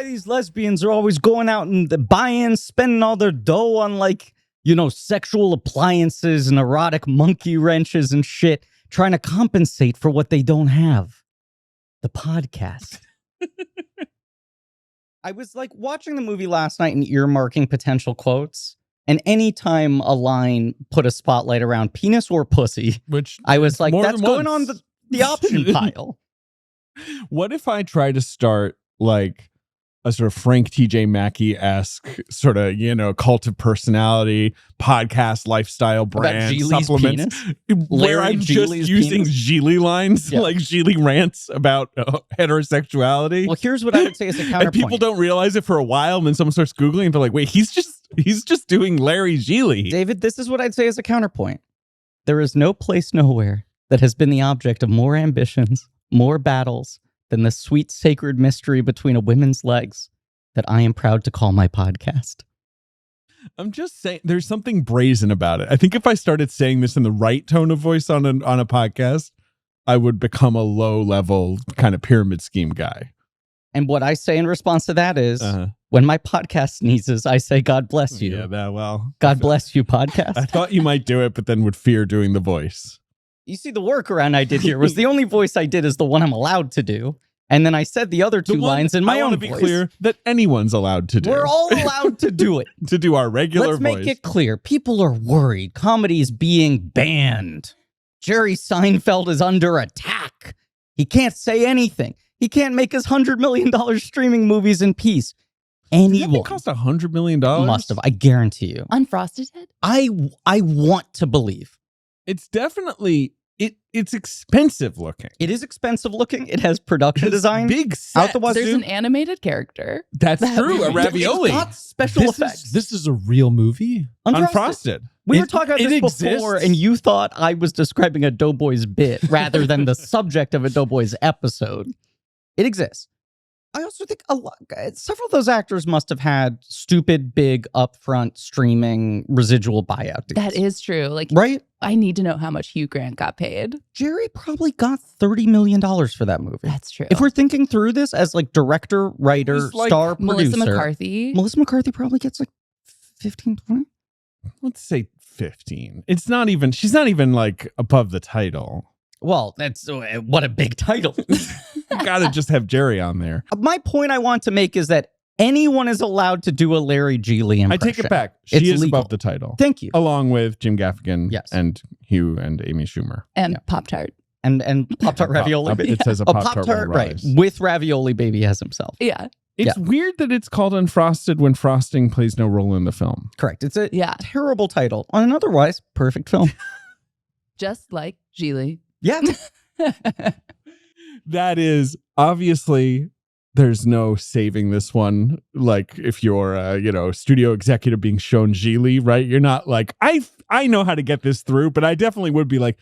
why these lesbians are always going out and the buy-ins, spending all their dough on like, you know, sexual appliances and erotic monkey wrenches and shit, trying to compensate for what they don't have. The podcast. I was like watching the movie last night and earmarking potential quotes. And anytime a line put a spotlight around penis or pussy, which I was like, that's going on the option pile. What if I try to start like a sort of Frank T.J. Mackey-esque sort of, you know, cult of personality, podcast, lifestyle brand, supplements, where I'm just using Gigli lines, like Gigli rants about heterosexuality. Well, here's what I would say as a counterpoint. And people don't realize it for a while, and then someone starts Googling, and they're like, wait, he's just doing Larry Gigli. David, this is what I'd say as a counterpoint. There is no place nowhere that has been the object of more ambitions, more battles, than the sweet sacred mystery between a woman's legs that I am proud to call my podcast. I'm just saying, there's something brazen about it. I think if I started saying this in the right tone of voice on a podcast, I would become a low-level kind of pyramid scheme guy. And what I say in response to that is, when my podcast sneezes, I say, God bless you. Yeah, God bless you, podcast. I thought you might do it, but then would fear doing the voice. You see, the workaround I did here was the only voice I did is the one I'm allowed to do. And then I said the other two lines in my own voice. I want to be clear that anyone's allowed to do. We're all allowed to do it. To do our regular voice. Let's make it clear. People are worried. Comedy is being banned. Jerry Seinfeld is under attack. He can't say anything. He can't make his $100 million streaming movies in peace. Anyone. Did that cost $100 million? Must have. I guarantee you. Unfrosted Head? I want to believe. It's definitely... It's expensive looking. It is expensive looking. It has production design. Big set. There's an animated character. That's true. A ravioli. It's got special effects. This is a real movie? Unfrosted. We were talking about this before, and you thought I was describing a Doughboys bit rather than the subject of a Doughboys episode. It exists. I also think several of those actors must have had stupid, big, upfront streaming residual buyout deals. That is true. Like, right? I need to know how much Hugh Grant got paid. Jerry probably got $30 million for that movie. That's true. If we're thinking through this as like director, writer, star, Melissa producer. McCarthy. Melissa McCarthy probably gets like 15, 20. Let's say 15. She's not even like above the title. Well, that's what a big title. You gotta just have Jerry on there. My point I want to make is that anyone is allowed to do a Larry Gigli impression. I take it back. She is above the title. Thank you. Along with Jim Gaffigan and Hugh and Amy Schumer. And Pop-Tart. And Pop-Tart ravioli. It says a Pop-Tart right. With ravioli baby as himself. Yeah. It's weird that it's called Unfrosted when frosting plays no role in the film. Correct. It's a terrible title on an otherwise perfect film. Just like Gigli. Yeah. That is obviously there's no saving this one. Like if you're a studio executive being shown Gigli, right? You're not like, I know how to get this through, but I definitely would be like,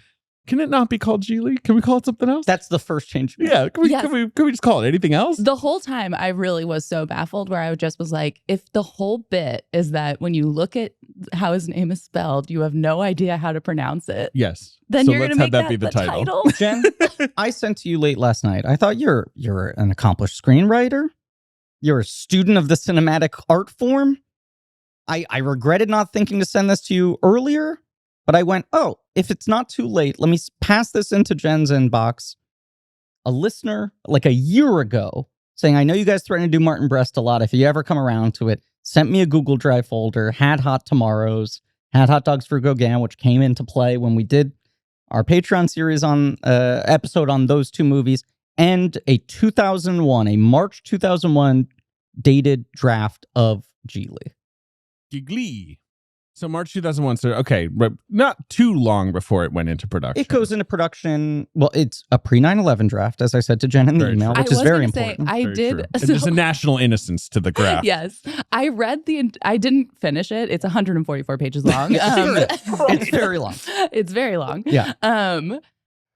can it not be called Gigli? Can we call it something else? That's the first change. Yeah. Can we just call it anything else? The whole time I really was so baffled where I just was like, if the whole bit is that when you look at how his name is spelled, you have no idea how to pronounce it. Yes. Then so you're going to make that be the title. Jen, I sent to you late last night. I thought you're an accomplished screenwriter. You're a student of the cinematic art form. I regretted not thinking to send this to you earlier. But I went, if it's not too late, let me pass this into Jen's inbox. A listener, like a year ago, saying, I know you guys threaten to do Martin Brest a lot. If you ever come around to it, sent me a Google Drive folder, had Hot Tomorrows, had Hot Dogs for Gauguin, which came into play when we did our Patreon series on episode on those two movies, and a March 2001 dated draft of Gigli. Gigli. So March 2001, so okay, not too long before it went into production. It goes into production, well, it's a pre-9/11 draft, as I said to Jen in the email, which is very important. There's a national innocence to the draft. Yes. I read I didn't finish it. It's 144 pages long. It's very long. It's very long. Yeah.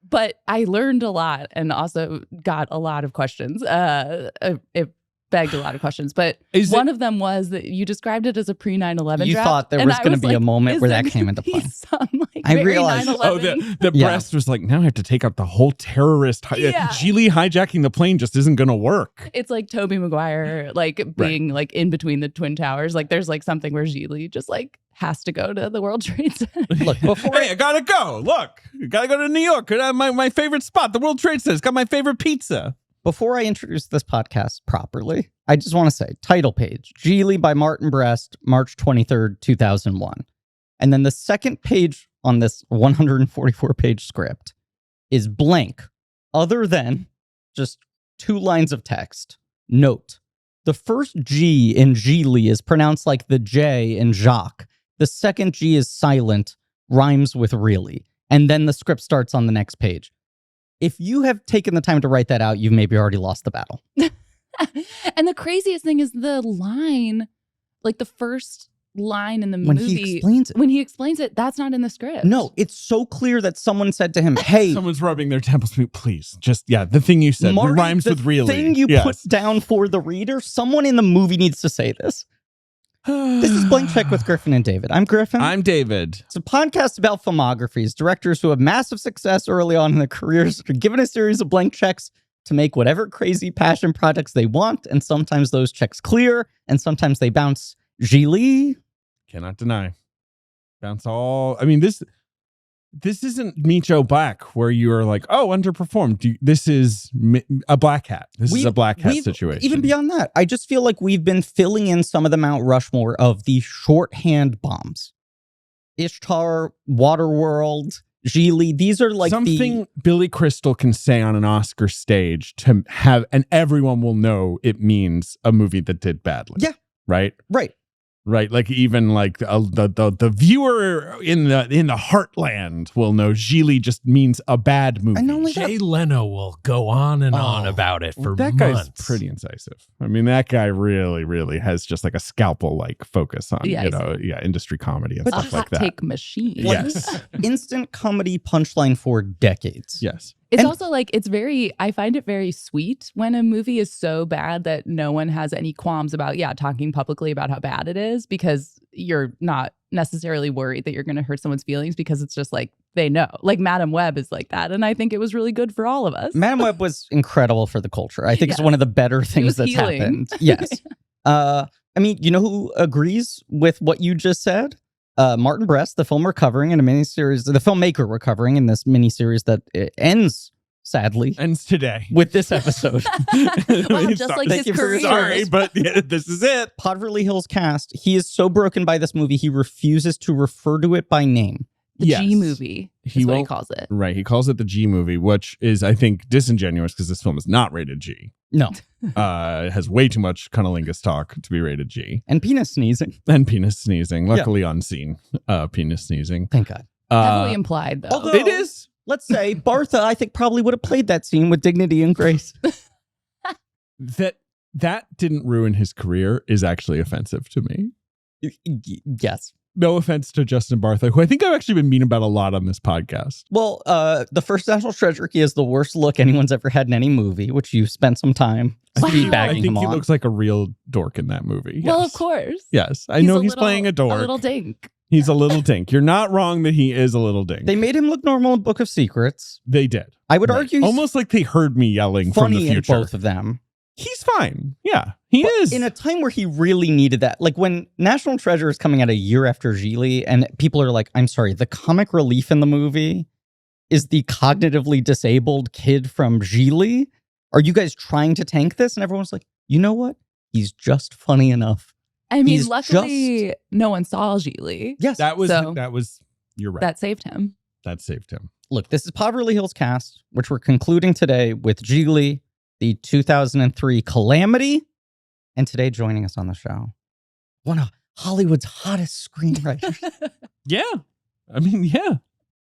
But I learned a lot and also got a lot of questions. It begged a lot of questions, but one of them was that you described it as a pre-9/11 draft. You thought there was going to be a moment where that came into play. I'm like, I realized. 9/11. Oh, the Brest was like, now I have to take out the whole terrorist. Gigli hijacking the plane just isn't going to work. It's like Tobey Maguire, like being like in between the Twin Towers. Like there's like something where Gigli just like has to go to the World Trade Center. Look, before I gotta go. Look, I gotta go to New York. My favorite spot, the World Trade Center. It's got my favorite pizza. Before I introduce this podcast properly, I just want to say, title page, Gigli by Martin Brest, March 23rd, 2001. And then the second page on this 144-page script is blank, other than just 2 lines of text. Note, the first G in Gigli is pronounced like the J in Jacques. The second G is silent, rhymes with really. And then the script starts on the next page. If you have taken the time to write that out, you've maybe already lost the battle. And the craziest thing is the line, like the first line in the When movie. When he explains it, that's not in the script. No, it's so clear that someone said to him, hey. Someone's rubbing their temples. Please, just, the thing you said Marty, rhymes with really. The thing you put down for the reader, someone in the movie needs to say this. This is Blank Check with Griffin and David. I'm Griffin. I'm David. It's a podcast about filmographies. Directors who have massive success early on in their careers are given a series of blank checks to make whatever crazy passion projects they want, and sometimes those checks clear, and sometimes they bounce. Gigli? Cannot deny. Bounce all. I mean, this isn't Meet Joe Black, where you are like, oh, underperformed. This is a black hat. This is a black hat situation. Even beyond that, I just feel like we've been filling in some of the Mount Rushmore of the shorthand bombs. Ishtar, Waterworld, Gigli. These are like something Billy Crystal can say on an Oscar stage to have, and everyone will know it means a movie that did badly. Yeah. Right? Right. Right, like even like the viewer in the heartland will know Gigli just means a bad movie. And only Jay Leno will go on and on about it for that months. Guy's pretty incisive. I mean, that guy really, really has just like a scalpel like focus on industry comedy and stuff like that. Take machine. Yes, instant comedy punchline for decades. Yes. It's also like, I find it very sweet when a movie is so bad that no one has any qualms about, talking publicly about how bad it is, because you're not necessarily worried that you're going to hurt someone's feelings, because it's just like, they know. Like Madam Web is like that. And I think it was really good for all of us. Madam Web was incredible for the culture. I think it's one of the better things that's happened. Yes. I mean, you know who agrees with what you just said? Martin Brest, the film we're covering in a miniseries, the filmmaker we're covering in this miniseries that ends today with this episode. Well, just like his career. Sorry, but this is it. Beverly Hills Cast. He is so broken by this movie, he refuses to refer to it by name. The G movie is what he calls it. Right. He calls it the G movie, which is, I think, disingenuous because this film is not rated G. No. It has way too much cunnilingus talk to be rated G. And penis sneezing. Luckily unseen penis sneezing. Thank God. Heavily implied, though. Although, it is. Let's say Bartha, I think, probably would have played that scene with dignity and grace. That didn't ruin his career is actually offensive to me. Yes. No offense to Justin Bartha, who I think I've actually been mean about a lot on this podcast. Well, the first National Treasure, he has the worst look anyone's ever had in any movie, which you spent some time teabagging I think him he on. looks like a real dork in that movie. Well, yes. of course. Yes, I know he's playing a dork. A little dink. He's a little dink. You're not wrong that he is a little dink. They made him look normal in Book of Secrets. They did. I would argue he's almost like they heard me yelling from the funny future. in both of them. He's fine. Yeah, he is. In a time where he really needed that. Like when National Treasure is coming out a year after Gigli, and people are like, I'm sorry, the comic relief in the movie is the cognitively disabled kid from Gigli. Are you guys trying to tank this? And everyone's like, you know what? He's just funny enough. I mean, luckily, no one saw Gigli. Yes. That was, you're right. That saved him. Look, this is Beverly Hills Cast, which we're concluding today with Gigli, the 2003 calamity. And today joining us on the show, one of Hollywood's hottest screenwriters. Yeah. I mean, yeah.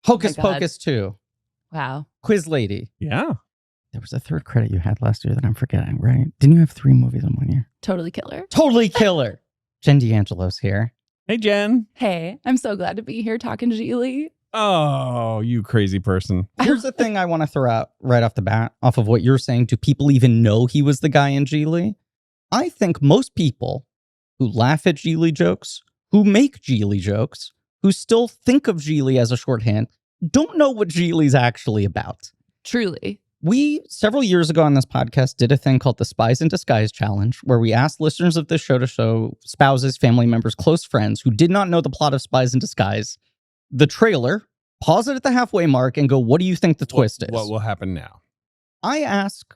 Hocus Pocus 2. Wow. Quiz Lady. Yeah. There was a third credit you had last year that I'm forgetting, right? Didn't you have 3 movies in 1 year? Totally Killer. Totally Killer. Jen D'Angelo's here. Hey, Jen. Hey, I'm so glad to be here talking Gigli. Oh, you crazy person. Here's the thing I want to throw out right off the bat, off of what you're saying. Do people even know he was the guy in Gigli? I think most people who laugh at Gigli jokes, who make Gigli jokes, who still think of Gigli as a shorthand don't know what Gigli's actually about. Truly. We, several years ago on this podcast, did a thing called the Spies in Disguise Challenge, where we asked listeners of this show to show spouses, family members, close friends who did not know the plot of Spies in Disguise the trailer, pause it at the halfway mark, and go, what do you think the twist is? What will happen now? I ask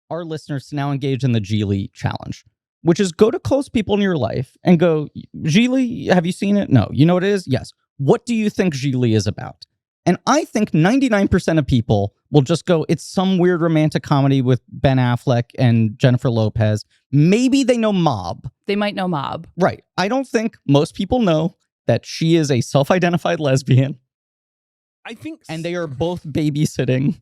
our listeners to now engage in the Gigli challenge, which is go to close people in your life and go, Gigli, have you seen it? No. You know what it is? Yes. What do you think Gigli is about? And I think 99% of people will just go, it's some weird romantic comedy with Ben Affleck and Jennifer Lopez. Maybe they know Mob. They might know Mob. Right. I don't think most people know that she is a self-identified lesbian. I think... And they are both babysitting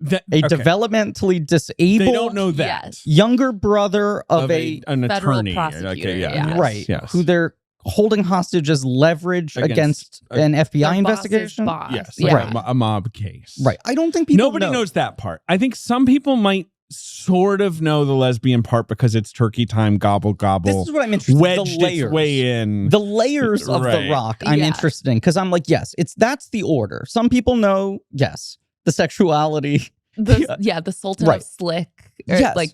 okay. developmentally disabled... They don't know that. Yes. Younger brother of an federal attorney. prosecutor. Yeah. Right. Yes. Who they're holding hostage as leverage against an FBI Their investigation. boss. Yes. Yeah. Right. A mob case. Right. I don't think people Nobody knows that part. I think some people might sort of know the lesbian part because it's turkey time, gobble, gobble. This is what I'm interested in. Wedged The layers. its way in. The layers of Right. The Rock I'm Yeah. interested in because I'm like, yes, that's the order. Some people know, yes, the sexuality. The Sultan Right. of Slick. Or Yes. like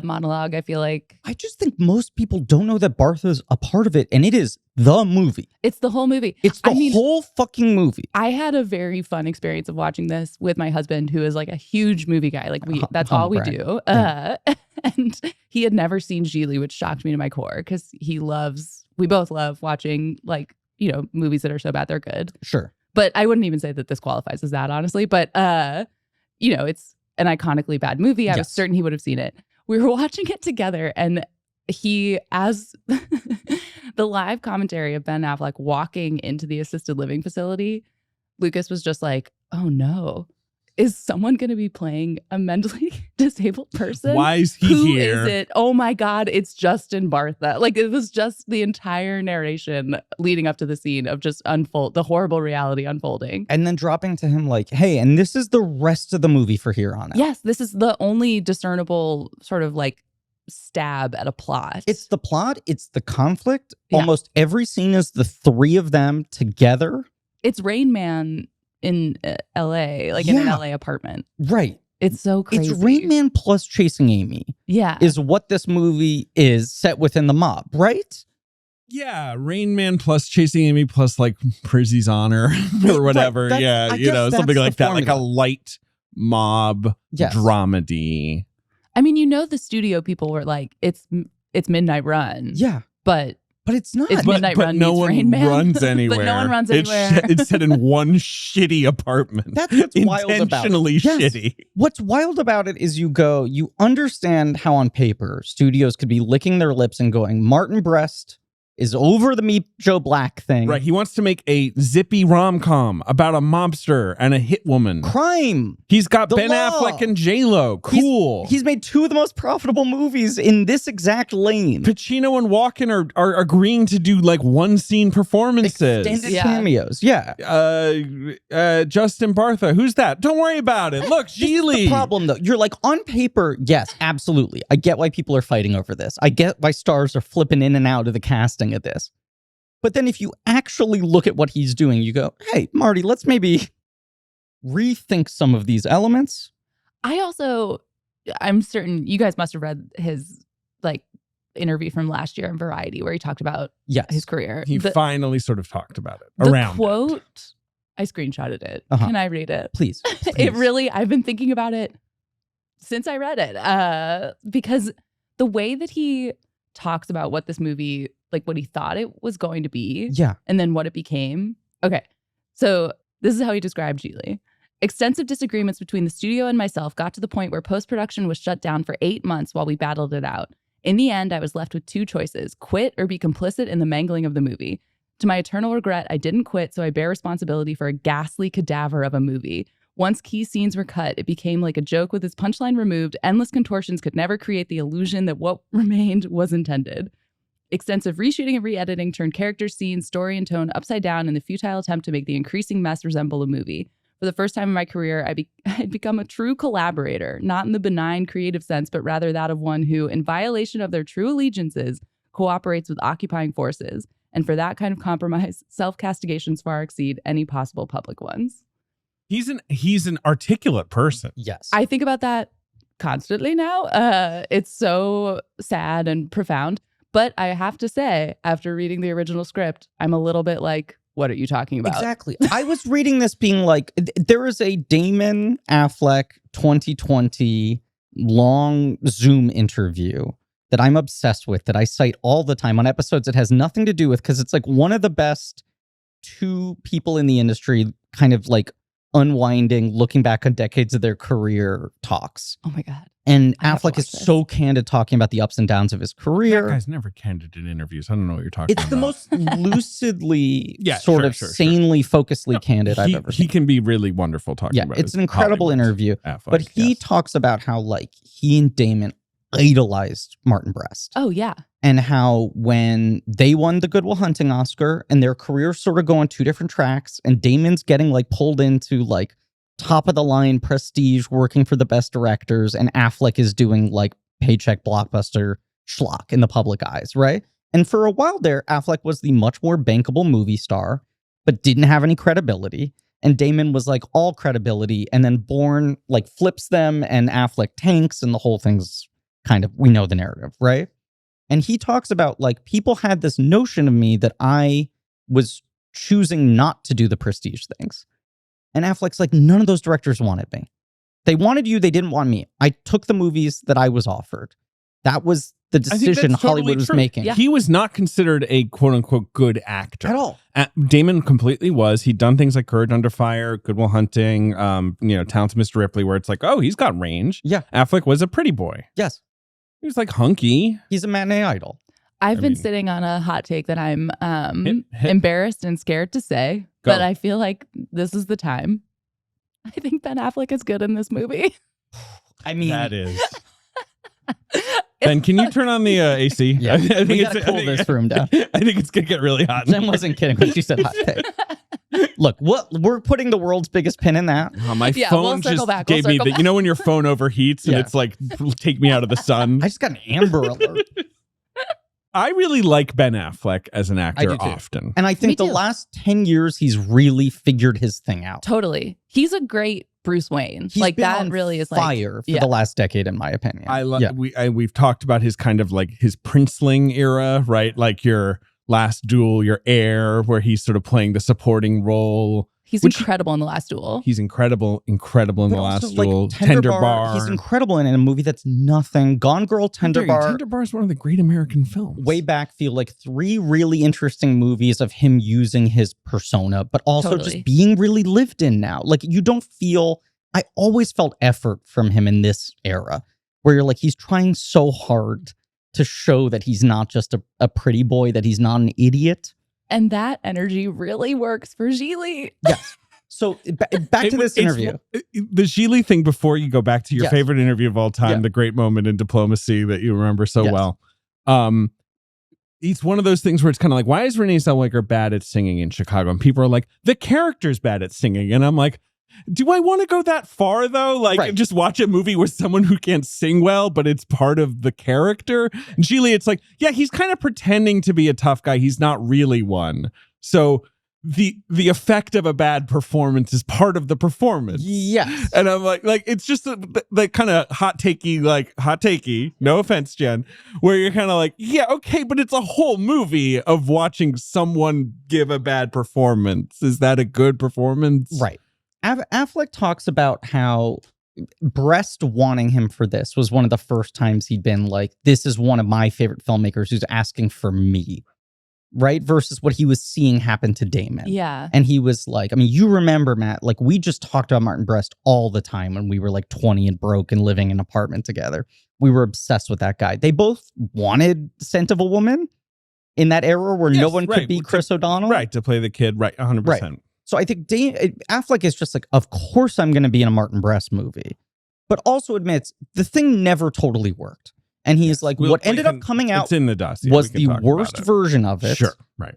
monologue, I feel like. I just think most people don't know that Bartha's a part of it, and it is the movie. It's the whole movie. It's the whole fucking movie. I had a very fun experience of watching this with my husband, who is like a huge movie guy. Like that's all we do. And he had never seen Gigli, which shocked me to my core because we both love watching movies that are so bad they're good. Sure. But I wouldn't even say that this qualifies as that, honestly. But it's an iconically bad movie. I was certain he would have seen it. We were watching it together, and as the live commentary of Ben Affleck walking into the assisted living facility, Lucas was just like, oh no, is someone going to be playing a mentally disabled person? Why is he here? Who is it? Oh my God, it's Justin Bartha. Like, it was just the entire narration leading up to the scene of just the horrible reality unfolding. And then dropping to him like, hey, and this is the rest of the movie for here on out. Yes, this is the only discernible sort of like stab at a plot. It's the plot. It's the conflict. Yeah. Almost every scene is the three of them together. It's Rain Man in LA, like in an LA apartment. Right. It's so crazy. It's Rain Man plus Chasing Amy. Yeah. Is what this movie is set within the Mob, right? Yeah, Rain Man plus Chasing Amy plus like Prizzy's Honor or whatever. Right. Yeah, something like that, like a light mob dramedy. I mean, the studio people were like, it's Midnight Run. Yeah. But it's not. It's Midnight but Run no meets one Rain Man. runs anywhere. But no one runs anywhere. It's set in one shitty apartment. That's what's wild about it. Intentionally shitty. What's wild about it is you understand how on paper studios could be licking their lips and going, Martin Brest is over the Meet Joe Black thing. Right. He wants to make a zippy rom-com about a mobster and a hit woman. Crime. He's got The Ben law. Affleck and J-Lo. Cool. He's made two of the most profitable movies in this exact lane. Pacino and Walken are agreeing to do like one scene performances. Extended cameos. Yeah. Justin Bartha. Who's that? Don't worry about it. Look, Gigli. The problem though, you're like on paper, yes, absolutely. I get why people are fighting over this. I get why stars are flipping in and out of the casting of this. But then if you actually look at what he's doing, you go, hey, Marty, let's maybe rethink some of these elements. I'm certain you guys must have read his like interview from last year in Variety where he talked about his career. He finally sort of talked about it. The quote, I screenshotted it. Can I read it? Please. It really, I've been thinking about it since I read it because the way that he talks about what this movie, like what he thought it was going to be, and then what it became. Okay, so this is how he described Gigli. Extensive disagreements between the studio and myself got to the point where post-production was shut down for 8 months while we battled it out. In the end, I was left with two choices: quit or be complicit in the mangling of the movie. To my eternal regret, I didn't quit, so I bear responsibility for a ghastly cadaver of a movie. Once key scenes were cut, it became like a joke with its punchline removed. Endless contortions could never create the illusion that what remained was intended. Extensive reshooting and re-editing turned characters, scenes, story, and tone upside down in the futile attempt to make the increasing mess resemble a movie. For the first time in my career, I'd become a true collaborator, not in the benign creative sense, but rather that of one who, in violation of their true allegiances, cooperates with occupying forces. And for that kind of compromise, self-castigations far exceed any possible public ones. He's an articulate person. Yes. I think about that constantly now. It's so sad and profound. But I have to say, after reading the original script, I'm a little bit like, what are you talking about? Exactly. I was reading this being like, there is a Damon Affleck 2020 long Zoom interview that I'm obsessed with, that I cite all the time on episodes it has nothing to do with, because it's like one of the best two people in the industry kind of like unwinding, looking back on decades of their career talks. Oh my God. And Affleck is so candid talking about the ups and downs of his career. That guy's never candid in interviews. I don't know what you're talking about. It's the most lucidly, sanely, focusedly candid I've ever seen. He can be really wonderful talking about it. It's an incredible interview. Affleck, but he talks about how like he and Damon idolized Martin Brest. Oh, yeah. And how when they won the Good Will Hunting Oscar and their careers sort of go on two different tracks, and Damon's getting like pulled into like top of the line prestige working for the best directors, and Affleck is doing like paycheck blockbuster schlock in the public eyes, right? And for a while there, Affleck was the much more bankable movie star, but didn't have any credibility. And Damon was like all credibility, and then Bourne like flips them and Affleck tanks, and the whole thing's kind of, we know the narrative, right? And he talks about like, people had this notion of me that I was choosing not to do the prestige things. And Affleck's like, none of those directors wanted me. They wanted you, they didn't want me. I took the movies that I was offered. That was the decision Hollywood was making. Yeah. He was not considered a quote unquote good actor At all. Damon completely was. He'd done things like Courage Under Fire, Good Will Hunting, Talented Mr. Ripley, where it's like, oh, he's got range. Yeah. Affleck was a pretty boy. Yes. He was like hunky. He's a matinee idol. I've been sitting on a hot take that I'm embarrassed and scared to say, but I feel like this is the time. I think Ben Affleck is good in this movie. I mean, that is. Ben, can you turn on the AC? Yeah, we gotta cool this room down. I think it's gonna get really hot. Jen wasn't kidding when she said hot take. Look, we're putting the world's biggest pin in that. My phone just gave me the, you know when your phone overheats and it's like, take me out of the sun? I just got an Amber Alert. I really like Ben Affleck as an actor often. And I think the last 10 years, he's really figured his thing out. Totally. He's a great Bruce Wayne. He's like been that on really is fire for the last decade, in my opinion. We've talked about his kind of like his Princeling era, right? Like your Last Duel, your Heir, where he's sort of playing the supporting role. He's incredible in The Last Duel. He's incredible in The Last Duel. Tender Bar. He's incredible in a movie that's nothing. Gone Girl, Tender Bar. Tender Bar is one of the great American films. Way back, feel like 3 really interesting movies of him using his persona, but also just being really lived in now. Like, you don't feel, I always felt effort from him in this era, where you're like, he's trying so hard to show that he's not just a pretty boy, that he's not an idiot. And that energy really works for Gigli. Yes. So back to this interview. The Gigli thing, before you go back to your favorite interview of all time, the great moment in Diplomacy that you remember so well. It's one of those things where it's kind of like, why is Renee Zellweger bad at singing in Chicago? And people are like, the character's bad at singing. And I'm like, do I want to go that far, though? Like, just watch a movie with someone who can't sing well, but it's part of the character? And Gigli, it's like, yeah, he's kind of pretending to be a tough guy. He's not really one. So the effect of a bad performance is part of the performance. Yes. And I'm like it's just the kind of hot takey, no offense, Jen, where you're kind of like, yeah, okay, but it's a whole movie of watching someone give a bad performance. Is that a good performance? Right. Affleck talks about how Brest wanting him for this was one of the first times he'd been like, this is one of my favorite filmmakers who's asking for me, right? Versus what he was seeing happen to Damon. Yeah. And he was like, I mean, you remember, Matt, like we just talked about Martin Brest all the time when we were like 20 and broke and living in an apartment together. We were obsessed with that guy. They both wanted Scent of a Woman in that era where no one could be Chris O'Donnell. Right, to play the kid, right, 100%. Right. So I think Affleck is just like, of course I'm going to be in a Martin Brest movie, but also admits the thing never totally worked. And he's like, what ended up coming out in the dossier, was the worst version of it. Sure, right.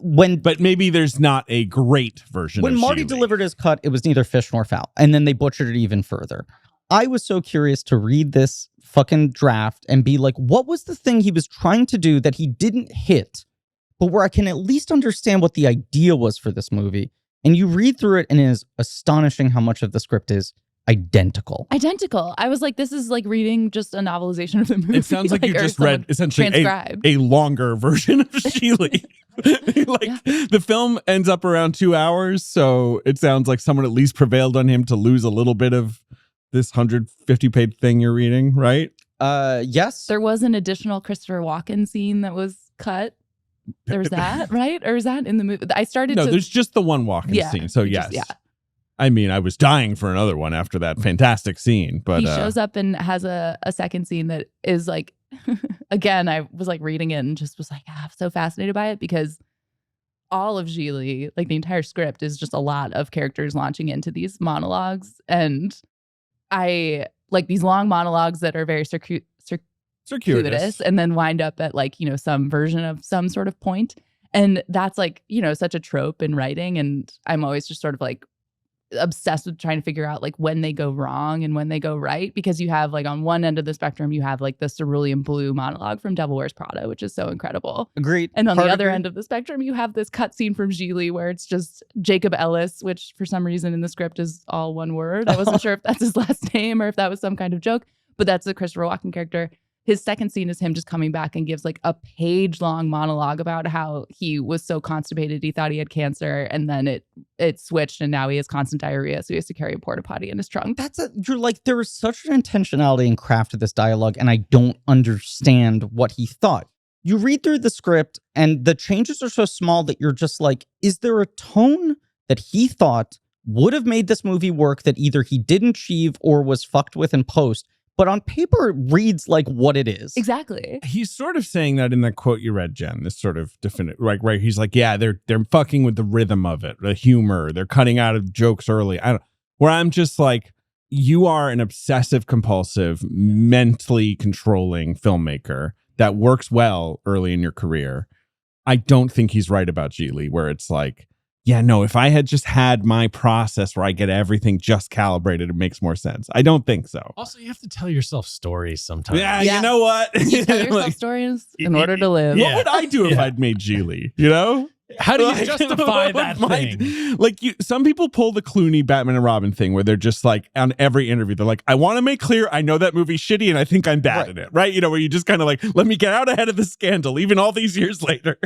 But maybe there's not a great version when of Marty Gigli. delivered his cut, it was neither fish nor fowl. And then they butchered it even further. I was so curious to read this fucking draft and be like, what was the thing he was trying to do that he didn't hit but where I can at least understand what the idea was for this movie. And you read through it and it is astonishing how much of the script is identical. I was like, this is like reading just a novelization of the movie. It sounds like you just read essentially a longer version of Gigli. The film ends up around 2 hours, so it sounds like someone at least prevailed on him to lose a little bit of this 150-page thing you're reading, right? Yes. There was an additional Christopher Walken scene that was cut. There was that, right? Or is that in the movie? There's just the one Walken scene. So yes. I mean, I was dying for another one after that fantastic scene. But he shows up and has a second scene that is like, again, I was like reading it and just was like, I'm so fascinated by it because all of Gigli, like the entire script is just a lot of characters launching into these monologues. And I like these long monologues that are very circuitous and then wind up at like, some version of some sort of point. And that's like, such a trope in writing. And I'm always just sort of like obsessed with trying to figure out like when they go wrong and when they go right, because you have like on one end of the spectrum, you have like the cerulean blue monologue from Devil Wears Prada, which is so incredible. Agreed. And on the other end of the spectrum, you have this cutscene from Gigli where it's just Jacob Ellis, which for some reason in the script is all one word. I wasn't sure if that's his last name or if that was some kind of joke, but that's the Christopher Walken character. His second scene is him just coming back and gives like a page-long monologue about how he was so constipated he thought he had cancer, and then it switched and now he has constant diarrhea, so he has to carry a porta potty in his trunk. You're like, there was such an intentionality and craft to this dialogue, and I don't understand what he thought. You read through the script and the changes are so small that you're just like, is there a tone that he thought would have made this movie work that either he didn't achieve or was fucked with in post? But on paper, it reads like what it is. Exactly. He's sort of saying that in that quote you read, Jen, this sort of definitive, right? He's like, yeah, they're fucking with the rhythm of it, the humor. They're cutting out of jokes early. Where I'm just like, you are an obsessive compulsive, mentally controlling filmmaker that works well early in your career. I don't think he's right about Gigli, where it's like, yeah, no, if I had just had my process where I get everything just calibrated, it makes more sense. I don't think so. Also, you have to tell yourself stories sometimes. Yeah. You know what? You tell yourself stories in order to live. What would I do if I'd made Gigli, How do you justify that thing? Like some people pull the Clooney Batman and Robin thing where they're just like on every interview, they're like, I want to make clear I know that movie's shitty and I think I'm bad at it, right? Where you just kind of like, let me get out ahead of the scandal, even all these years later.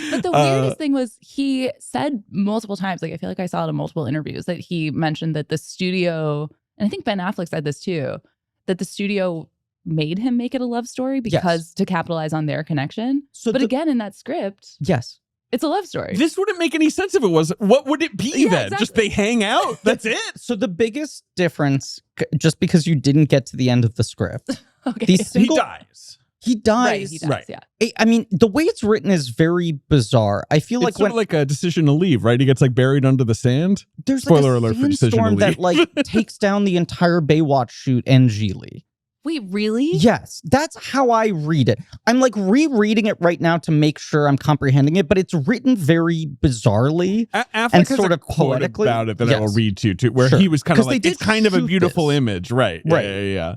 But the weirdest thing was he said multiple times, like I feel like I saw it in multiple interviews, that he mentioned that the studio, and I think Ben Affleck said this too, that the studio made him make it a love story because to capitalize on their connection. But again, in that script, it's a love story. This wouldn't make any sense if it was. What would it be then? Exactly. Just they hang out. That's it. So the biggest difference, just because you didn't get to the end of the script, he dies. He dies. Right, he dies, yeah. I mean, the way it's written is very bizarre. I feel it's like a Decision to Leave, right? He gets like buried under the sand. There's Spoiler like a alert for Decision to Leave. that like takes down the entire Baywatch shoot and Gigli. Wait, really? Yes, that's how I read it. I'm like rereading it right now to make sure I'm comprehending it, but it's written very bizarrely and sort of poetically about it that I will read to where he was kind of like, it's kind of a beautiful image, right? Yeah.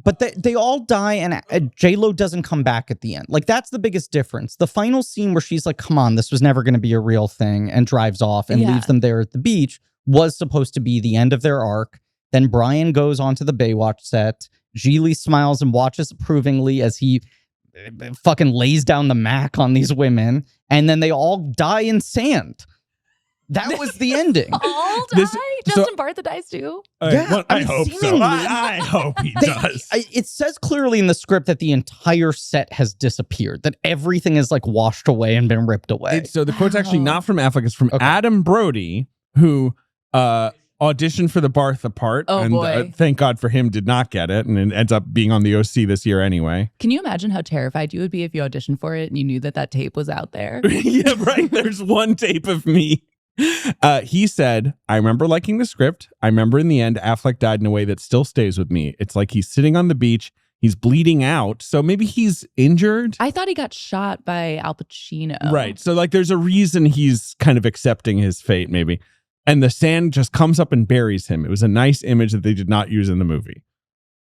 But they all die, and J-Lo doesn't come back at the end. Like, that's the biggest difference. The final scene where she's like, come on, this was never going to be a real thing, and drives off and leaves them there at the beach, was supposed to be the end of their arc. Then Brian goes onto the Baywatch set. Gigli smiles and watches approvingly as he fucking lays down the Mac on these women, and then they all die in sand. That was the ending. All die? Justin Bartha dies too? I hope so. I hope he does. It says clearly in the script that the entire set has disappeared, that everything is like washed away and been ripped away. So the quote's actually not from Affleck, it's from Adam Brody, who auditioned for the Bartha part. Thank God for him, did not get it, and it ends up being on the OC this year anyway. Can you imagine how terrified you would be if you auditioned for it and you knew that tape was out there? Yeah, right. There's one tape of me. He said, I remember liking the script. I remember in the end, Affleck died in a way that still stays with me. It's like he's sitting on the beach. He's bleeding out. So maybe he's injured. I thought he got shot by Al Pacino. Right. So like there's a reason he's kind of accepting his fate maybe. And the sand just comes up and buries him. It was a nice image that they did not use in the movie.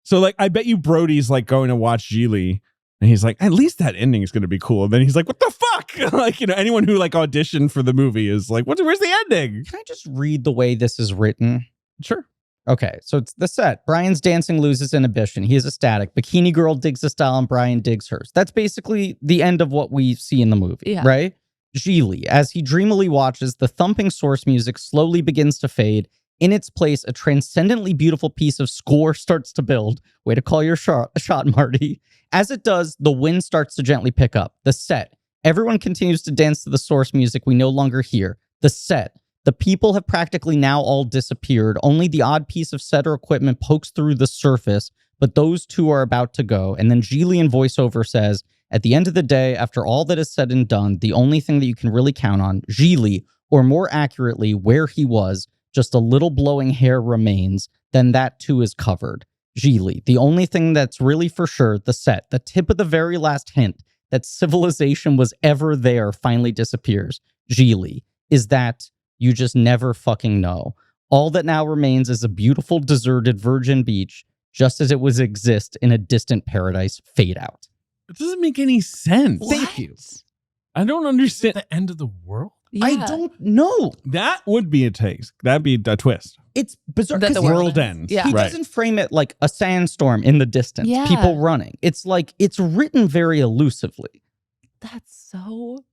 So like, I bet you Brody's like going to watch Gigli And he's like, at least that ending is going to be cool. And then he's like, what the fuck? Like, anyone who like auditioned for the movie is like, where's the ending? Can I just read the way this is written? Sure. Okay, so it's the set. Brian's dancing loses inhibition. He is ecstatic. Bikini girl digs his style and Brian digs hers. That's basically the end of what we see in the movie, right? Gigli, as he dreamily watches, the thumping source music slowly begins to fade. In its place, a transcendently beautiful piece of score starts to build. Way to call your shot, Marty. As it does, the wind starts to gently pick up. The set. Everyone continues to dance to the source music we no longer hear. The set. The people have practically now all disappeared. Only the odd piece of set or equipment pokes through the surface, but those two are about to go. And then Gigli in voiceover says, at the end of the day, after all that is said and done, the only thing that you can really count on, Gigli, or more accurately, where he was, just a little blowing hair remains, then that too is covered. Gigli, the only thing that's really for sure, the set, the tip of the very last hint that civilization was ever there finally disappears. Gigli, is that you just never fucking know. All that now remains is a beautiful deserted virgin beach, just as it was exist in a distant paradise. Fade out. It doesn't make any sense. What? Thank you. I don't understand. The end of the world? Yeah. I don't know. That would be a taste. That'd be a twist. It's bizarre. That 'cause the World ends. Yeah. He Right. doesn't frame it like a sandstorm in the distance, Yeah. people running. It's like, it's written very elusively. That's so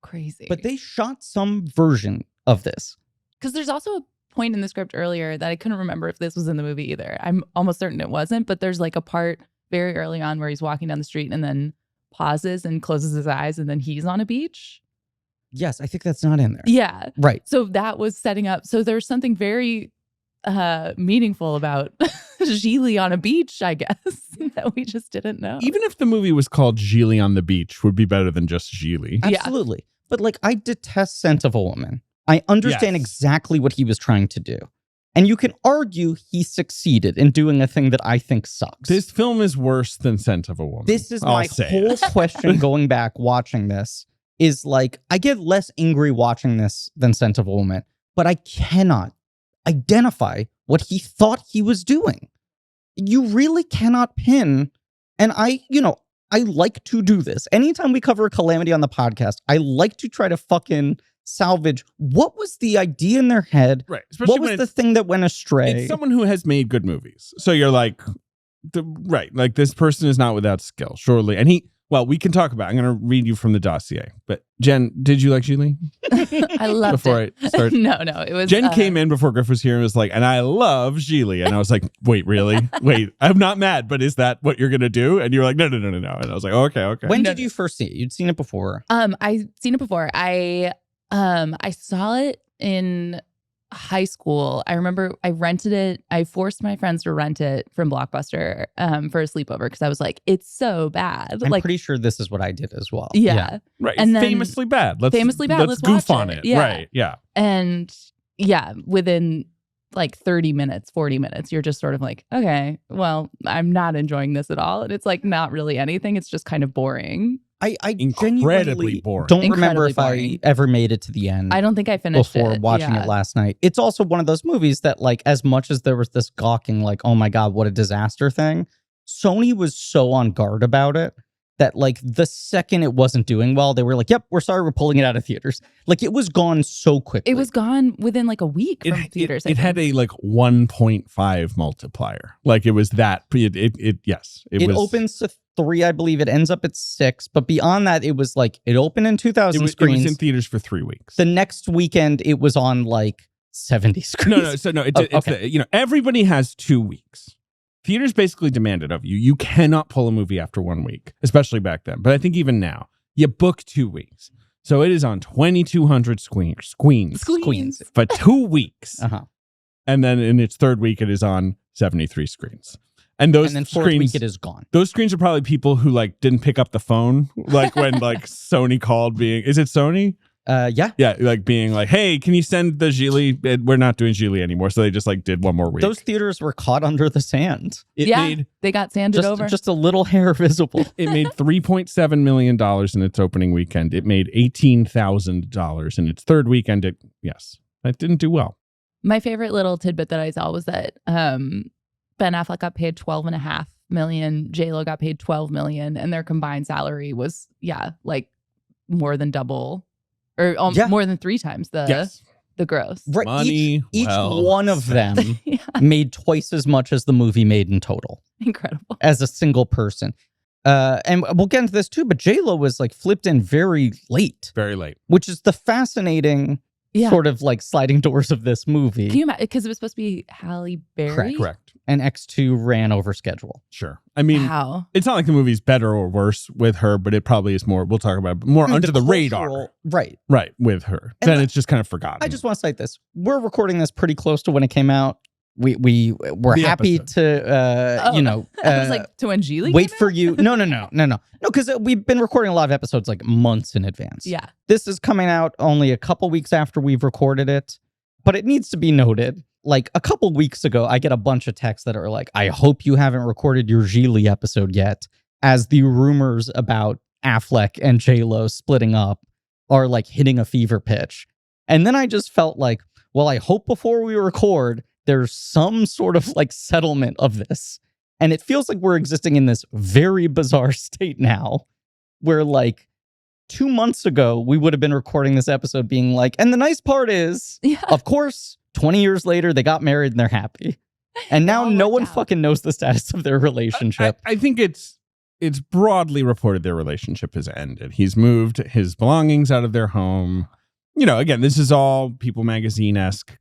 crazy. But they shot some version of this. Because there's also a point in the script earlier that I couldn't remember if this was in the movie either. I'm almost certain it wasn't, but there's like a part very early on where he's walking down the street and then pauses and closes his eyes and then he's on a beach. Yes, I think that's not in there. Yeah. Right. So that was setting up. So there's something very meaningful about Gigli on a beach, I guess, that we just didn't know. Even if the movie was called Gigli on the Beach, would be better than just Gigli. Yeah. Absolutely. But like, I detest Scent of a Woman. I understand Yes. exactly what he was trying to do. And you can argue he succeeded in doing a thing that I think sucks. This film is worse than Scent of a Woman. This is I'll my say whole it. question going back watching this is like, I get less angry watching this than Scent of a Woman, but I cannot identify what he thought he was doing. You really cannot pin. And I like to do this. Anytime we cover a calamity on the podcast, I like to try to fucking salvage what was the idea in their head. Right. Especially What was when the thing that went astray? it's someone who has made good movies. So you're like, like this person is not without skill, surely. And we can talk about it. I'm going to read you from the dossier. But Jen, did you like Gigli? I loved Before it. I start. No, it was Jen came in before Griff was here and was like, and I love Gigli. And I was like, wait, really? Wait, I'm not mad, but is that what you're going to do? And you were like, no. And I was like, okay. When did you first see it? You'd seen it before. I've seen it before. I saw it in high school. I remember I rented it. I forced my friends to rent it from Blockbuster for a sleepover because I was like, it's so bad. I'm like, pretty sure this is what I did as well. yeah. Right. And then- famously bad. Let's Let's goof watch on it. it. Yeah. Right. Yeah. And yeah, within like 30 minutes, 40 minutes, you're just sort of like, okay, well, I'm not enjoying this at all. And it's like not really anything. It's just kind of boring. I Incredibly genuinely boring. don't remember Incredibly if I boring. ever made it to the end. I don't think I finished before it. watching Yeah. it last night. It's also one of those movies that, like, as much as there was this gawking, like, oh my God, what a disaster thing, Sony was so on guard about it that, like, the second it wasn't doing well, they were like, yep, we're sorry, we're pulling it out of theaters. Like, it was gone so quickly. It was gone within like a week from theaters. It had a like 1.5 multiplier. Like it was that. It was, opens to 3, I believe. It ends up at 6. But beyond that, it was like, it opened in 2,000 It screens. was in theaters for 3 weeks. The next weekend, it was on like 70 screens. It's everybody has 2 weeks. Theaters basically demanded of you. You cannot pull a movie after 1 week, especially back then. But I think even now, you book 2 weeks. So it is on 2,200 screens for 2 weeks. Uh-huh. And then in its third week, it is on 73 screens. And then fourth week, it is gone. Those screens are probably people who like didn't pick up the phone, like when like Sony called is it Sony? Yeah. Yeah, like being like, hey, can you send the Gigli? We're not doing Gigli anymore. So they just like did 1 more week. Those theaters were caught under the sand. They got sanded over. Just a little hair visible. It made $3.7 million in its opening weekend. It made $18,000 in its third weekend. It didn't do well. My favorite little tidbit that I saw was that Ben Affleck got paid $12.5 million. J-Lo got paid $12 million, and their combined salary was like more than double, or more than 3 times the gross. Right. Money, each one of them made twice as much as the movie made in total. Incredible. As a single person. And we'll get into this too, but J-Lo was like flipped in very late. Very late. Which is the fascinating sort of like sliding doors of this movie. Can you imagine? Because it was supposed to be Halle Berry? Correct. And X2 ran over schedule. Sure. I mean, it's not like the movie's better or worse with her, but it probably is more, we'll talk about it, more under the radar. Right. Right, with her. And then it's just kind of forgotten. I just want to cite this. We're recording this pretty close to when it came out. We're happy to, I was like, to when Gigli wait for you. No, because we've been recording a lot of episodes like months in advance. Yeah. This is coming out only a couple weeks after we've recorded it, but it needs to be noted. Like a couple weeks ago, I get a bunch of texts that are like, I hope you haven't recorded your Gigli episode yet, as the rumors about Affleck and J-Lo splitting up are like hitting a fever pitch. And then I just felt like, well, I hope before we record, there's some sort of like settlement of this. And it feels like we're existing in this very bizarre state now where like 2 months ago, we would have been recording this episode being like, and the nice part is, of course, 20 years later, they got married and they're happy. And now no one fucking knows the status of their relationship. I think it's broadly reported their relationship has ended. He's moved his belongings out of their home. You know, again, this is all People Magazine-esque,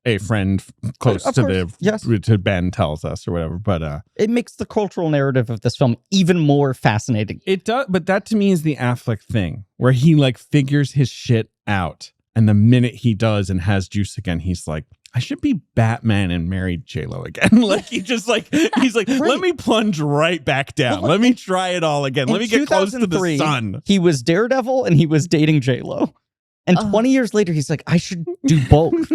a friend close to Ben tells us or whatever. But it makes the cultural narrative of this film even more fascinating. It does, but that to me is the Affleck thing, where he like figures his shit out. And the minute he does and has juice again, he's like, I should be Batman and marry J-Lo again. Like he's like, let me plunge right back down. Let me try it all again. Let me get close to the sun. He was Daredevil and he was dating J-Lo. And 20 years later, he's like, I should do both.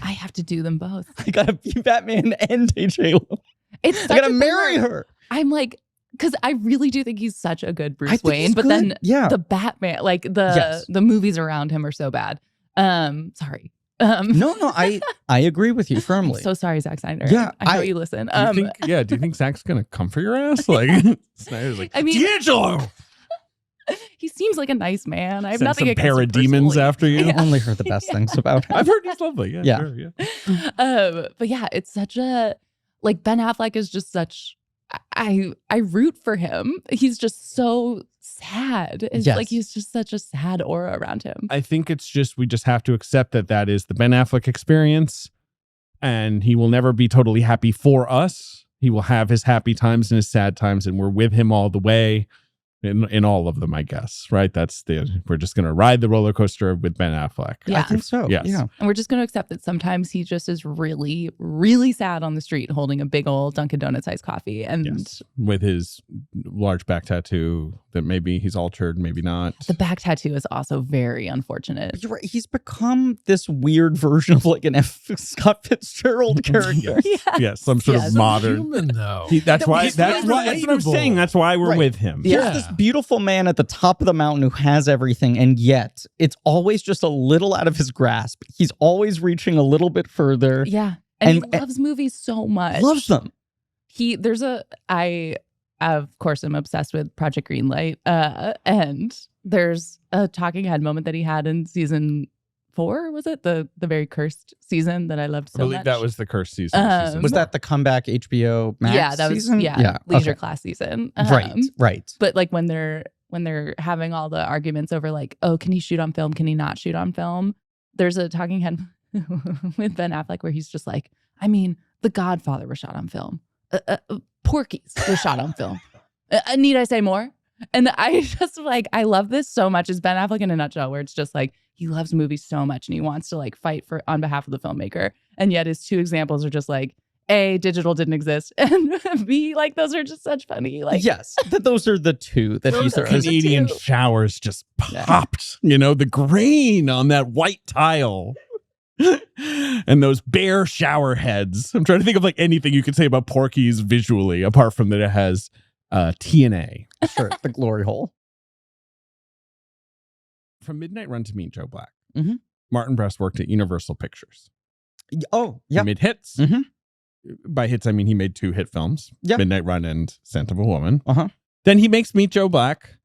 I have to do them both. I gotta be Batman and date J-Lo. I gotta marry her. I'm like, because I really do think he's such a good Bruce Wayne, but then the Batman, like the movies around him are so bad. Sorry. No, I agree with you firmly. I'm so sorry, Zack Snyder. Yeah, I know you listen. Do you think Zack's gonna come for your ass? Like Snyder's like, I mean, D'Angelo. He seems like a nice man. I have Send nothing some against him parademons after you. I've only heard the best things about him. I've heard he's lovely. Yeah. Sure, but yeah, it's such a like Ben Affleck is just such. I root for him. He's just so sad. It's like he's just such a sad aura around him. I think it's just we just have to accept that is the Ben Affleck experience, and he will never be totally happy for us. He will have his happy times and his sad times, and we're with him all the way. In all of them, I guess, right? We're just going to ride the roller coaster with Ben Affleck. Yeah. I think so. Yes. Yeah. And we're just going to accept that sometimes he just is really, really sad on the street holding a big old Dunkin' Donuts iced coffee. And with his large back tattoo that maybe he's altered, maybe not. The back tattoo is also very unfortunate. You're right. He's become this weird version of like an F. Scott Fitzgerald character. Yes, some sort of modern. Human, though. That's what I'm saying. That's why we're with him. Yeah. This beautiful man at the top of the mountain who has everything, and yet it's always just a little out of his grasp. He's always reaching a little bit further. Yeah. And he loves movies so much. Loves them. I of course am obsessed with Project Greenlight. And there's a talking head moment that he had in season 4, was it? The very cursed season that I loved so much. I believe that was the cursed season. Was that the comeback HBO Max season? Leisure Class season. Right. But like when they're having all the arguments over like, oh, can he shoot on film? Can he not shoot on film? There's a talking head with Ben Affleck where he's just like, I mean, The Godfather was shot on film. Porky's was shot on film. Need I say more? And I just like, I love this so much. It's Ben Affleck in a nutshell, where it's just like, he loves movies so much and he wants to like fight on behalf of the filmmaker. And yet his 2 examples are just like, A, digital didn't exist, and B, like those are just such funny. Like, yes, those are the 2 that he's Canadian showers just popped. You know, the grain on that white tile. And those bare shower heads. I'm trying to think of like anything you could say about Porky's visually, apart from that it has TNA. Sure, the glory hole. From Midnight Run to Meet Joe Black, mm-hmm. Martin Brest worked at Universal Pictures. Oh, yeah. He made hits. Mm-hmm. by hits, I mean he made 2 hit films, Yeah. Midnight Run and Scent of a Woman. Uh-huh. Then he makes Meet Joe Black,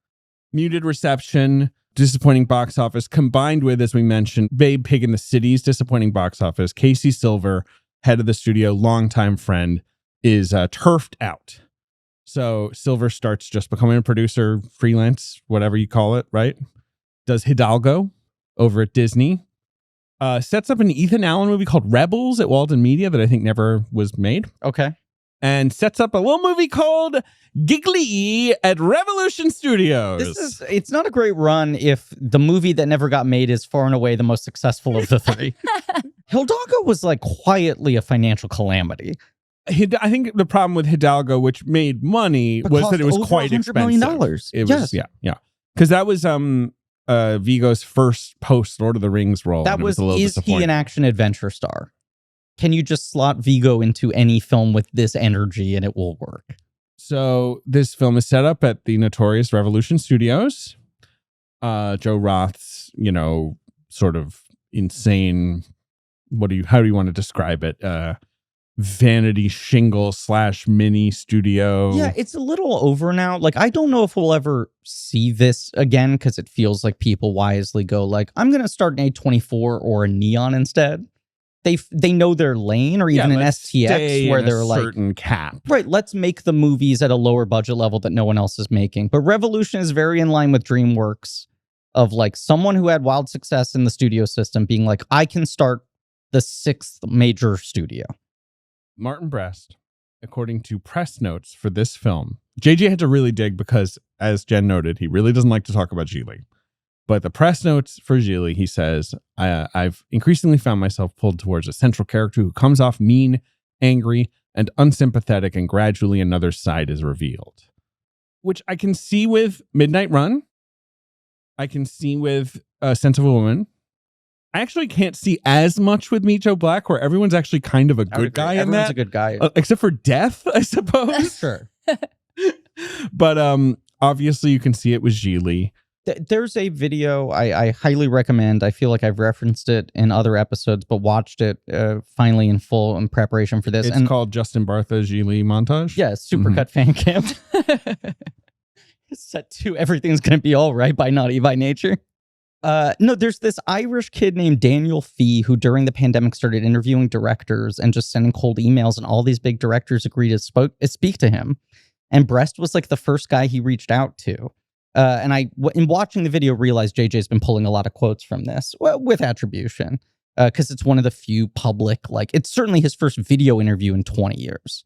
muted reception, disappointing box office, combined with, as we mentioned, Babe Pig in the City's disappointing box office. Casey Silver, head of the studio, longtime friend, is turfed out. So Silver starts just becoming a producer, freelance, whatever you call it, right? Does Hidalgo over at Disney. Sets up an Ethan Allen movie called Rebels at Walden Media that I think never was made. Okay. And sets up a little movie called Gigli at Revolution Studios. It's not a great run if the movie that never got made is far and away the most successful of the 3. Hidalgo was like quietly a financial calamity. I think the problem with Hidalgo, which made money, was that it was quite expensive. $100 million. It was, yeah. Because that was Viggo's first post Lord of the Rings role. That was is he an action adventure star? Can you just slot Viggo into any film with this energy and it will work? So this film is set up at the notorious Revolution Studios. Joe Roth's, sort of insane. How do you want to describe it? Vanity shingle / mini studio. Yeah, it's a little over now. Like, I don't know if we'll ever see this again because it feels like people wisely go like, I'm going to start an A24 or a Neon instead. They know their lane, or even an STX where they're like certain cap. Right, let's make the movies at a lower budget level that no one else is making. But Revolution is very in line with DreamWorks of like someone who had wild success in the studio system being like, I can start the 6th major studio. Martin Brest, according to press notes for this film, JJ had to really dig because, as Jen noted, he really doesn't like to talk about Gigli. But the press notes for Gigli, he says, I've increasingly found myself pulled towards a central character who comes off mean, angry, and unsympathetic, and gradually another side is revealed. Which I can see with Midnight Run. I can see with Scent of a Woman. I actually can't see as much with Meet Joe Black, where everyone's actually kind of a good guy in that. Everyone's a good guy. Except for Death, I suppose. Sure. But obviously you can see it with Gigli. There's a video I highly recommend. I feel like I've referenced it in other episodes, but watched it finally in full in preparation for this. It's called Justin Bartha Gigli Montage? Yeah, Supercut Fan Camp. Set 2, everything's going to be all right by Naughty by Nature. No, there's this Irish kid named Daniel Fee who during the pandemic started interviewing directors and just sending cold emails, and all these big directors agreed to speak to him. And Brest was like the first guy he reached out to. And in watching the video, realized JJ's been pulling a lot of quotes from this, with attribution, because it's one of the few public, it's certainly his first video interview in 20 years.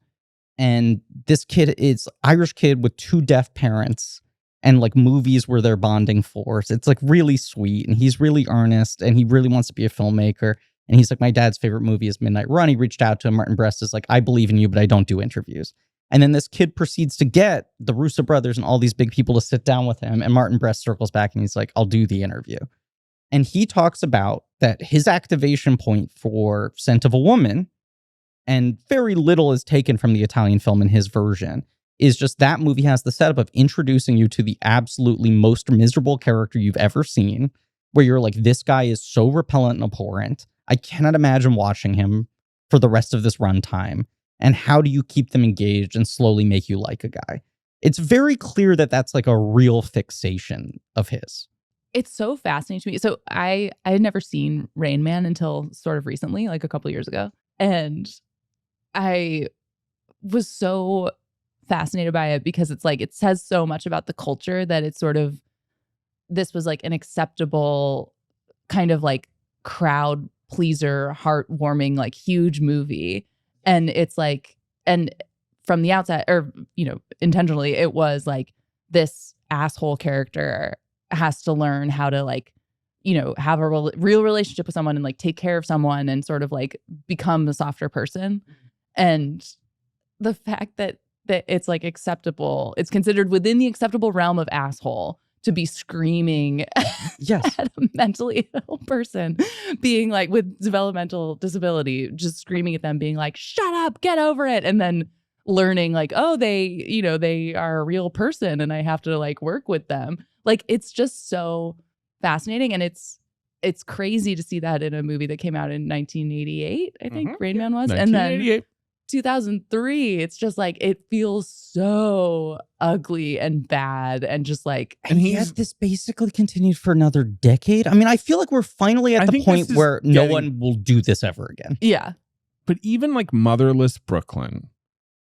And this kid is Irish kid with 2 deaf parents, and movies were their bonding force. It's really sweet, and he's really earnest, and he really wants to be a filmmaker. And he's like, my dad's favorite movie is Midnight Run. He reached out to him. Martin Brest is like, I believe in you, but I don't do interviews. And then this kid proceeds to get the Russo brothers and all these big people to sit down with him. And Martin Brest circles back and he's like, I'll do the interview. And he talks about that his activation point for Scent of a Woman, and very little is taken from the Italian film in his version, is just that movie has the setup of introducing you to the absolutely most miserable character you've ever seen, where you're like, this guy is so repellent and abhorrent. I cannot imagine watching him for the rest of this runtime. And how do you keep them engaged and slowly make you like a guy? It's very clear that that's a real fixation of his. It's so fascinating to me. So I had never seen Rain Man until sort of recently, a couple of years ago. And I was so fascinated by it because it's it says so much about the culture that it's sort of, this was an acceptable kind of crowd pleaser, heartwarming, huge movie. And it's and from the outset, or, intentionally, it was this asshole character has to learn how to have a real relationship with someone and take care of someone and sort of become a softer person. And the fact that it's acceptable, it's considered within the acceptable realm of asshole to be screaming yes. at a mentally ill person, being with developmental disability, just screaming at them, being shut up, get over it. And then learning oh, they are a real person and I have to work with them. It's just so fascinating. And it's crazy to see that in a movie that came out in 1988, I think Rain Man was. And then 2003. It's just like, it feels so ugly and bad and just like. And yet this basically continued for another decade. I mean, I feel like we're finally at the point where no one will do this ever again. Yeah. But even like Motherless Brooklyn,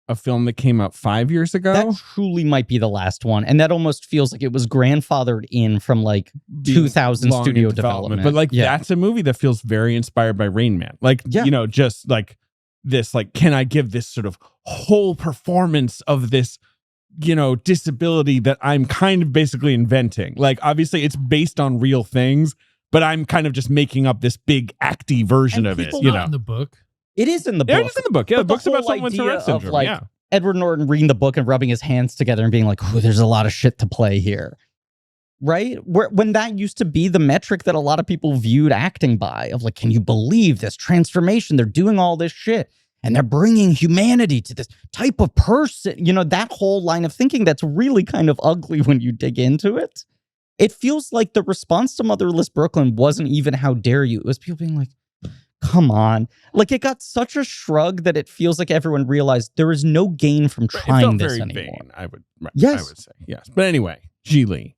a film that came out 5 years ago. That truly might be the last one. And that almost feels like it was grandfathered in from like 2000 studio development. But like, that's a movie that feels very inspired by Rain Man. Like, you know, just like this, like, can I give this sort of whole performance of this, you know, disability that I'm kind of basically inventing? Like, obviously it's based on real things, but I'm kind of just making up this big acty version of it, you know. In the book. It is in the book. Yeah, it's in the book. Yeah, the book's about someone with Tourette syndrome. Like, Edward Norton reading the book and rubbing his hands together and being like, oh, there's a lot of shit to play here. Right? When that used to be the metric that a lot of people viewed acting by, of like, can you believe this transformation? They're doing all this shit and they're bringing humanity to this type of person. You know, that whole line of thinking that's really kind of ugly when you dig into it. It feels like the response to Motherless Brooklyn wasn't even how dare you. It was people being like, come on. Like, it got such a shrug that it feels like everyone realized there is no gain from trying this anymore. Vain, I would say. Yes. But anyway, Gigli,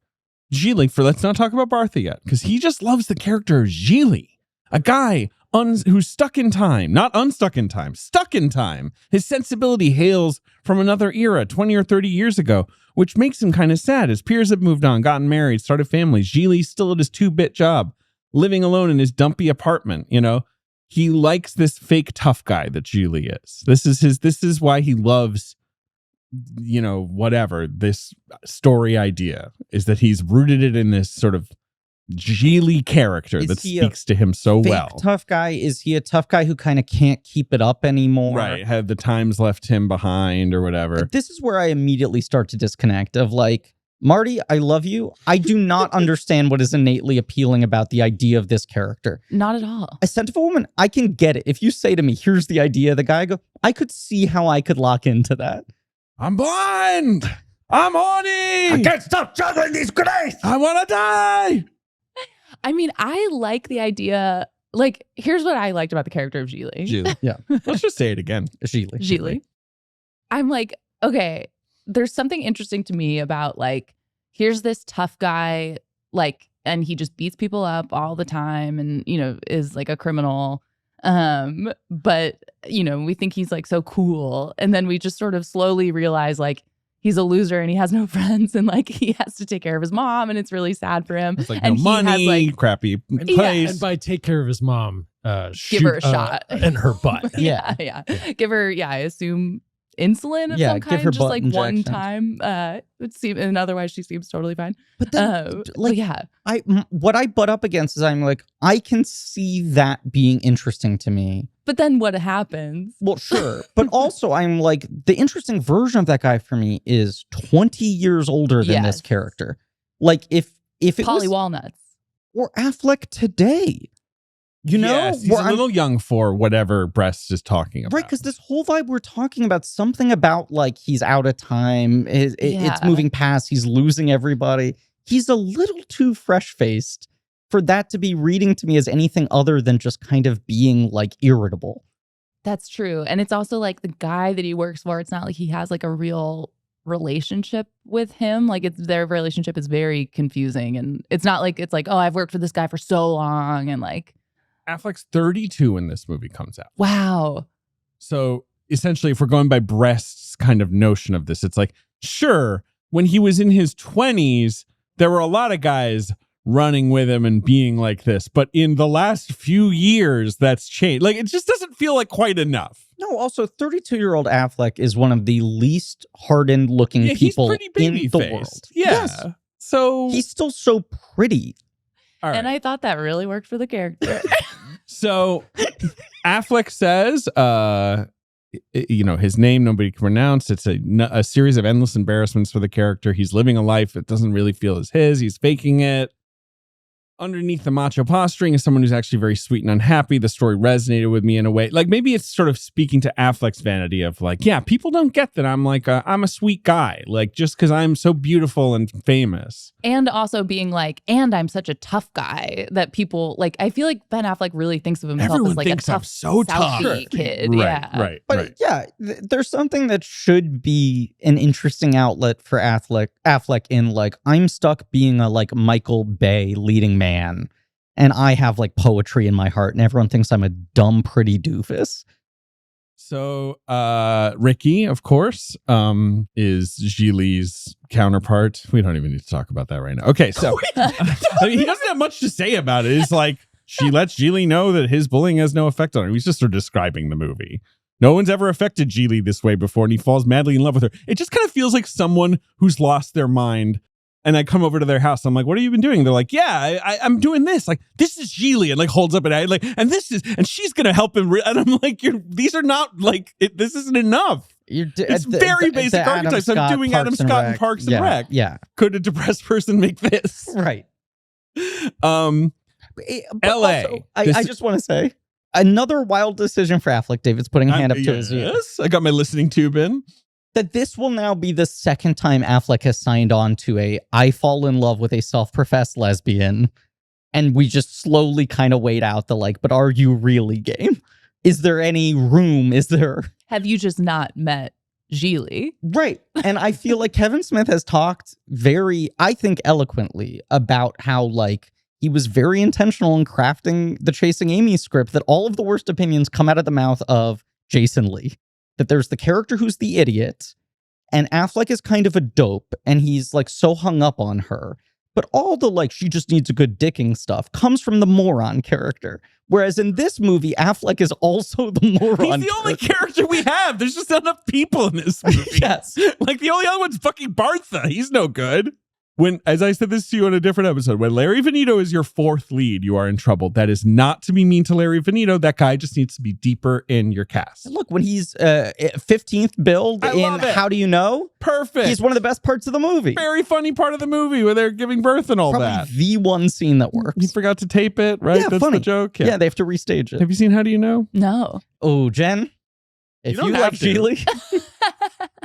let's not talk about Bartha yet, because he just loves the character of Gigli, a guy who's stuck in time, not unstuck in time, stuck in time. His sensibility hails from another era, 20 or 30 years ago, which makes him kind of sad. His peers have moved on, gotten married, started families. Gigli's still at his 2-bit job, living alone in his dumpy apartment, you know. He likes this fake tough guy that Gigli is. This is why he loves, you know, whatever, this story idea is that he's rooted it in this sort of Gigli character that speaks to him so well. Tough guy? Is he a tough guy who kind of can't keep it up anymore? Right. Have the times left him behind or whatever. This is where I immediately start to disconnect of like, Marty, I love you. I do not understand what is innately appealing about the idea of this character. Not at all. A scent of a woman, I can get it. If you say to me, here's the idea of the guy, I go, I could see how I could lock into that. I'm blind. I'm horny. I can't stop juggling these grenades. I want to die. I mean, I like the idea. Like, here's what I liked about the character of Gigli. Yeah. Let's just say it again. Gigli. I'm like, okay, there's something interesting to me about like, here's this tough guy, like, and he just beats people up all the time and, you know, is like a criminal. But, you know, we think he's like so cool. And then we just sort of slowly realize like he's a loser and he has no friends and like he has to take care of his mom and it's really sad for him. It's like and no money, has, like, crappy place. Yeah, and by take care of his mom, give her a shot in her butt. Yeah. Give her, I assume insulin of some kind, give her just butt like injection. one time. It seems, and otherwise she seems totally fine. But then, like, what I butt up against is I'm like, I can see that being interesting to me. But then what happens? Well, sure. But also I'm like, the interesting version of that guy for me is 20 years older than this character. Like if it Polly was Walnuts or Affleck today. You know, yes, he's a little young for whatever Brest is talking about. Right, because this whole vibe we're talking about, something about like he's out of time, it's moving past, he's losing everybody. He's a little too fresh-faced for that to be reading to me as anything other than just kind of being like irritable. That's true. And it's also like the guy that he works for, it's not like he has like a real relationship with him. Like their relationship is very confusing. And it's not like, it's like, oh, I've worked for this guy for so long and like. Affleck's 32 when this movie comes out. Wow. So essentially, if we're going by Brest's kind of notion of this, it's like, sure, when he was in his 20s, there were a lot of guys running with him and being like this. But in the last few years, that's changed. Like, it just doesn't feel like quite enough. No, also 32-year-old Affleck is one of the least hardened looking people in the world. Yeah. Yes. So he's still so pretty. All right. And I thought that really worked for the character. So Affleck says, you know, his name nobody can pronounce. It's a series of endless embarrassments for the character. He's living a life that doesn't really feel as his. He's faking it. underneath the macho posturing is someone who's actually very sweet and unhappy. The story resonated with me in a way. Like maybe it's sort of speaking to Affleck's vanity of like, yeah, people don't get that I'm like, I'm a sweet guy. Like just because I'm so beautiful and famous. And also being like, and I'm such a tough guy that people like, I feel like Ben Affleck really thinks of himself Everyone as like a thinks I'm tough, so tough kid. Right, Yeah. right. But yeah, there's something that should be an interesting outlet for Affleck in like, I'm stuck being a like Michael Bay leading man, and I have like poetry in my heart, and everyone thinks I'm a dumb, pretty doofus. So Ricky, of course, is Gigli's counterpart. We don't even need to talk about that right now. Okay, so I mean, he doesn't have much to say about it. It's like she lets Gigli know that his bullying has no effect on her. He's just sort of describing the movie. No one's ever affected Gigli this way before, and he falls madly in love with her. It just kind of feels like someone who's lost their mind. And I come over to their house. I'm like, what have you been doing? They're like, yeah, I'm doing this. Like, this is Gigli. And like holds up an eye. Like, and this is, and she's going to help him. And I'm like, these are not like, this isn't enough. It's very basic archetypes. I'm doing Adam Scott in Parks and Rec. Yeah. Could a depressed person make this? Right. LA. Also, I just want to say, another wild decision for Affleck. David's putting a hand up to his ear. Yes, I got my listening tube in. That this will now be the second time Affleck has signed on to a I fall in love with a self-professed lesbian, and we just slowly kind of wait out the like, but are you really game? Is there any room? Is there? Have you just not met Gigli? Right. And I feel like Kevin Smith has talked very, I think, eloquently about how like he was very intentional in crafting the Chasing Amy script, that all of the worst opinions come out of the mouth of Jason Lee. That there's the character who's the idiot, and Affleck is kind of a dope, and he's like so hung up on her. But all the like, she just needs a good dicking stuff comes from the moron character. Whereas in this movie, Affleck is also the moron. He's the only character we have. There's just not enough people in this movie. Yes. Like the only other one's fucking Bartha. He's no good. When, as I said this to you in a different episode, when Larry Venito is your fourth lead, you are in trouble. That is not to be mean to Larry Venito. That guy just needs to be deeper in your cast. Look, when he's 15th build in How Do You Know? Perfect. He's one of the best parts of the movie. Very funny part of the movie where they're giving birth and all Probably that. The one scene that works. He forgot to tape it, right? Yeah, That's funny. the joke. Yeah, they have to restage it. Have you seen How Do You Know? No. Oh, Jen, if you like Gigli,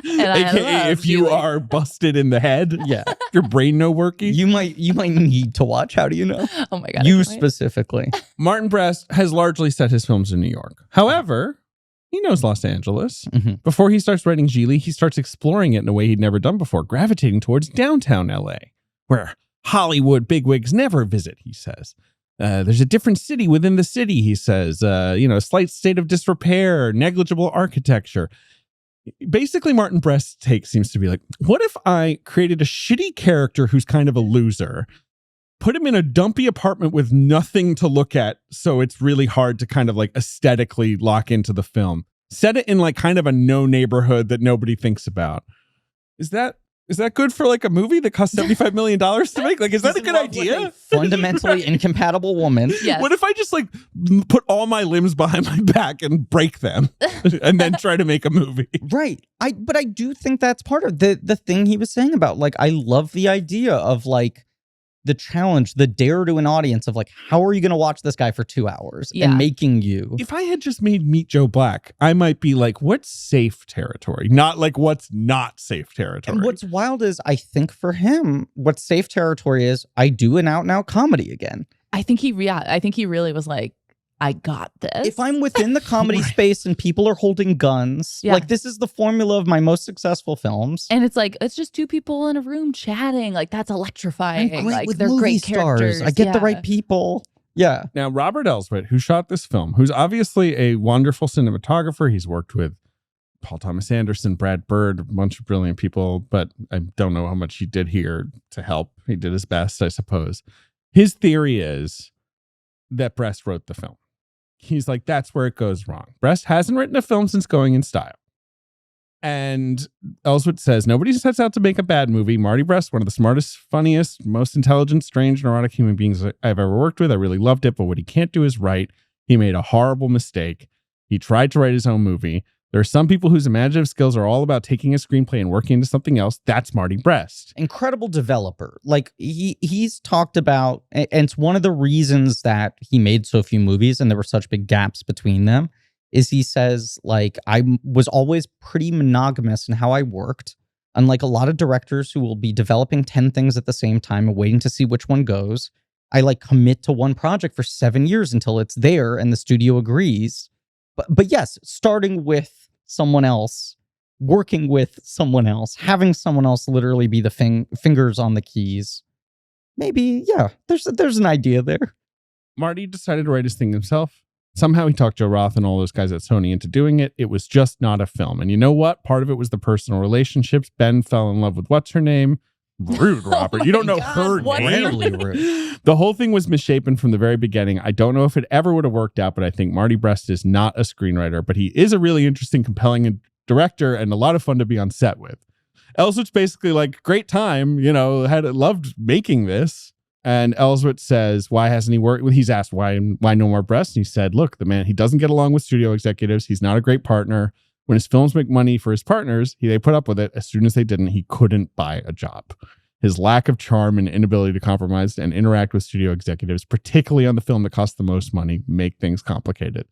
AKA if you are busted in the head, yeah, your brain no worky, you might need to watch How Do You Know? Oh my God. You specifically. Martin Brest has largely set his films in New York. However, he knows Los Angeles. Mm-hmm. Before he starts writing Gigli, he starts exploring it in a way he'd never done before, gravitating towards downtown LA, where Hollywood bigwigs never visit, he says. There's a different city within the city, he says. A slight state of disrepair, negligible architecture. Basically, Martin Brest's take seems to be like, what if I created a shitty character who's kind of a loser, put him in a dumpy apartment with nothing to look at, so it's really hard to kind of like aesthetically lock into the film. Set it in like kind of a no neighborhood that nobody thinks about. Is that good for like a movie that costs $75 million to make? Like, is that a good idea? A fundamentally incompatible woman. Yes. What if I just like put all my limbs behind my back and break them and then try to make a movie? Right. But I do think that's part of the thing he was saying about like, I love the idea of like the challenge, the dare to an audience of like, how are you going to watch this guy for 2 hours and making you. If I had just made Meet Joe Black, I might be like, what's safe territory? Not like what's not safe territory. And what's wild is I think for him, what's safe territory is I do an out and out comedy again. I think he really was like, I got this. If I'm within the comedy space and people are holding guns, like this is the formula of my most successful films. And it's like, it's just two people in a room chatting. Like that's electrifying. And great like with they're movie great stars. characters. I get the right people. Yeah. Now, Robert Elswit, who shot this film, who's obviously a wonderful cinematographer. He's worked with Paul Thomas Anderson, Brad Bird, a bunch of brilliant people, but I don't know how much he did here to help. He did his best, I suppose. His theory is that Brest wrote the film. He's like, that's where it goes wrong. Brest hasn't written a film since Going in Style. And Elswit says, nobody sets out to make a bad movie. Marty Brest, one of the smartest, funniest, most intelligent, strange, neurotic human beings I've ever worked with. I really loved it, but what he can't do is write. He made a horrible mistake. He tried to write his own movie. There are some people whose imaginative skills are all about taking a screenplay and working into something else. That's Martin Brest. Incredible developer. Like he's talked about, and it's one of the reasons that he made so few movies and there were such big gaps between them, is he says, like, I was always pretty monogamous in how I worked. Unlike a lot of directors who will be developing 10 things at the same time and waiting to see which one goes, I like commit to one project for 7 years until it's there and the studio agrees. But yes, starting with someone else, working with someone else, having someone else literally be the fingers on the keys. Maybe, yeah, there's an idea there. Marty decided to write his thing himself. Somehow he talked Joe Roth and all those guys at Sony into doing it. It was just not a film. And you know what? Part of it was the personal relationships. Ben fell in love with what's her name? Rude, Robert. You don't know her name. Really rude. The whole thing was misshapen from the very beginning. I don't know if it ever would have worked out, but I think Marty Brest is not a screenwriter, but he is a really interesting, compelling director and a lot of fun to be on set with. Ellsworth's basically like, great time, loved making this. And Ellsworth says, why hasn't he worked with? He's asked why no more Brest. And he said, look, the man, he doesn't get along with studio executives. He's not a great partner. When his films make money for his partners, they put up with it. As soon as they didn't, he couldn't buy a job. His lack of charm and inability to compromise and interact with studio executives, particularly on the film that costs the most money, make things complicated.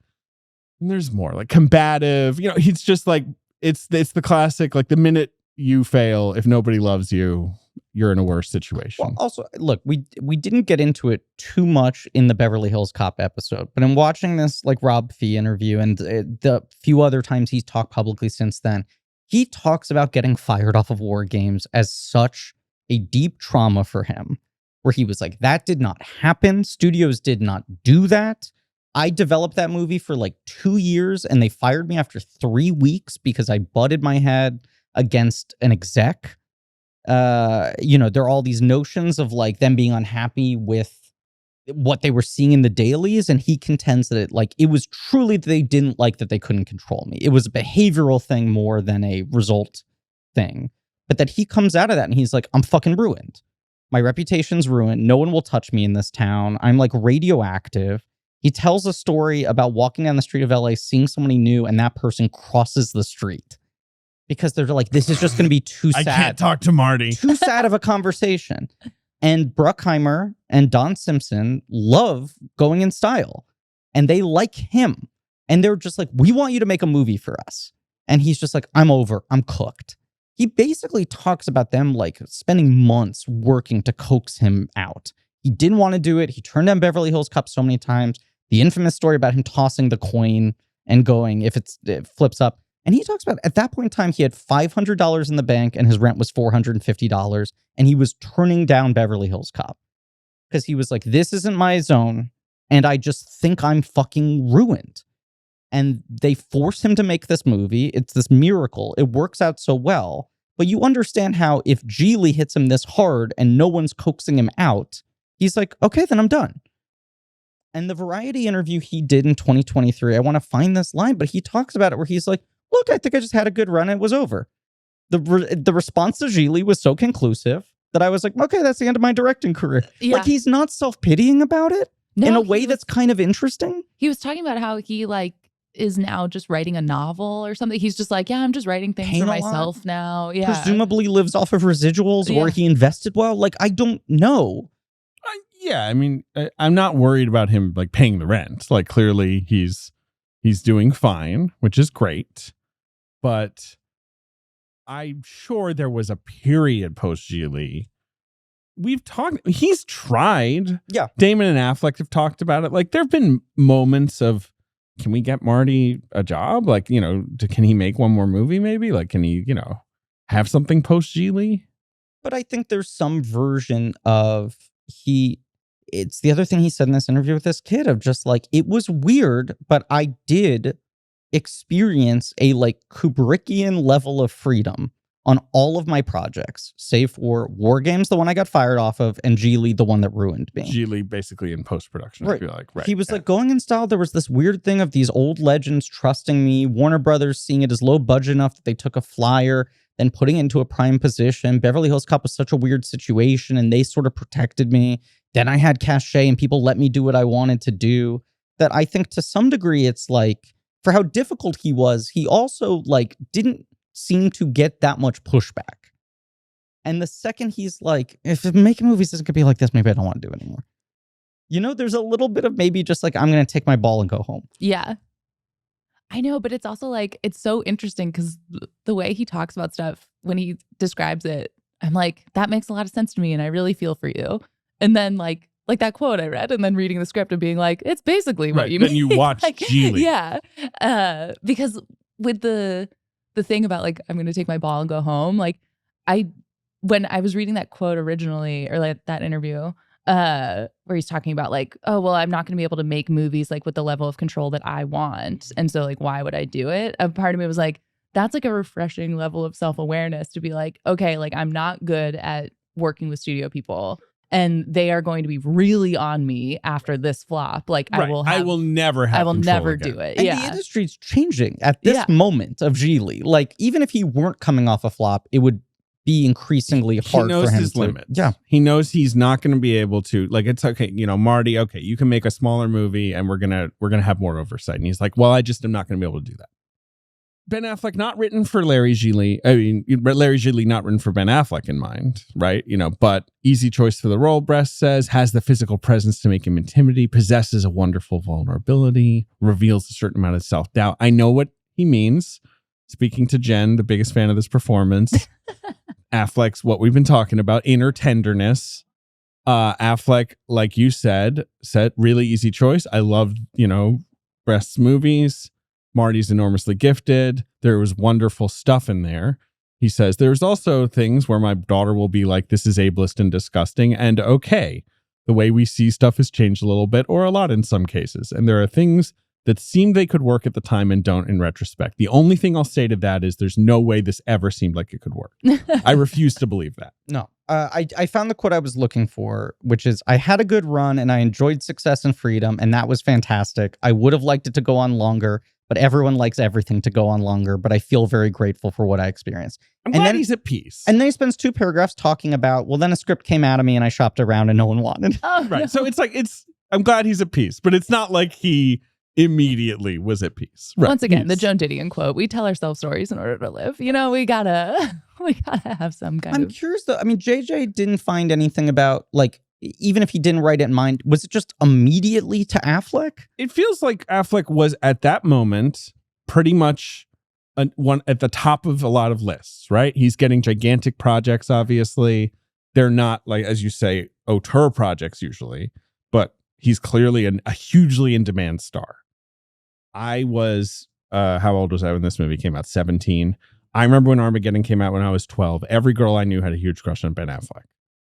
And there's more, like combative. He's just like, it's the classic, like the minute you fail, if nobody loves you, you're in a worse situation. Well, also, look, we didn't get into it too much in the Beverly Hills Cop episode, but in watching this like Rob Fee interview and the few other times he's talked publicly since then, he talks about getting fired off of War Games as such a deep trauma for him, where he was like, that did not happen. Studios did not do that. I developed that movie for like 2 years and they fired me after 3 weeks because I butted my head against an exec. There are all these notions of like them being unhappy with what they were seeing in the dailies. And he contends that it was truly that they didn't like that they couldn't control me. It was a behavioral thing more than a result thing. But that he comes out of that and he's like, I'm fucking ruined. My reputation's ruined. No one will touch me in this town. I'm like radioactive. He tells a story about walking down the street of LA, seeing somebody new, and that person crosses the street. Because they're like, this is just going to be too sad. I can't talk to Marty. Too sad of a conversation. And Bruckheimer and Don Simpson love going in style. And they like him. And they're just like, we want you to make a movie for us. And he's just like, I'm over. I'm cooked. He basically talks about them like spending months working to coax him out. He didn't want to do it. He turned down Beverly Hills Cop so many times. The infamous story about him tossing the coin and going, if it flips up. And he talks about, at that point in time, he had $500 in the bank and his rent was $450. And he was turning down Beverly Hills Cop because he was like, this isn't my zone. And I just think I'm fucking ruined. And they force him to make this movie. It's this miracle. It works out so well. But you understand how if Gigli hits him this hard and no one's coaxing him out, he's like, okay, then I'm done. And the Variety interview he did in 2023, I want to find this line, but he talks about it where he's like, look, I think I just had a good run. It was over. The response to Gigli was so conclusive that I was like, okay, that's the end of my directing career. Yeah. Like, he's not self-pitying about it in a way that's kind of interesting. He was talking about how he is now just writing a novel or something. He's just like, yeah, I'm just writing things for myself now. Yeah. Presumably lives off of residuals or he invested well. Like, I don't know. Yeah, I mean, I'm not worried about him like paying the rent. Like, clearly he's doing fine, which is great. But I'm sure there was a period post-Gigli. He's tried. Yeah. Damon and Affleck have talked about it. Like, there have been moments of, can we get Marty a job? Like, can he make one more movie maybe? Like, can he, have something post-Gigli? But I think there's some version of it's the other thing he said in this interview with this kid of just like, it was weird, but I did experience a like Kubrickian level of freedom on all of my projects, save for War Games, the one I got fired off of, and Gigli, the one that ruined me. Gigli basically in post-production, right. I feel like. Right. He was like going in style. There was this weird thing of these old legends trusting me, Warner Brothers seeing it as low budget enough that they took a flyer, then putting it into a prime position. Beverly Hills Cop was such a weird situation, and they sort of protected me. Then I had cachet, and people let me do what I wanted to do. That I think to some degree, it's like, for how difficult he was, he also like didn't seem to get that much pushback. And the second he's like, if making movies isn't gonna be like this, maybe I don't want to do it anymore. You know, there's a little bit of maybe just like, I'm gonna take my ball and go home. Yeah. I know, but it's also like, it's so interesting because the way he talks about stuff when he describes it, I'm like, that makes a lot of sense to me and I really feel for you. And then like that quote I read and then reading the script and being like, it's basically what you mean. Then you watch like, Gigli. Yeah. Because with the thing about like, I'm going to take my ball and go home, like when I was reading that quote originally or like that interview, where he's talking about like, oh, well, I'm not going to be able to make movies like with the level of control that I want. And so like, why would I do it? A part of me was like, that's like a refreshing level of self-awareness to be like, okay, like I'm not good at working with studio people and they are going to be really on me after this flop. Like right. I will never do it. And the industry's changing at this moment of Gigli. Like even if he weren't coming off a flop, it would be increasingly hard for him his to limits. Yeah. He knows he's not going to be able to, like, it's okay, you know, Marty, okay, you can make a smaller movie and we're gonna have more oversight. And he's like, well, I just am not gonna be able to do that. Ben Affleck not written for Larry Gigli. I mean, Larry Gigli not written for Ben Affleck in mind, right? You know, but easy choice for the role, Brest says, has the physical presence to make him intimidating, possesses a wonderful vulnerability, reveals a certain amount of self-doubt. I know what he means. Speaking to Jen, the biggest fan of this performance. Affleck's what we've been talking about, inner tenderness. Affleck, like you said really easy choice. I love, you know, Brest's movies. Marty's enormously gifted. There was wonderful stuff in there. He says, there's also things where my daughter will be like, this is ableist and disgusting. And okay, the way we see stuff has changed a little bit or a lot in some cases. And there are things that seemed they could work at the time and don't in retrospect. The only thing I'll say to that is there's no way this ever seemed like it could work. I refuse to believe that. No. I found the quote I was looking for, which is, I had a good run and I enjoyed success and freedom, and that was fantastic. I would have liked it to go on longer, but everyone likes everything to go on longer, but I feel very grateful for what I experienced. I'm glad he's at peace. And then he spends 2 paragraphs talking about, well, then a script came out of me and I shopped around and no one wanted it. Oh, right. No. So it's like, I'm glad he's at peace, but it's not like he immediately was at peace. Right. Once again, the Joan Didion quote, we tell ourselves stories in order to live. You know, we gotta have some kind I'm curious though. I mean, JJ didn't find anything about, like, even if he didn't write it in mind, was it just immediately to Affleck? It feels like Affleck was at that moment pretty much one at the top of a lot of lists, right? He's getting gigantic projects, obviously. They're not, like, as you say, auteur projects usually, but he's clearly a hugely in-demand star. I was, how old was I when this movie came out? 17. I remember when Armageddon came out when I was 12. Every girl I knew had a huge crush on Ben Affleck.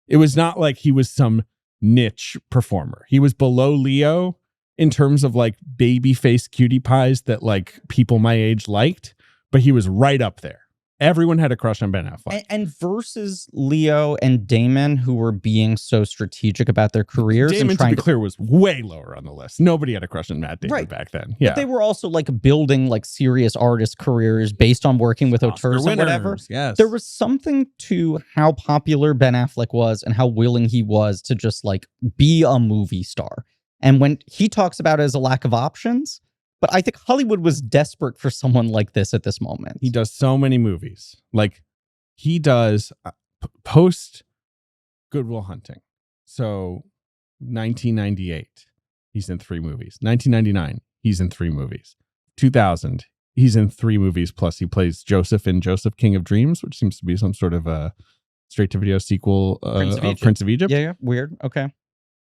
It was not like he was some niche performer. He was below Leo in terms of like baby face cutie pies that like people my age liked, but he was right up there. Everyone had a crush on Ben Affleck. And versus Leo and Damon, who were being so strategic about their careers. Damon, and trying to be clear, was way lower on the list. Nobody had a crush on Matt Damon back then. Yeah. But they were also like building like serious artist careers based on working with auteurs and whatever. Yes. There was something to how popular Ben Affleck was and how willing he was to just like be a movie star. And when he talks about it as a lack of options, but I think Hollywood was desperate for someone like this at this moment. He does so many movies. Like he does post Good Will Hunting. So 1998, he's in 3 movies. 1999, he's in 3 movies. 2000, he's in 3 movies. Plus he plays Joseph in Joseph, King of Dreams, which seems to be some sort of a straight-to-video sequel of Prince of Egypt. Yeah, weird. Okay.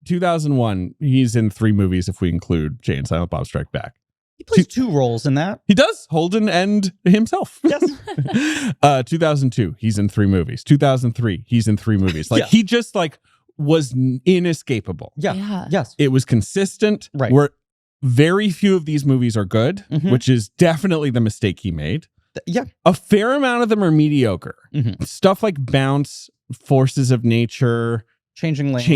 2001, he's in 3 movies if we include Jay and Silent Bob Strike Back. He plays 2 roles in that. He does, Holden and himself. Yes. 2002, he's in 3 movies. 2003, he's in 3 movies. Like he just like was inescapable. Yeah. Yes. It was consistent. Right. Where very few of these movies are good, which is definitely the mistake he made. Yeah. A fair amount of them are mediocre. Stuff like Bounce, Forces of Nature, Changing Lanes.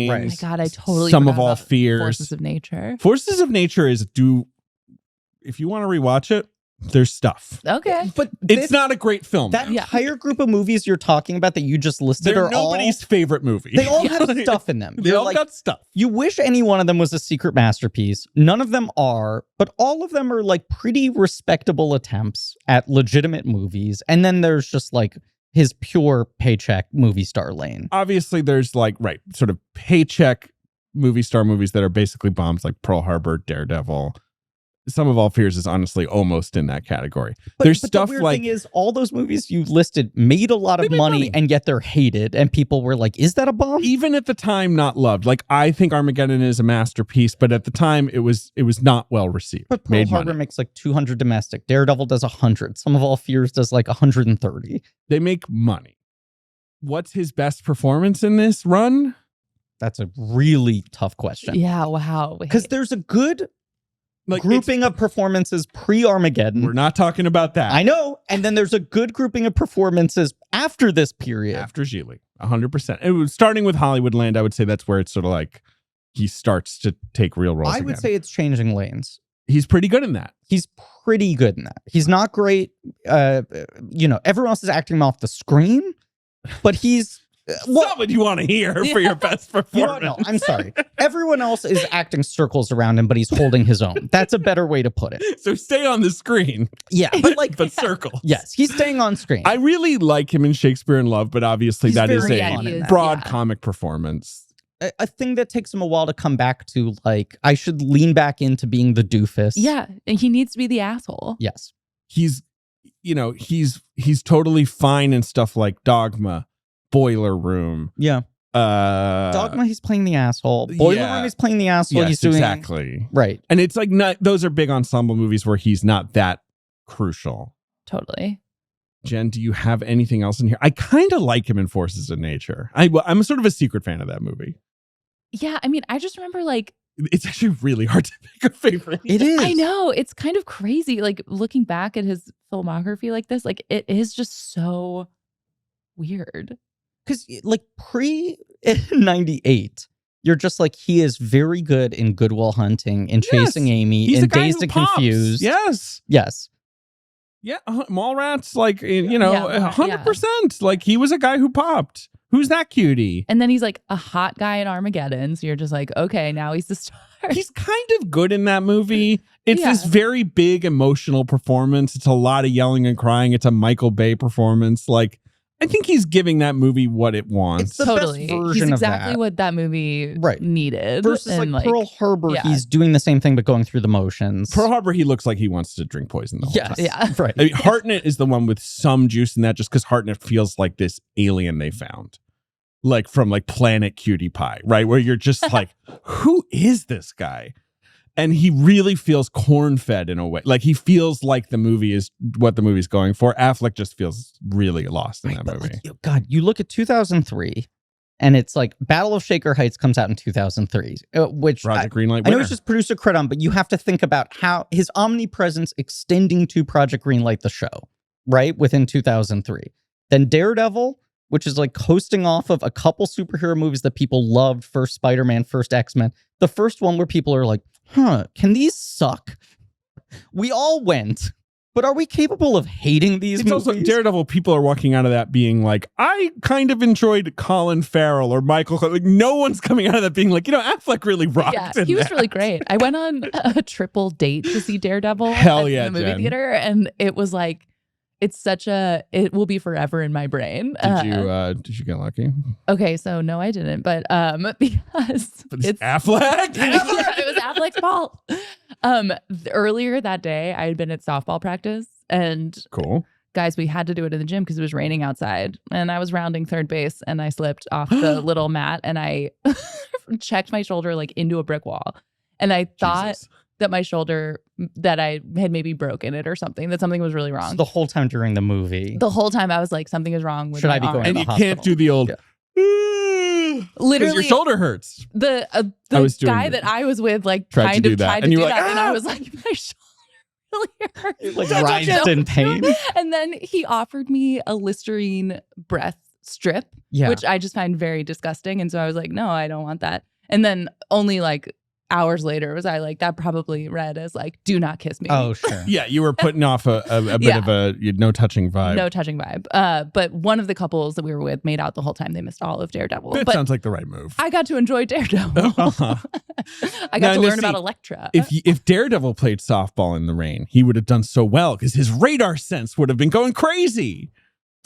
Right. Oh my God, I totally Some forgot of All about Fears. Forces of Nature. Forces of Nature is if you want to rewatch it, There's stuff. Okay. But It's not a great film. that entire group of movies you're talking about that you just listed They're are nobody's favorite movie. They all have stuff in them. They You're all got stuff. You wish any one of them was a secret masterpiece. None of them are, but all of them are like pretty respectable attempts at legitimate movies. And then there's just like his pure paycheck movie star lane. Obviously, there's like, sort of paycheck movie star movies that are basically bombs, like Pearl Harbor, Daredevil. Some of All Fears is honestly almost in that category. There's stuff the weird like thing is all those movies you listed made a lot of money, and yet they're hated, and people were like, "Is that a bomb?" Even at the time, not loved. Like I think Armageddon is a masterpiece, but at the time, it was not well received. But Pearl Harbor makes like 200 domestic. Daredevil does 100. Some of All Fears does like 130. They make money. What's his best performance in this run? That's a really tough question. Yeah. Wow. Because there's a good Like grouping of performances pre-Armageddon. We're not talking about that. I know. And then there's a good grouping of performances after this period. After Gigli, 100%. It was starting with Hollywoodland. I would say that's where it's sort of like he starts to take real roles. I would say it's changing lanes. He's pretty good in that. He's pretty good in that. He's not great. Everyone else is acting him off the screen, but he's not what you want to hear for your best performance. No, I'm sorry. Everyone else is acting circles around him, but he's holding his own. That's a better way to put it. So stay on the screen. Yeah, but like circles. Yes, he's staying on screen. I really like him in Shakespeare in Love, but obviously He's that is very a fun in that. broad comic performance. A thing that takes him a while to come back to, like, I should lean back into being the doofus. Yeah, and he needs to be the asshole. Yes. He's totally fine in stuff like Dogma, Boiler Room. Yeah. Dogma, he's playing the asshole. Boiler Room, he's playing the asshole. Yes, he's doing exactly. Right. And it's like those are big ensemble movies where he's not that crucial. Totally. Jen, do you have anything else in here? I kind of like him in Forces of Nature. I'm sort of a secret fan of that movie. Yeah, I mean, I just remember like it's actually really hard to pick a favorite. It is. I know. It's kind of crazy. Like looking back at his filmography like this, like it is just so weird. Because like pre-98, you're just like, he is very good in Good Will Hunting, in Chasing Amy, He's in the guy Dazed who and pops. Confused. Yes. Yes. Yeah, Mallrats, like, 100%. Like, he was a guy who popped. Who's that cutie? And then he's like a hot guy in Armageddon. So you're just like, okay, now he's the star. He's kind of good in that movie. It's this very big emotional performance. It's a lot of yelling and crying. It's a Michael Bay performance. Like, I think he's giving that movie what it wants. It's the totally. best version he's of exactly that. what that movie needed. Versus and like Pearl Harbor, yeah. he's doing the same thing but going through the motions. Pearl Harbor, he looks like he wants to drink poison the whole time. Yeah. Right. I mean, Hartnett is the one with some juice in that, just because Hartnett feels like this alien they found. Like from like Planet Cutie Pie, right? Where you're just like, who is this guy? And he really feels corn-fed in a way. Like he feels like the movie is what the movie's going for. Affleck just feels really lost in that movie. Like, God, you look at 2003, and it's like Battle of Shaker Heights comes out in 2003, which Project Greenlight I know winner. it's just producer credit on, but you have to think about how his omnipresence extending to Project Greenlight the show, right? Within 2003. Then Daredevil, which is like coasting off of a couple superhero movies that people loved. First Spider-Man, first X-Men. The first one where people are like, can these suck? We all went, but are we capable of hating these it's movies? Also Daredevil, people are walking out of that being like, I kind of enjoyed Colin Farrell or Michael. Like no one's coming out of that being like, Affleck really rocked. Yeah, he was really great. I went on a triple date to see Daredevil Hell at yeah, the movie Jen. theater, and it was like, it will be forever in my brain. Did you get lucky? Okay, so no, I didn't, but because it's Affleck. Yeah, it was Affleck's fault. Earlier that day, I had been at softball practice, and Cool. guys, we had to do it in the gym because it was raining outside, and I was rounding third base, and I slipped off the little mat, and I checked my shoulder like into a brick wall, and I thought that my shoulder, that I had maybe broken it or something, that something was really wrong. So the whole time during the movie. The whole time I was like, something is wrong with Should my I be arm. going And to you the can't hospital? do the old. Literally, Because your shoulder hurts. The I was doing guy that. that I was with like Tried to kind do of that. tried to And you do were that, like, and I "Ah!" was like, my shoulder really hurts. It like writhed in pain. And then he offered me a Listerine breath strip, Yeah. which I just find very disgusting. And so I was like, no, I don't want that. And then only like hours later was I like, that probably read as like, do not kiss me. Oh, sure. Yeah, you were putting off a bit of a no touching vibe. No touching vibe. But one of the couples that we were with made out the whole time. They missed all of Daredevil. That but sounds like the right move. I got to enjoy Daredevil. I got to learn about Elektra. If Daredevil played softball in the rain, he would have done so well because his radar sense would have been going crazy.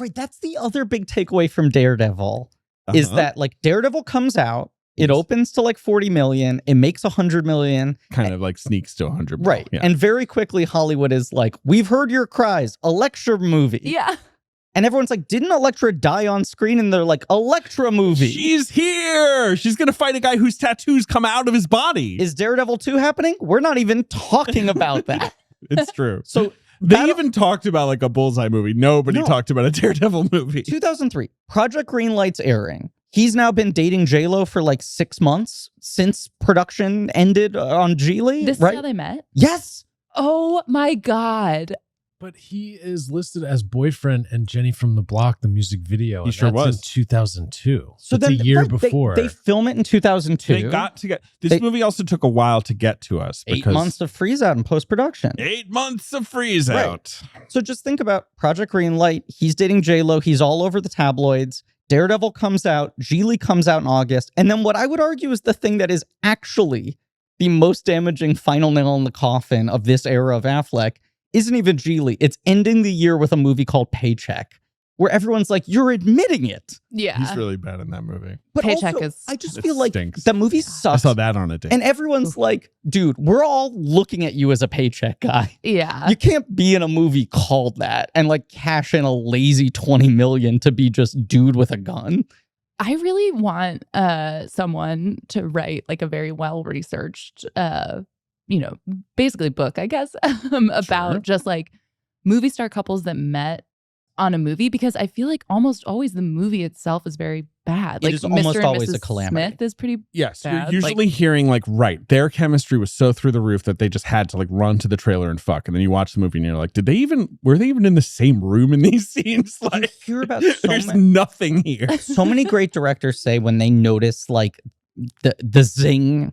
Right. That's the other big takeaway from Daredevil is that like Daredevil comes out, it opens to like 40 million, it makes 100 million. Kind of like sneaks to 100 million. Right. Yeah. And very quickly Hollywood is like, we've heard your cries, Elektra movie. Yeah. And everyone's like, didn't Elektra die on screen? And they're like, Elektra movie. She's here. She's going to fight a guy whose tattoos come out of his body. Is Daredevil 2 happening? We're not even talking about that. It's true. So they even talked about like a Bullseye movie. Nobody talked about a Daredevil movie. 2003, Project Greenlight's airing. He's now been dating J-Lo for like 6 months since production ended on Gigli. This right? is how they met? Yes. Oh my God. But he is listed as boyfriend and Jenny from the Block, the music video. He sure was. In 2002. So that's then, a year before. They film it in 2002. They got to get... This movie also took a while to get to us. 8 months of freeze out in post-production. 8 months of freeze out. So just think about Project Greenlight. He's dating J-Lo. He's all over the tabloids. Daredevil comes out. Gigli comes out in August. And then what I would argue is the thing that is actually the most damaging final nail in the coffin of this era of Affleck isn't even Gigli. It's ending the year with a movie called Paycheck, where everyone's like, you're admitting it. Yeah. He's really bad in that movie. But Paycheck also, is... I just feel like stinks. the movie sucks. I saw that on a date. And everyone's like, dude, we're all looking at you as a Paycheck guy. Yeah. You can't be in a movie called that and like cash in a lazy 20 million to be just dude with a gun. I really want someone to write like a very well-researched basically book, I guess, about just like movie star couples that met on a movie, because I feel like almost always the movie itself is very bad. Like is almost Mr. always and Mrs. a calamity. Smith is pretty Yes, bad. you're usually hearing like, their chemistry was so through the roof that they just had to like run to the trailer and fuck. And then you watch the movie and you're like, were they even in the same room in these scenes? Like, you hear about there's nothing here. So many great directors say when they notice like the zing,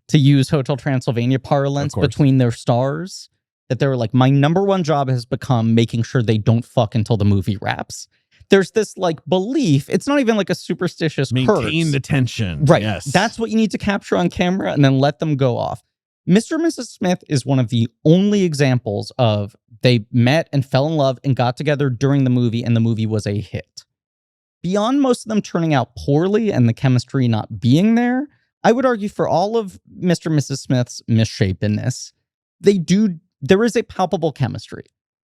to use Hotel Transylvania parlance, between their stars, that they were like, my number one job has become making sure they don't fuck until the movie wraps. There's this like belief, it's not even like a superstitious Maintain the tension. Right. Yes. That's what you need to capture on camera and then let them go off. Mr. and Mrs. Smith is one of the only examples of they met and fell in love and got together during the movie and the movie was a hit. Beyond most of them turning out poorly and the chemistry not being there, I would argue for all of Mr. and Mrs. Smith's misshapenness, there is a palpable chemistry.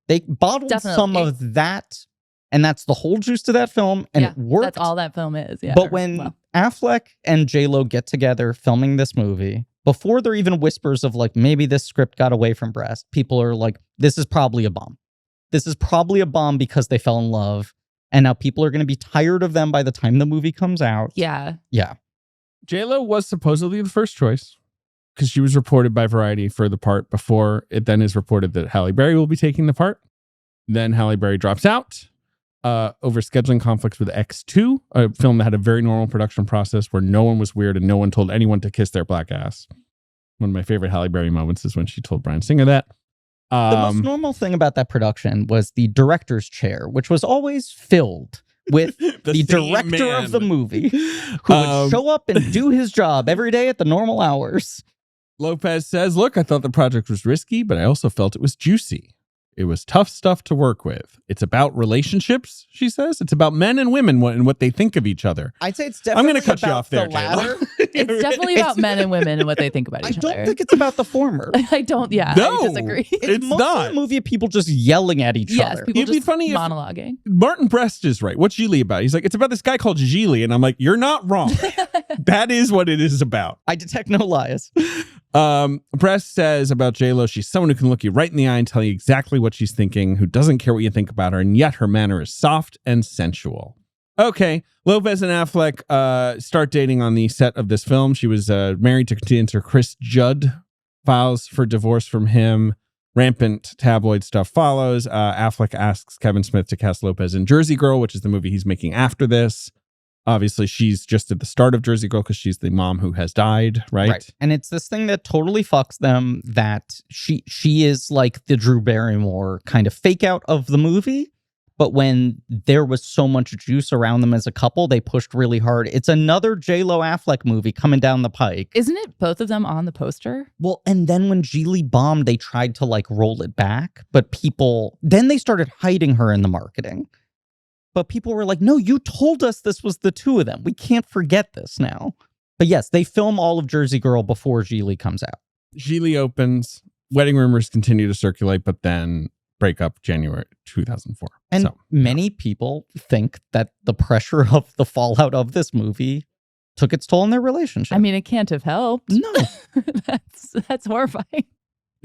They bottled some of that, and that's the whole juice to that film, and it worked. That's all that film is, yeah. But when Affleck and J-Lo get together filming this movie, before there are even whispers of like, maybe this script got away from Brest, people are like, this is probably a bomb. This is probably a bomb because they fell in love, and now people are going to be tired of them by the time the movie comes out. Yeah. Yeah. J-Lo was supposedly the first choice because she was reported by Variety for the part before it then is reported that Halle Berry will be taking the part. Then Halle Berry drops out over scheduling conflicts with X2, a film that had a very normal production process where no one was weird and no one told anyone to kiss their black ass. One of my favorite Halle Berry moments is when she told Bryan Singer that. The most normal thing about that production was the director's chair, which was always filled with the director of the movie who would show up and do his job every day at the normal hours. Lopez says, look, I thought the project was risky, but I also felt it was juicy. It was tough stuff to work with. It's about relationships, she says. It's about men and women and what they think of each other. I'd say it's definitely I'm going to cut you off there, J-Lo. It's definitely about men and women and what they think about each other. I don't think it's about the former. I don't, No, I disagree. It's mostly not. a movie of people just yelling at each other. People It'd be funny monologuing. Martin Brest is right. What's Gigli about? He's like, it's about this guy called Gigli. And I'm like, you're not wrong. That is what it is about. I detect no lies. Brest says about J-Lo, she's someone who can look you right in the eye and tell you exactly what she's thinking, who doesn't care what you think about her, and yet her manner is soft and sensual. Okay, Lopez and Affleck start dating on the set of this film. She was married to Chris Judd, files for divorce from him. Rampant tabloid stuff follows. Affleck asks Kevin Smith to cast Lopez in Jersey Girl, which is the movie he's making after this. Obviously, she's just at the start of Jersey Girl because she's the mom who has died, right? And it's this thing that totally fucks them, that she is like the Drew Barrymore kind of fake out of the movie. But when there was so much juice around them as a couple, they pushed really hard. It's another J-Lo Affleck movie coming down the pike. Isn't it both of them on the poster? Well, and then when Gigli bombed, they tried to like roll it back. But then they started hiding her in the marketing. But people were like, no, you told us this was the two of them. We can't forget this now. But yes, they film all of Jersey Girl before Gigli comes out. Gigli opens, wedding rumors continue to circulate, but then break up January 2004. And many people think that the pressure of the fallout of this movie took its toll on their relationship. I mean, it can't have helped. No. That's horrifying.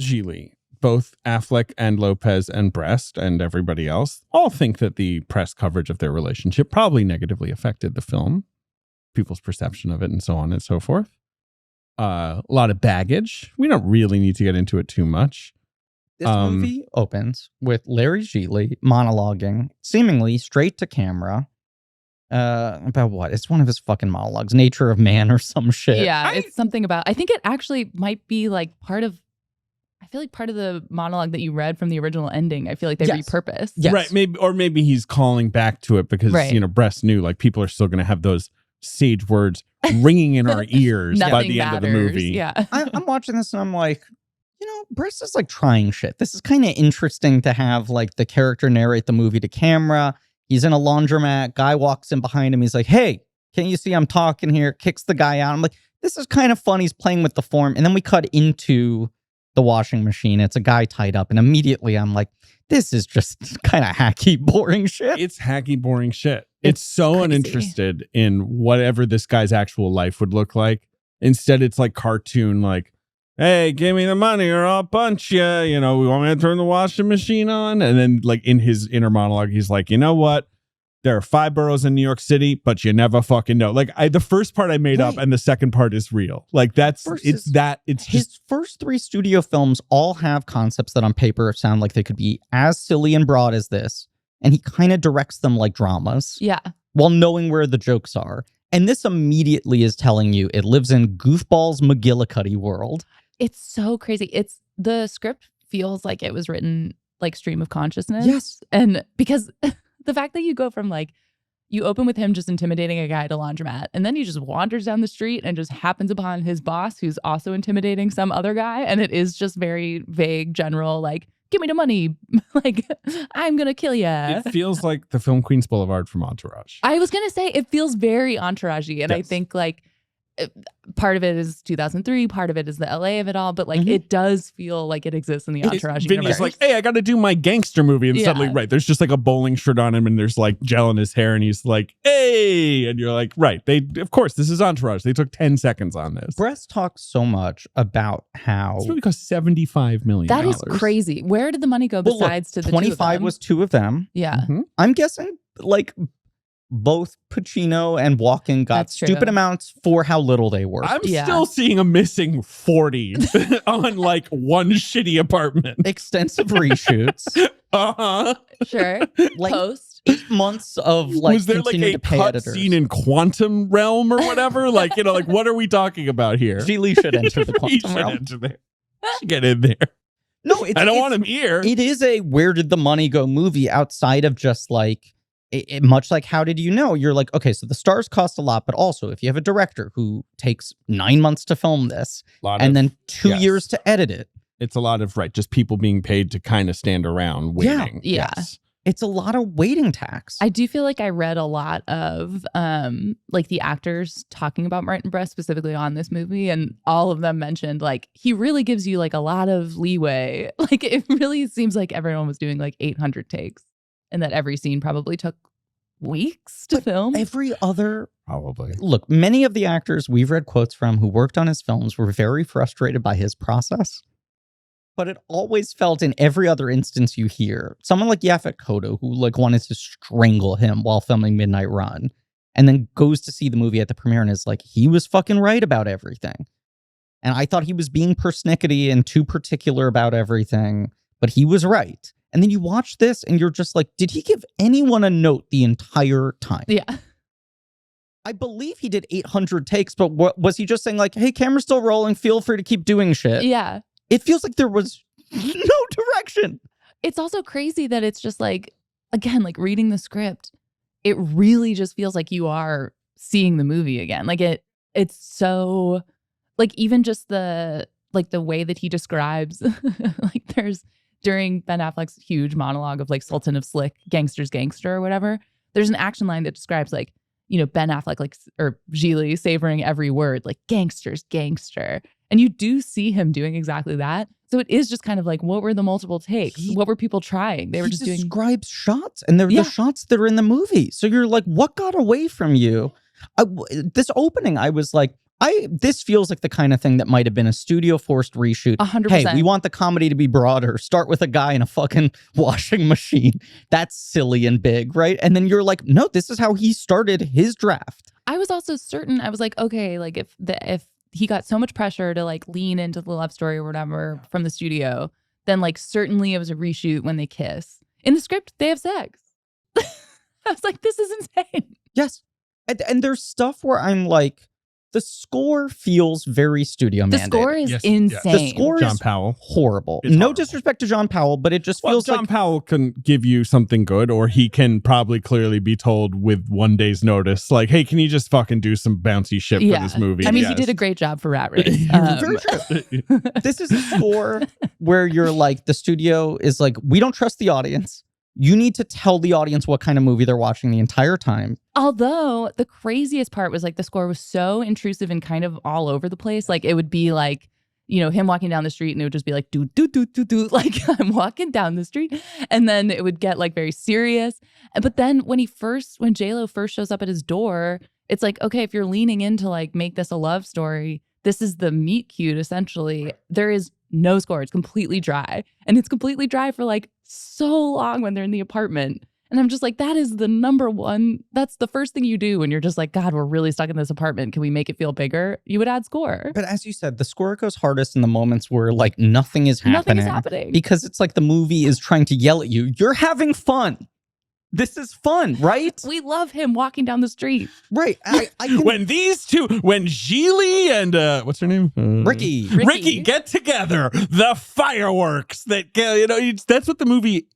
Gigli. Both Affleck and Lopez and Brest and everybody else all think that the press coverage of their relationship probably negatively affected the film, people's perception of it, and so on and so forth. A lot of baggage. We don't really need to get into it too much. This movie opens with Larry Gigli monologuing, seemingly straight to camera, about what? It's one of his fucking monologues, Nature of Man or some shit. Yeah, it's something about, I think it actually might be like part of the monologue that you read from the original ending. I feel like they repurposed. Yes. Right. Maybe he's calling back to it because, Brest knew like people are still going to have those sage words ringing in our ears by the end of the movie. Yeah. I'm watching this and I'm like, Brest is like trying shit. This is kind of interesting to have like the character narrate the movie to camera. He's in a laundromat. Guy walks in behind him. He's like, hey, can't you see I'm talking here? Kicks the guy out. I'm like, this is kind of fun. He's playing with the form. And then we cut into the washing machine. It's a guy tied up. And immediately I'm like, this is just kind of hacky, boring shit. It's hacky, boring shit. It's so crazy. Uninterested in whatever this guy's actual life would look like. Instead, it's like cartoon, like, hey, give me the money or I'll punch you. We want me to turn the washing machine on. And then like in his inner monologue, he's like, you know what? There are 5 boroughs in New York City, but you never fucking know. Like the first part I made up and the second part is real. Like his first 3 studio films all have concepts that on paper sound like they could be as silly and broad as this. And he kind of directs them like dramas. Yeah. While knowing where the jokes are. And this immediately is telling you it lives in Goofball's McGillicuddy world. It's so crazy. The script feels like it was written like stream of consciousness. Yes. And because the fact that you go from like, you open with him just intimidating a guy at a laundromat, and then he just wanders down the street and just happens upon his boss who's also intimidating some other guy. And it is just very vague, general, like, give me the money. Like, I'm going to kill you. It feels like the film Queens Boulevard from Entourage. I was going to say, it feels very Entourage-y. And I think like, part of it is 2003, part of it is the LA of it all, but like it does feel like it exists in the Entourage universe. Vinny's like, hey, I got to do my gangster movie, and suddenly, there's just like a bowling shirt on him, and there's like gel in his hair, and he's like, hey, and you're like, of course, this is Entourage. They took 10 seconds on this. Brest talks so much about how this movie cost $75 million. That is crazy. Where did the money go besides to the 25 was 2 of them. Yeah, I'm guessing like both Pacino and Walken got stupid amounts for how little they were. I'm still seeing a missing 40 on like one shitty apartment. Extensive reshoots. Sure. Like Post 8 months of like was there like a cut scene in Quantum Realm or whatever? Like, like what are we talking about here? Gigli should enter the Quantum Realm. Enter there. Should get in there. No, I don't want him here. It is a where did the money go movie outside of just like much like How Did You Know? You're like, okay, so the stars cost a lot, but also if you have a director who takes 9 months to film this and then 2 years to edit it. It's a lot of, just people being paid to kind of stand around waiting. Yeah. Yes. It's a lot of waiting tax. I do feel like I read a lot of like the actors talking about Martin Brest specifically on this movie, and all of them mentioned like he really gives you like a lot of leeway. Like it really seems like everyone was doing like 800 takes. And that every scene probably took weeks to film. Every other... Probably. Look, many of the actors we've read quotes from who worked on his films were very frustrated by his process. But it always felt in every other instance you hear, someone like Yaphet Kotto, who like wanted to strangle him while filming Midnight Run, and then goes to see the movie at the premiere and is like, he was fucking right about everything. And I thought he was being persnickety and too particular about everything, but he was right. And then you watch this and you're just like, did he give anyone a note the entire time? Yeah. I believe he did 800 takes, but what was he just saying like, hey, camera's still rolling, feel free to keep doing shit? Yeah. It feels like there was no direction. It's also crazy that it's just like, again, like reading the script, it really just feels like you are seeing the movie again. Like it's so, like even just the way that he describes, like there's, during Ben Affleck's huge monologue of like Sultan of Slick, gangster's gangster or whatever, there's an action line that describes like, you know, Ben Affleck, like, or Gigli savoring every word, like gangster's gangster. And you do see him doing exactly that. So it is just kind of like, what were the multiple takes? What were people trying? They were just doing. He describes shots, and they're the shots that are in the movie. So you're like, what got away from you? This opening, I was like, this feels like the kind of thing that might have been a studio forced reshoot. 100%. Hey, we want the comedy to be broader. Start with a guy in a fucking washing machine. That's silly and big, right? And then you're like, no, this is how he started his draft. I was also certain, I was like, okay, like if he got so much pressure to like lean into the love story or whatever from the studio, then like certainly it was a reshoot when they kiss. In the script, they have sex. I was like, this is insane. Yes. And there's stuff where I'm like, the score feels very studio mandated. The score is insane. The score John is Powell. horrible. It's no horrible. Disrespect to John Powell, but it just feels John like Powell can give you something good, or he can probably clearly be told with 1 day's notice, like, hey, can you just fucking do some bouncy shit for this movie? I mean, he did a great job for Rat Race. Very true. This is a score where you're like, the studio is like, we don't trust the audience. You need to tell the audience what kind of movie they're watching the entire time. Although the craziest part was like the score was so intrusive and kind of all over the place. Like it would be like, you know, him walking down the street and it would just be like, do, do, do, do, do. Like I'm walking down the street. And then it would get like very serious. But then when J-Lo first shows up at his door, it's like, okay, if you're leaning into like, make this a love story, this is the meet cute essentially. There is no score. It's completely dry. And it's completely dry for like so long when they're in the apartment. And I'm just like, that is the number one. That's the first thing you do when you're just like, God, we're really stuck in this apartment. Can we make it feel bigger? You would add score. But as you said, the score goes hardest in the moments where like nothing is happening. Nothing is happening. Because it's like the movie is trying to yell at you. You're having fun. This is fun, right? We love him walking down the street. Right. I when these two, when Gigli and what's her name? Ricky get together, the fireworks that, you know, that's what the movie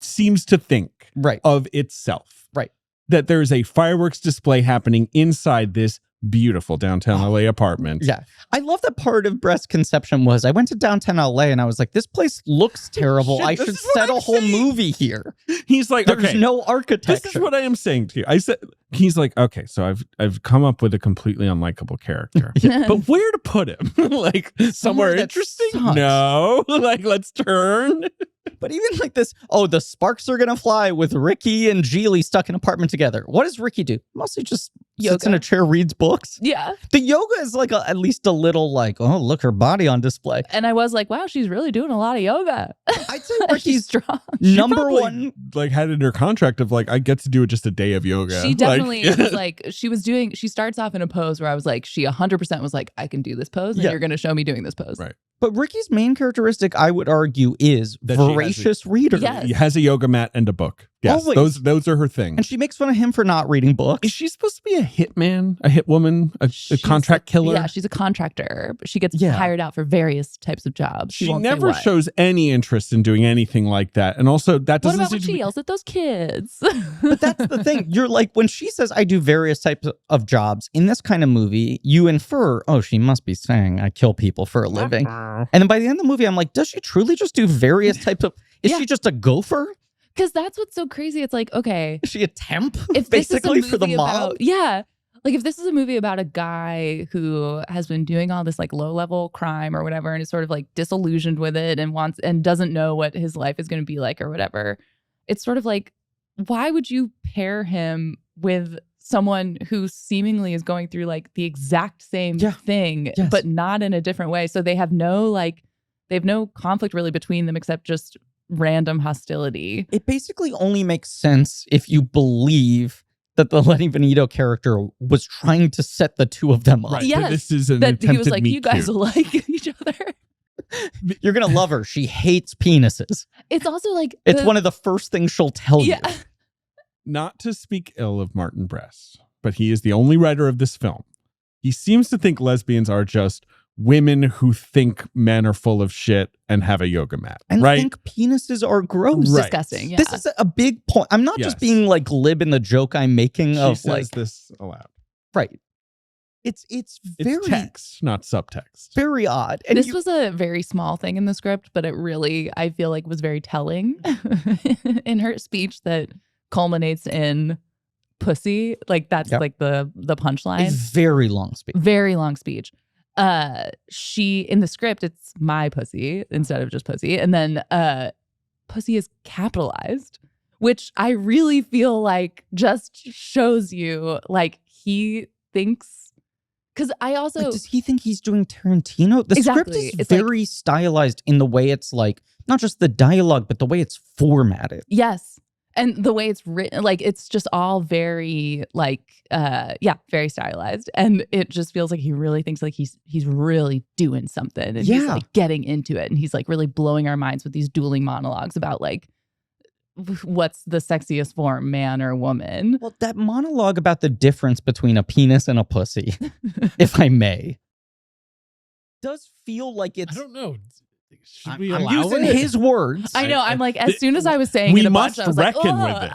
seems to think of itself. Right. That there's a fireworks display happening inside this beautiful downtown LA apartment. Yeah. I love that part of Brest's conception was I went to downtown LA and I was like, this place looks terrible. I should set a whole movie here. He's like, there's okay, no architecture. This is what I am saying to you. I said, he's like, okay, so I've come up with a completely unlikable character, but where to put him? Like somewhere interesting? Sucks. No, like let's turn. But even like this, the sparks are gonna fly with Ricky and Gigli stuck in an apartment together. What does Ricky do? Mostly just sits in a chair, reads books. Yeah. The yoga is like at least a little like, oh, look, her body on display. And I was like, wow, she's really doing a lot of yoga. I'd say Ricky's strong. Number one. Like had in her contract of like, I get to do just a day of yoga. She definitely was like, she starts off in a pose where I was like, she 100% was like, I can do this pose and you're going to show me doing this pose. Right. But Ricky's main characteristic, I would argue, is voracious reader. Yes. He has a yoga mat and a book. Yes, always. Those are her things. And she makes fun of him for not reading books. Is she supposed to be a hitman, a hit woman, a contract killer? Yeah, she's a contractor, but she gets hired out for various types of jobs. She never shows any interest in doing anything like that. And also, that doesn't. What about when she yells at those kids? But that's the thing. You're like, when she says, I do various types of jobs in this kind of movie, you infer, oh, she must be saying I kill people for a living. And then by the end of the movie, I'm like, does she truly just do various types of, is she just a gopher? Because that's what's so crazy. It's like, okay. Is she a temp? If basically for the mob? Like if this is a movie about a guy who has been doing all this like low level crime or whatever and is sort of like disillusioned with it and doesn't know what his life is going to be like or whatever. It's sort of like, why would you pair him with someone who seemingly is going through like the exact same thing, but not in a different way? So they have no conflict really between them except just random hostility. It basically only makes sense if you believe that the Lenny Benito character was trying to set the two of them up. Right. Yes. This is an that he was like, meet you guys cute. will like each other. You're going to love her. She hates penises. It's also like... It's one of the first things she'll tell you. Not to speak ill of Martin Brest, but he is the only writer of this film. He seems to think lesbians are just women who think men are full of shit and have a yoga mat. And right? think penises are gross. Right. Disgusting. Yeah. This is a big point. I'm not just being like glib in the joke I'm making She of says like this aloud. right. It's very text, not subtext. very odd. And this was a very small thing in the script, but it really, I feel like, was very telling in her speech that culminates in pussy. Like that's like the punchline. a very long speech. Very long speech. She in the script, it's my pussy instead of just pussy. And then pussy is capitalized, which I really feel like just shows you like he thinks. Because I also like, does he think he's doing Tarantino? The script is it's very stylized in the way it's like not just the dialogue, but the way it's formatted. Yes. And the way it's written, like it's just all very like very stylized. And it just feels like he really thinks like he's really doing something and he's like getting into it. And he's like really blowing our minds with these dueling monologues about like what's the sexiest form, man or woman. Well, that monologue about the difference between a penis and a pussy, if I may, does feel like it's. I don't know. Should I'm we allow using it? his words. I know. I'm like, as soon as I was saying we it a must bunch, I was like, reckon with it.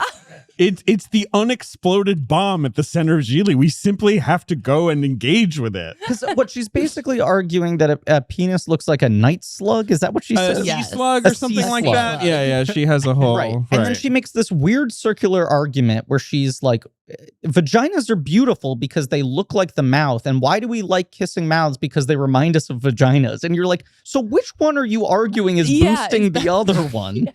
It's the unexploded bomb at the center of Gigli. We simply have to go and engage with it. Because what she's basically arguing that a penis looks like a night slug. Is that what she says? Sea slug or A something sea like slug. that. Yeah. She has a whole Right. And then she makes this weird circular argument where she's like, vaginas are beautiful because they look like the mouth. And why do we like kissing mouths? Because they remind us of vaginas. And you're like, so which one are you arguing is boosting the other one?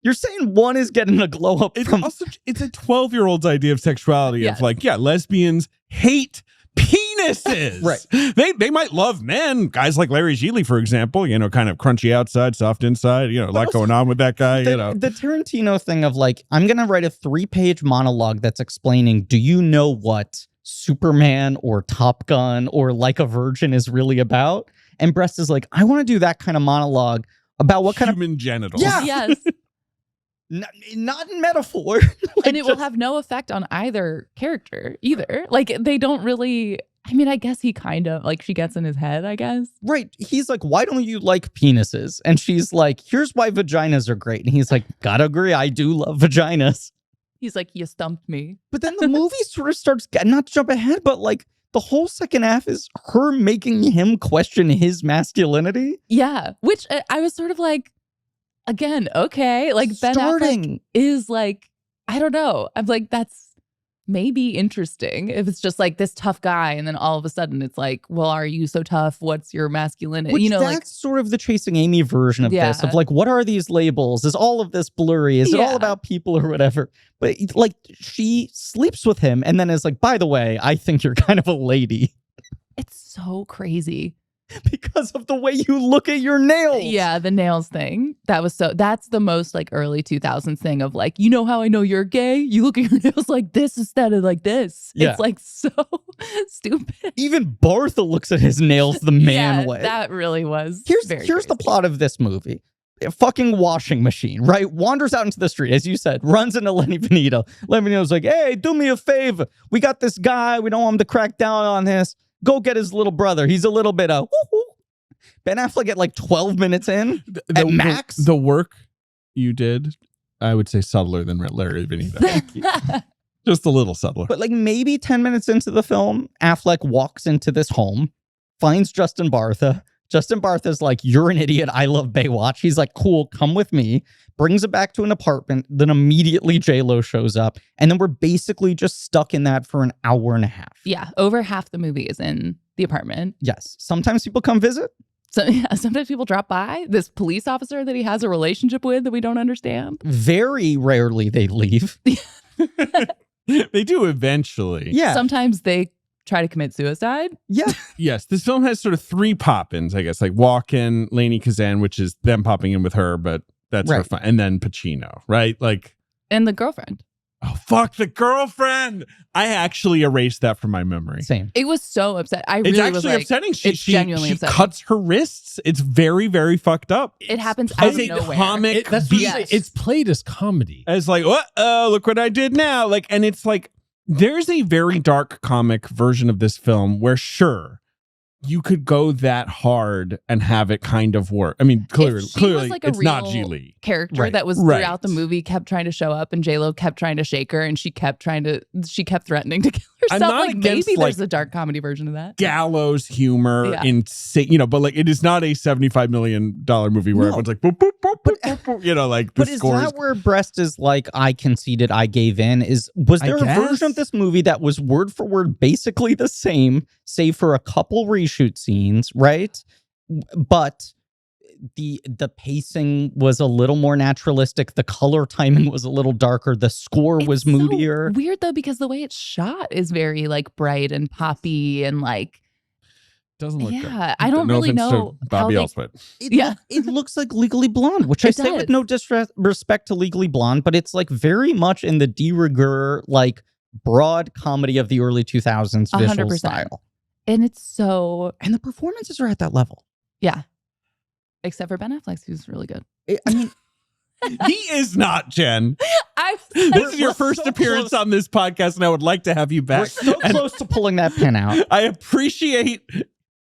You're saying one is getting a glow up It's from... also, it's a 12-year-old's idea of sexuality of like, lesbians hate penises. Right. They might love men. Guys like Larry Gigli, for example, kind of crunchy outside, soft inside, a lot going on with that guy, The Tarantino thing of like, I'm going to write a 3-page monologue that's explaining, do you know what Superman or Top Gun or Like a Virgin is really about? And Brest is like, I want to do that kind of monologue about what kind of... Human genitals. Yeah. Yes. Not in metaphor. And it will have no effect on either character either. Like they don't really, I mean, I guess he kind of like she gets in his head, I guess. Right. He's like, why don't you like penises? And she's like, here's why vaginas are great. And he's like, gotta agree, I do love vaginas. He's like, you stumped me. But then the movie sort of starts, not to jump ahead, but like the whole second half is her making him question his masculinity. Yeah. Which I was sort of like, again, okay. Like Ben Affleck is like, I don't know. I'm like, that's maybe interesting if it's just like this tough guy. And then all of a sudden it's like, well, are you so tough? What's your masculinity? Which that's like sort of the Chasing Amy version of this, of like, what are these labels? Is all of this blurry? Is it all about people or whatever? But like she sleeps with him and then is like, by the way, I think you're kind of a lady. It's so crazy. Because of the way you look at your nails. Yeah, the nails thing. That's the most like early 2000s thing of like, you know how I know you're gay? You look at your nails like this instead of like this. Yeah. It's like so stupid. Even Bartha looks at his nails the man way. That really was. Here's the plot of this movie. A fucking washing machine, right? Wanders out into the street, as you said, runs into Lenny Benito. Lenny Benito's like, hey, do me a favor. We got this guy. We don't want him to crack down on this. Go get his little brother. He's a little bit of Ben Affleck at like 12 minutes in at max. The work you did, I would say subtler than Larry Benito. Thank you. Just a little subtler. But like maybe 10 minutes into the film, Affleck walks into this home, finds Justin Bartha. Justin Bartha's like, you're an idiot. I love Baywatch. He's like, cool, come with me. Brings it back to an apartment. Then immediately J-Lo shows up. And then we're basically just stuck in that for an hour and a half. Yeah, over half the movie is in the apartment. Yes. Sometimes people come visit. So yeah, sometimes people drop by. This police officer that he has a relationship with that we don't understand. Very rarely they leave. They do eventually. Yeah. Sometimes they try to commit suicide. Yeah. Yes. This film has sort of 3 pop-ins, I guess, like Walken, Lainey Kazan, which is them popping in with her, but that's her fun. And then Pacino, right? Like, and the girlfriend. Oh, fuck, the girlfriend. I actually erased that from my memory. Same. It was so upset. It's actually upsetting. She genuinely upsetting. Cuts her wrists. It's very, very fucked up. It happens out of nowhere. Comic It's played as comedy. It's like, look what I did now. Like, and it's like, There's a very dark comic version of this film where, sure, you could go that hard and have it kind of work. I mean, clearly, like it's not Gigli. Character that was throughout the movie, kept trying to show up, and J-Lo kept trying to shake her, and she kept threatening to kill herself. I'm not like against, maybe there's a dark comedy version of that. Gallows humor, insane, but like it is not a $75 million movie where everyone's like, boop, boop, boop, boop, boop, boop, like the but is that where Brest is like, I conceded, I gave in? Was there a version of this movie that was word for word basically the same, save for a couple reshoot scenes, right? But the pacing was a little more naturalistic. The color timing was a little darker. The score was moodier. So weird though, because the way it's shot is very like bright and poppy and like doesn't look good. I don't really know Bobby Elsbeth. It looks like Legally Blonde, which I say with no disrespect to Legally Blonde, but it's like very much in the de rigueur, like broad comedy of the early 2000s visual 100%. style. And it's so... And the performances are at that level. Yeah. Except for Ben Affleck, who's really good. I mean... He is not, Jen. This is your first appearance on this podcast, and I would like to have you back. We're so close to pulling that pin out. I appreciate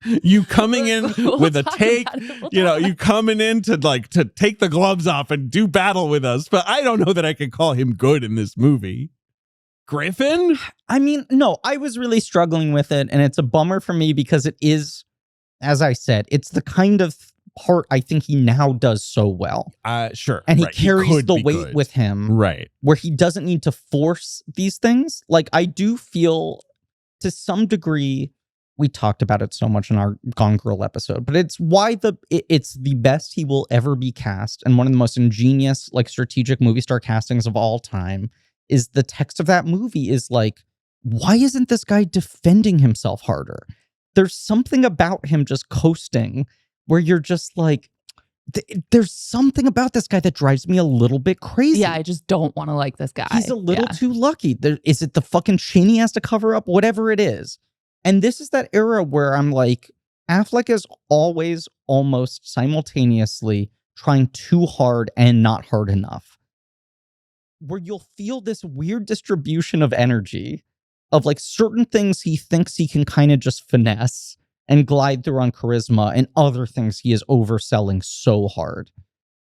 you coming in with a take. You coming in to take the gloves off and do battle with us. But I don't know that I could call him good in this movie. Griffin? I mean, no, I was really struggling with it, and it's a bummer for me because it is, as I said, it's the kind of part I think he now does so well. Sure. And he carries the weight with him. Right. Where he doesn't need to force these things. Like, I do feel, to some degree, we talked about it so much in our Gone Girl episode, but it's why it's the best he will ever be cast, and one of the most ingenious, like, strategic movie star castings of all time. Is the text of that movie is like, why isn't this guy defending himself harder? There's something about him just coasting where you're just like, there's something about this guy that drives me a little bit crazy. Yeah, I just don't want to like this guy. He's a little too lucky. Is it the fucking chin he has to cover up? Whatever it is. And this is that era where I'm like, Affleck is always almost simultaneously trying too hard and not hard enough. Where you'll feel this weird distribution of energy of like certain things he thinks he can kind of just finesse and glide through on charisma, and other things he is overselling so hard.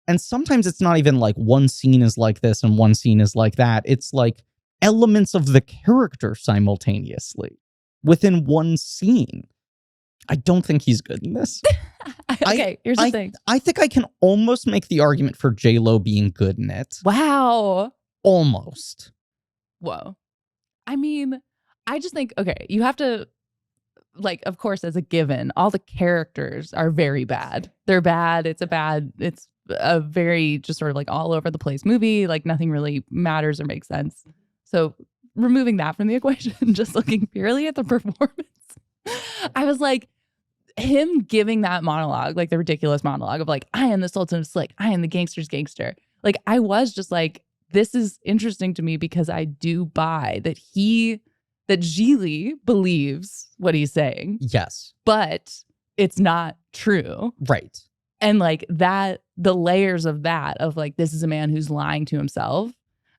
And sometimes it's not even like one scene is like this and one scene is like that. It's like elements of the character simultaneously within one scene. I don't think he's good in this. Okay, here's the thing. I think I can almost make the argument for J-Lo being good in it. Wow. Almost. Whoa. I mean, I just think, okay, you have to, like, of course, as a given, all the characters are very bad. They're bad. It's a very just sort of like all over the place movie. Like nothing really matters or makes sense. So removing that from the equation, just looking purely at the performance, I was like, him giving that monologue, like the ridiculous monologue of like, I am the Sultan of Slick, I am the gangster's gangster. Like, I was just like, this is interesting to me because I do buy that Gigli believes what he's saying. Yes. But it's not true. Right. And like that, the layers of that, of like, this is a man who's lying to himself.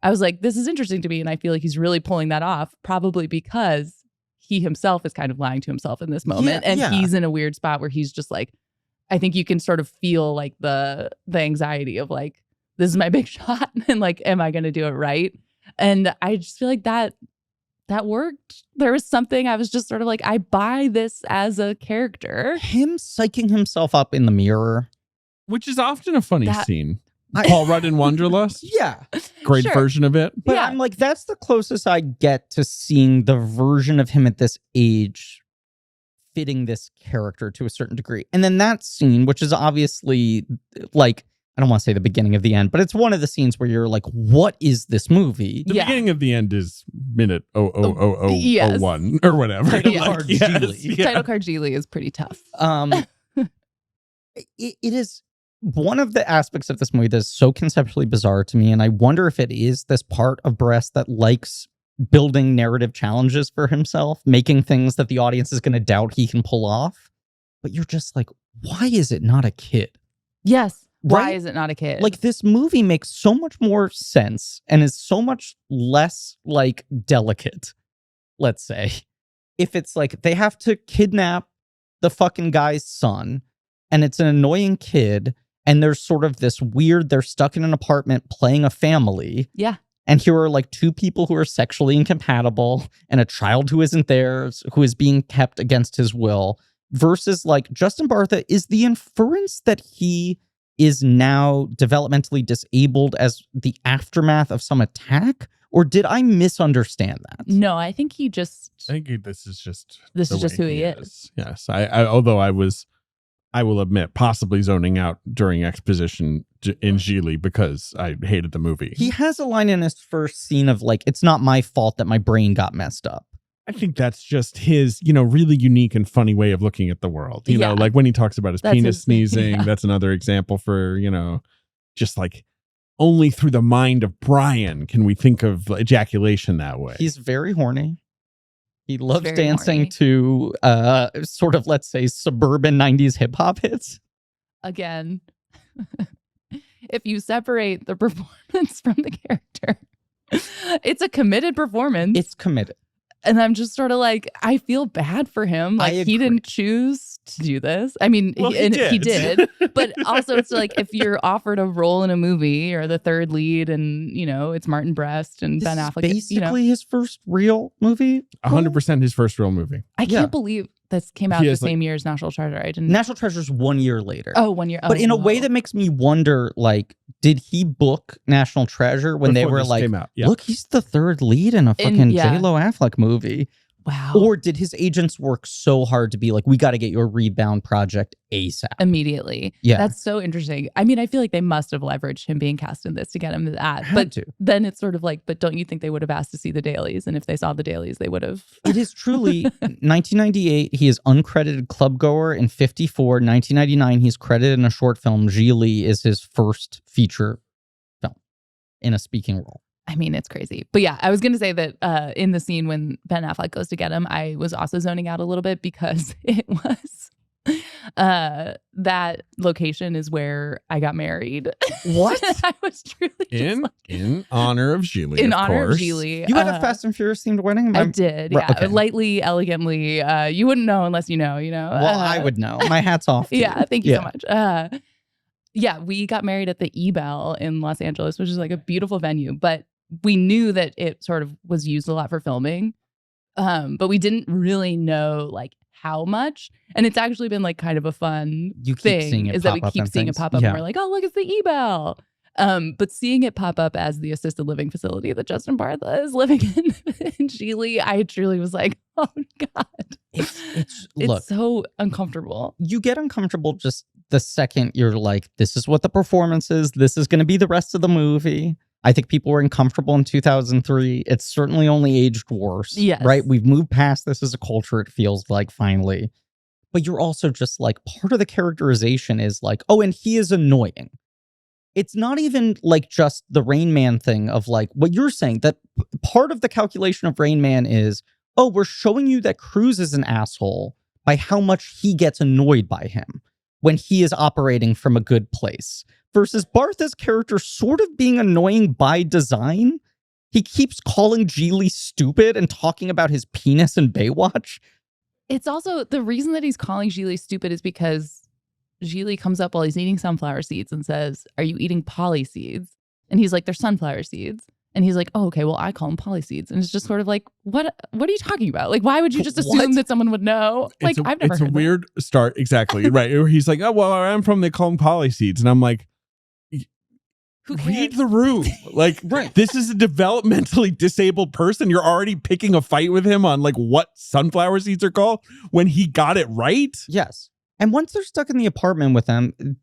I was like, this is interesting to me. And I feel like he's really pulling that off, probably because he himself is kind of lying to himself in this moment. He's in a weird spot where he's just like, I think you can sort of feel like the anxiety of like, this is my big shot. And like, am I going to do it right? And I just feel like that worked. There was something I was just sort of like, I buy this as a character. Him psyching himself up in the mirror. Which is often a funny scene. Paul Rudd in Wanderlust? Yeah. Great version of it. But I'm like, that's the closest I get to seeing the version of him at this age fitting this character to a certain degree. And then that scene, which is obviously like, I don't want to say the beginning of the end, but it's one of the scenes where you're like, what is this movie? The beginning of the end is minute 00001 or whatever. Title card Gigli is pretty tough. It is one of the aspects of this movie that is so conceptually bizarre to me, and I wonder if it is this part of Brest that likes building narrative challenges for himself, making things that the audience is going to doubt he can pull off. But you're just like, why is it not a kid? Yes. Why is it not a kid? Like, this movie makes so much more sense and is so much less, like, delicate, let's say. If it's like they have to kidnap the fucking guy's son and it's an annoying kid and there's sort of this weird, they're stuck in an apartment playing a family. Yeah. And here are like two people who are sexually incompatible and a child who isn't theirs, who is being kept against his will, versus like Justin Bartha is the inference that he is now developmentally disabled as the aftermath of some attack? Or did I misunderstand that? No, I think he just... I think this is just who he is. Yes. Although I will admit, possibly zoning out during exposition in Gigli because I hated the movie. He has a line in his first scene of like, it's not my fault that my brain got messed up. I think that's just his, really unique and funny way of looking at the world. You know, like when he talks about his penis sneezing, that's another example for, just like only through the mind of Brian can we think of ejaculation that way. He's very horny. He loves dancing to sort of, let's say, suburban 90s hip hop hits. Again, if you separate the performance from the character, it's a committed performance. It's committed. And I'm just sort of like, I feel bad for him. Like, he didn't choose to do this. I mean, he did. But also, it's like, if you're offered a role in a movie or the third lead and, it's Martin Brest and Ben Affleck. Basically his first real movie. 100% his first real movie. I can't believe this came out the same year as National Treasure. National Treasure's 1 year later. Oh, 1 year. But in a way that makes me wonder, like, did he book National Treasure when Before they were like, yeah. Look, he's the third lead in a fucking J-Lo Affleck movie? Wow. Or did his agents work so hard to be like, we got to get your Rebound project ASAP? Immediately. Yeah. That's so interesting. I mean, I feel like they must have leveraged him being cast in this to get him to that. Then it's sort of like, but don't you think they would have asked to see the dailies? And if they saw the dailies, they would have. It is truly 1998. He is uncredited club goer in 54. 1999, he's credited in a short film. Gigli is his first feature film in a speaking role. I mean, it's crazy. But yeah, I was going to say that in the scene when Ben Affleck goes to get him, I was also zoning out a little bit because it was that location is where I got married. What? I was truly in honor of Gigli. In honor of Gigli. You had a Fast and Furious themed wedding? I did, yeah. Okay. Lightly, elegantly. You wouldn't know unless you know, Well, I would know. My hat's off to you. Yeah, thank you so much. Yeah, we got married at the E-Bell in Los Angeles, which is like a beautiful venue. But we knew that it sort of was used a lot for filming, but we didn't really know like how much. And it's actually been like kind of a fun thing is that we keep seeing it pop up and we're like, oh, look, it's the E-Bell. But seeing it pop up as the assisted living facility that Justin Bartha is living in Gigli, I truly was like, oh God. Look, so uncomfortable. You get uncomfortable just the second you're like, this is what the performance is. This is going to be the rest of the movie. I think people were uncomfortable in 2003. It's certainly only aged worse. Yes. Right? We've moved past this as a culture, it feels like, finally. But you're also just like, part of the characterization is like, oh, and he is annoying. It's not even like just the Rain Man thing of like what you're saying, that part of the calculation of Rain Man is, oh, we're showing you that Cruise is an asshole by how much he gets annoyed by him when he is operating from a good place. Versus Bartha's character sort of being annoying by design. He keeps calling Gigli stupid and talking about his penis in Baywatch. It's also, the reason that he's calling Gigli stupid is because Gigli comes up while he's eating sunflower seeds and says, are you eating poly seeds? And he's like, they're sunflower seeds. And he's like, oh, okay, well, I call them poly seeds. And it's just sort of like, what are you talking about? Like, why would you just assume that someone would know? Like, I've never heard of It's a weird start. Exactly. Right. Or he's like, oh, well, where I'm from, they call them poly seeds. And I'm like, read the room. Like, right. This is a developmentally disabled person. You're already picking a fight with him on like what sunflower seeds are called when he got it right. Yes. And once they're stuck in the apartment with him,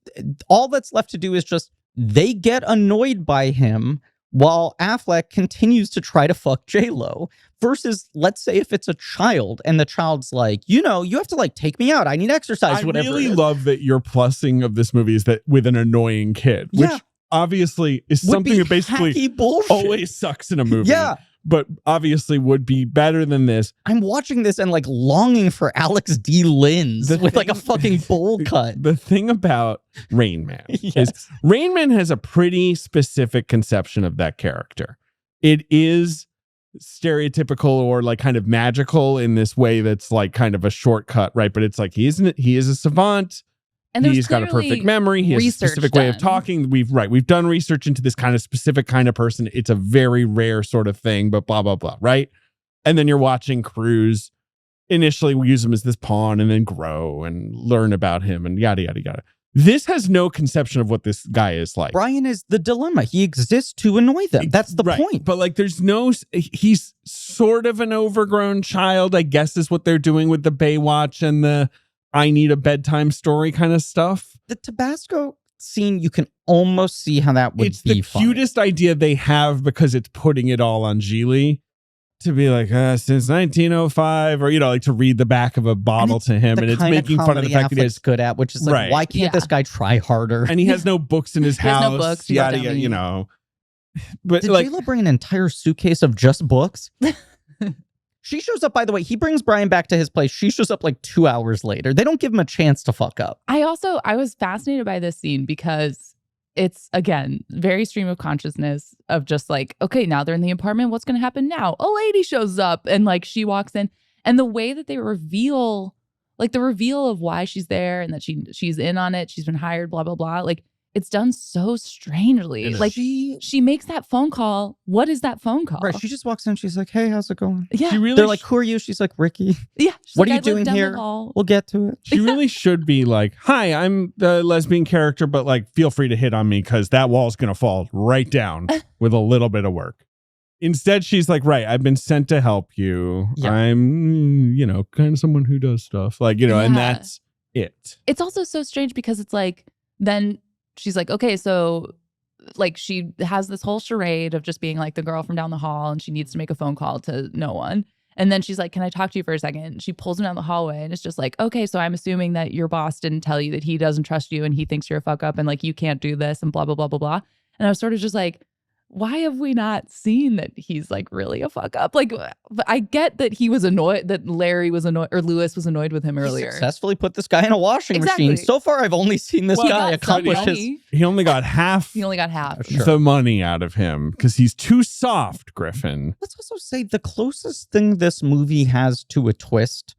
all that's left to do is just they get annoyed by him while Affleck continues to try to fuck J-Lo. Versus, let's say if it's a child and the child's like, you have to like take me out. I need exercise, whatever. I really love that your plussing of this movie is that with an annoying kid, which obviously is something that basically always sucks in a movie. Yeah. but obviously would be better than this. I'm watching this and like longing for Alex D. Linz with like a fucking bowl cut. The thing about Rain Man is Rain Man has a pretty specific conception of that character. It is stereotypical or like kind of magical in this way that's like kind of a shortcut, right? But it's like he is a savant. And he's got a perfect memory. He has a specific way of talking. We've done research into this kind of specific kind of person. It's a very rare sort of thing, but blah, blah, blah, right? And then you're watching Cruz initially use him as this pawn and then grow and learn about him and yada, yada, yada. This has no conception of what this guy is like. Brian is the dilemma. He exists to annoy them. That's the point. But like he's sort of an overgrown child, I guess is what they're doing with the Baywatch and the I need a bedtime story kind of stuff. The Tabasco scene, you can almost see how that would be. It's the cutest idea they have because it's putting it all on Gigli to be like, since 1905, or, like to read the back of a bottle to him. And it's making fun of the fact that he's good at, which is like, why can't this guy try harder? And he has no books in his house. No books, yada, yada, But did J-Lo bring an entire suitcase of just books? She shows up, by the way, he brings Brian back to his place. She shows up like 2 hours later. They don't give him a chance to fuck up. I was fascinated by this scene because it's, again, very stream of consciousness of just like, okay, now they're in the apartment. What's going to happen now? A lady shows up and like she walks in. And the way that they reveal, like the reveal of why she's there and that she's in on it. She's been hired, blah, blah, blah. Like, it's done so strangely. Like she makes that phone call. What is that phone call? Right. She just walks in. She's like, hey, how's it going? Yeah. They're like, who are you? She's like, Ricky. Yeah. What are you doing here? We'll get to it. She really should be like, hi, I'm the lesbian character, but like, feel free to hit on me because that wall's going to fall right down with a little bit of work. Instead, she's like, right, I've been sent to help you. Yeah. I'm, kind of someone who does stuff like, and that's it. It's also so strange because it's like, then she's like, okay, so like she has this whole charade of just being like the girl from down the hall and she needs to make a phone call to no one. And then she's like, can I talk to you for a second? She pulls him down the hallway and it's just like, okay, so I'm assuming that your boss didn't tell you that he doesn't trust you and he thinks you're a fuck up and like you can't do this and blah, blah, blah, blah, blah. And I was sort of just like, why have we not seen that he's like really a fuck up? Like, I get that he was annoyed, that Larry was annoyed, or Lewis was annoyed with him earlier. He successfully put this guy in a washing machine. So far, I've only seen this guy accomplish his. He only got half. The money out of him because he's too soft, Griffin. Let's also say the closest thing this movie has to a twist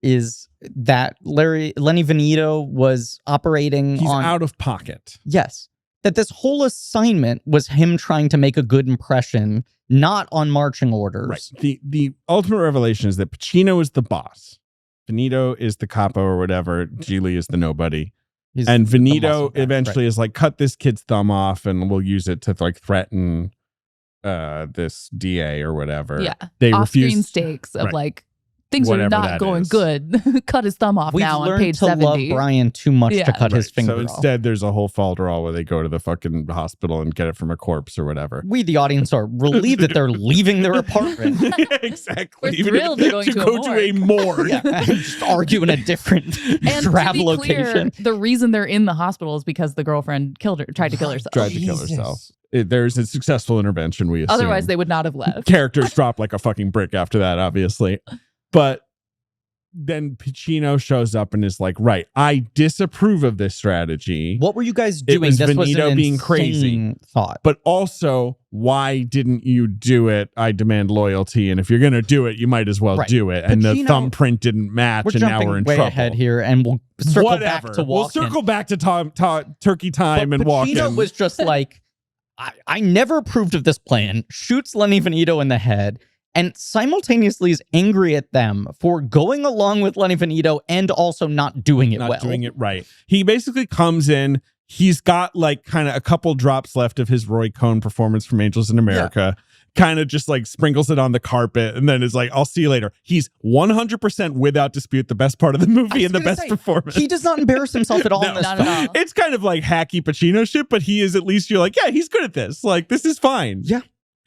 is that Lenny Veneto was operating He's out of pocket. Yes. That this whole assignment was him trying to make a good impression, not on marching orders. Right. The ultimate revelation is that Pacino is the boss. Veneto is the capo or whatever. Gigli is the nobody. And Veneto eventually is like, cut this kid's thumb off and we'll use it to like threaten this DA or whatever. Yeah. They off-screen stakes of like, things are not going good. Cut his thumb off now on page 70. We've learned to love Brian too much to cut his finger off. So instead, there's a whole falderall where they go to the fucking hospital and get it from a corpse or whatever. We, the audience, are relieved that they're leaving their apartment. Yeah, exactly. We're thrilled they're going to go to a morgue. Yeah, just argue in a different drab location. The reason they're in the hospital is because the girlfriend tried to kill herself. There's a successful intervention, we assume. Otherwise, they would not have left. Characters drop like a fucking brick after that, obviously. But then Pacino shows up and is like, right, I disapprove of this strategy. What were you guys doing? It was Veneto being crazy. Thought. But also, why didn't you do it? I demand loyalty. And if you're going to do it, you might as well do it. And the thumbprint didn't match. And now we're in trouble. Ahead here, and we'll circle back to Walken. We'll circle back to Turkey Time and Walken. Pacino was just like, I never approved of this plan. Shoots Lenny Veneto in the head. And simultaneously is angry at them for going along with Lenny Veneto and also not doing it well. Not doing it right. He basically comes in. He's got like kind of a couple drops left of his Roy Cohn performance from Angels in America. Yeah. Kind of just like sprinkles it on the carpet and then is like, I'll see you later. He's 100% without dispute the best part of the movie and the best performance. He does not embarrass himself at all. Not at all. It's kind of like hacky Pacino shit, but he is at least, you're like, yeah, he's good at this. Like, this is fine. Yeah.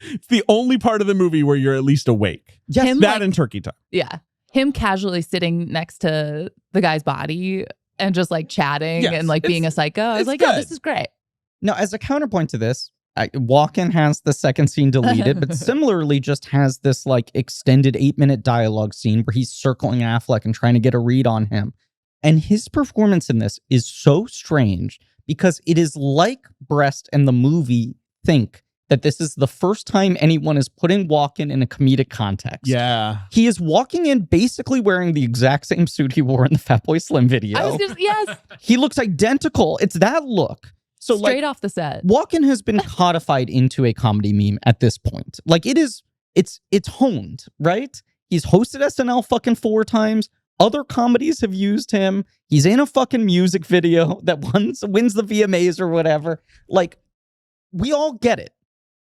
It's the only part of the movie where you're at least awake. Yes, that and Turkey Time. Yeah. Him casually sitting next to the guy's body and just like chatting and like being a psycho. I was like, oh, this is great. Now, as a counterpoint to this, Walken has the second scene deleted, but similarly just has this like extended 8-minute dialogue scene where he's circling Affleck and trying to get a read on him. And his performance in this is so strange because it is like Brest and the movie think that this is the first time anyone is putting Walken in a comedic context. Yeah. He is walking in basically wearing the exact same suit he wore in the Fatboy Slim video. Yes. He looks identical. It's that look. So straight off the set. Walken has been codified into a comedy meme at this point. Like it's honed, right? He's hosted SNL fucking 4 times. Other comedies have used him. He's in a fucking music video that wins the VMAs or whatever. Like, we all get it.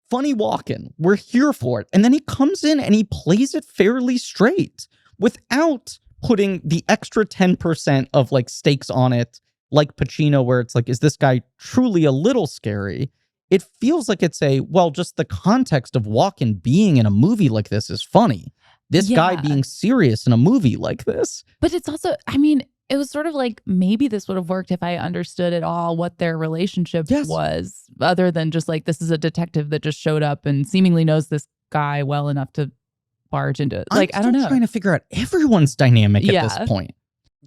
Funny Walken. We're here for it. And then he comes in and he plays it fairly straight without putting the extra 10% of like stakes on it, like Pacino, where it's like, is this guy truly a little scary? It feels like it's just the context of Walken being in a movie like this is funny. This guy being serious in a movie like this. But it's also, I mean, it was sort of like maybe this would have worked if I understood at all what their relationship was, other than just like, this is a detective that just showed up and seemingly knows this guy well enough to barge into it. Like, I don't know. I'm trying to figure out everyone's dynamic at this point.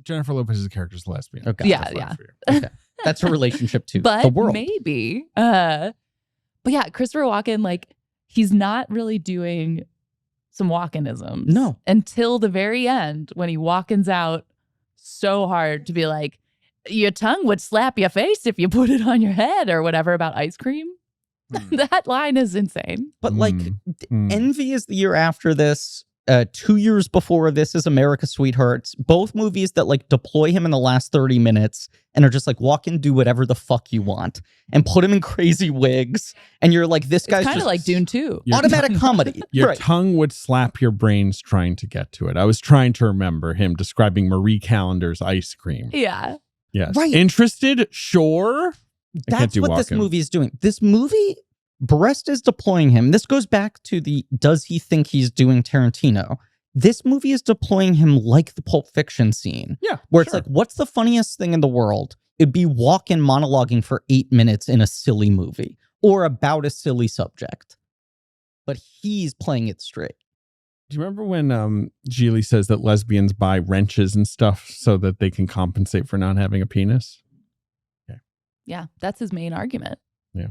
Jennifer Lopez's character is lesbian. Okay. Yeah. Okay. That's her relationship to but the world. Maybe. But yeah, Christopher Walken, like, he's not really doing some Walkenisms. No. Until the very end when he Walkens out so hard to be like, your tongue would slap your face if you put it on your head or whatever about ice cream. That line is insane. But like, Envy is the year after this. 2 years before this is America's Sweethearts. Both movies that like deploy him in the last 30 minutes and are just like, walk and do whatever the fuck you want and put him in crazy wigs. And you're like, this guy's kind of like Dune 2. Automatic comedy. Your tongue would slap your brains trying to get to it. I was trying to remember him describing Marie Callender's ice cream. Yeah. Yes. Right. Interested? Sure. That's what this movie is doing. This movie, Brest is deploying him. This goes back to the, does he think he's doing Tarantino? This movie is deploying him like the Pulp Fiction scene. Yeah. Where it's like, what's the funniest thing in the world? It'd be Walken monologuing for 8 minutes in a silly movie or about a silly subject. But he's playing it straight. Do you remember when Gigli says that lesbians buy wrenches and stuff so that they can compensate for not having a penis? Okay. Yeah, that's his main argument. Yeah.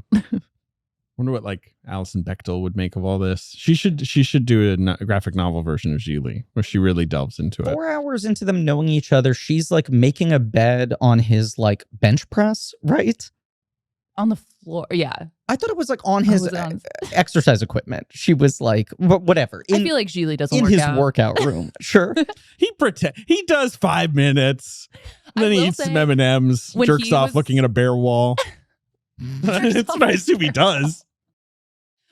Wonder what like Alison Bechdel would make of all this. She should do a graphic novel version of Gigli where she really delves into it. 4 hours into them knowing each other, she's like making a bed on his like bench press, right? On the floor, yeah. I thought it was like on his exercise equipment. She was like, whatever. I feel like Gigli doesn't in work his out. workout room. Sure. He does 5 minutes. Then he eats some M&Ms, jerks off looking at a bare wall. It's what I assume he does.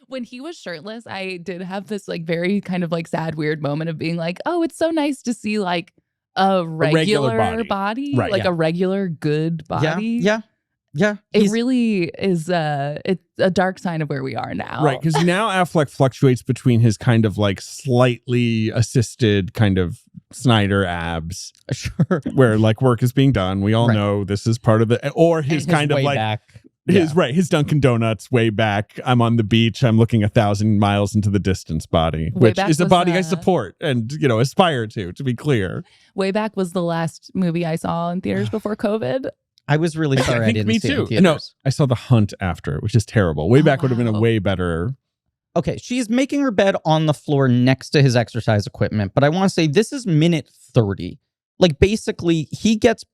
When he was shirtless, I did have this like very kind of like sad, weird moment of being like, oh, it's so nice to see like a regular body. Right, like a regular good body. Yeah. It really is it's a dark sign of where we are now. Right, because now Affleck fluctuates between his kind of like slightly assisted kind of Snyder abs. Sure. Where like work is being done. We all know this is part of the, or his kind of like back. His Dunkin' Donuts way back. I'm on the beach. I'm looking 1,000 miles into the distance body, which is a body I support and, aspire to be clear. Way Back was the last movie I saw in theaters before COVID. I was really sorry I didn't see it in theaters. No, I saw The Hunt after, which is terrible. Way Back would have been a way better. Okay, she's making her bed on the floor next to his exercise equipment, but I want to say this is minute 30. Like basically he meets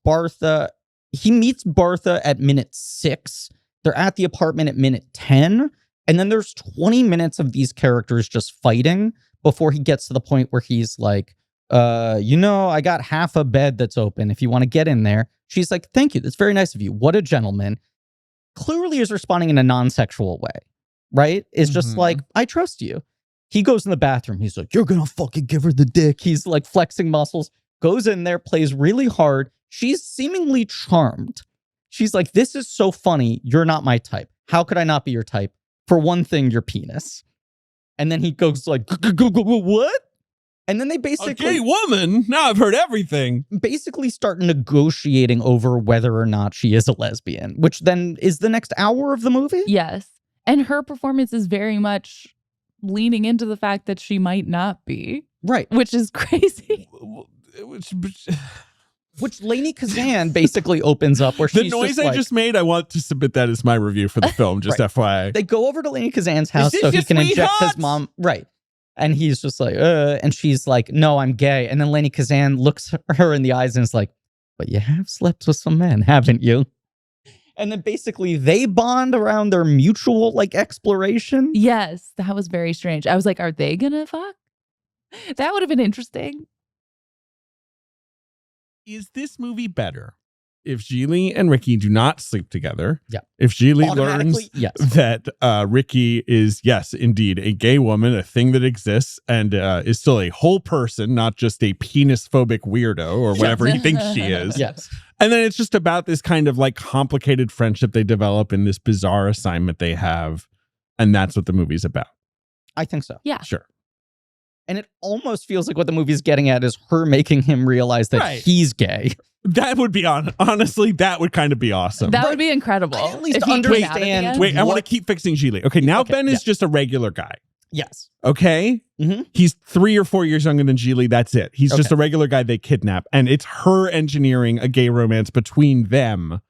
Bartha at minute 6. They're at the apartment at minute 10. And then there's 20 minutes of these characters just fighting before he gets to the point where he's like, I got half a bed that's open if you want to get in there. She's like, thank you. That's very nice of you. What a gentleman. Clearly is responding in a non-sexual way, right? It's just like, I trust you. He goes in the bathroom. He's like, you're going to fucking give her the dick. He's like flexing muscles, goes in there, plays really hard. She's seemingly charmed. She's like, this is so funny. You're not my type. How could I not be your type? For one thing, your penis. And then he goes like, what? And then they basically... A gay woman? Now I've heard everything. Basically start negotiating over whether or not she is a lesbian, which then is the next hour of the movie? Yes. And her performance is very much leaning into the fact that she might not be. Right. Which is crazy. Which Lainey Kazan basically opens up where she's the noise just I just made, I want to submit that as my review for the film, just FYI. They go over to Lainey Kazan's house so he can inject his mom. Right. And he's just like, and she's like, no, I'm gay. And then Lainey Kazan looks her in the eyes and is like, but you have slept with some men, haven't you? And then basically they bond around their mutual like exploration. Yes, that was very strange. I was like, are they gonna fuck? That would have been interesting. Is this movie better if Gigli and Ricky do not sleep together? Yeah. If Gigli learns that Ricky is, yes, indeed, a gay woman, a thing that exists, and is still a whole person, not just a penis-phobic weirdo or whatever he thinks she is. Yes. And then it's just about this kind of like complicated friendship they develop in this bizarre assignment they have. And that's what the movie's about. I think so. Yeah. Sure. And it almost feels like what the movie's getting at is her making him realize that he's gay. That would be honestly, that would kind of be awesome. That would be incredible. I at least understand. Wait, I want to keep fixing Gigli. Okay, now Ben is just a regular guy. Yes. Okay? Mm-hmm. He's 3 or 4 years younger than Gigli. That's it. He's just a regular guy they kidnap. And it's her engineering a gay romance between them,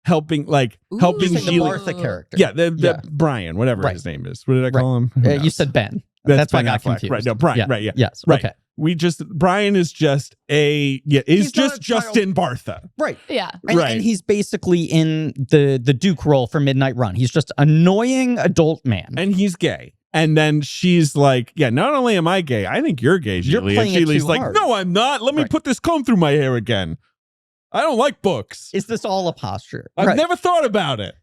helping helping Gigli. The Bartha character. Yeah, the Brian, whatever his name is. What did I call him? You said Ben. That's why I got confused. Right, no, Brian, right, yeah. Yes, right. Okay. Brian is just Justin Bartha. Right. Yeah. And he's basically in the Duke role for Midnight Run. He's just annoying adult man. And he's gay. And then she's like, yeah, not only am I gay, I think you're gay, Gigli. You're playing and Gigli's it too like, hard. no, I'm not. Let me put this comb through my hair again. I don't like books. Is this all a posture? I've never thought about it.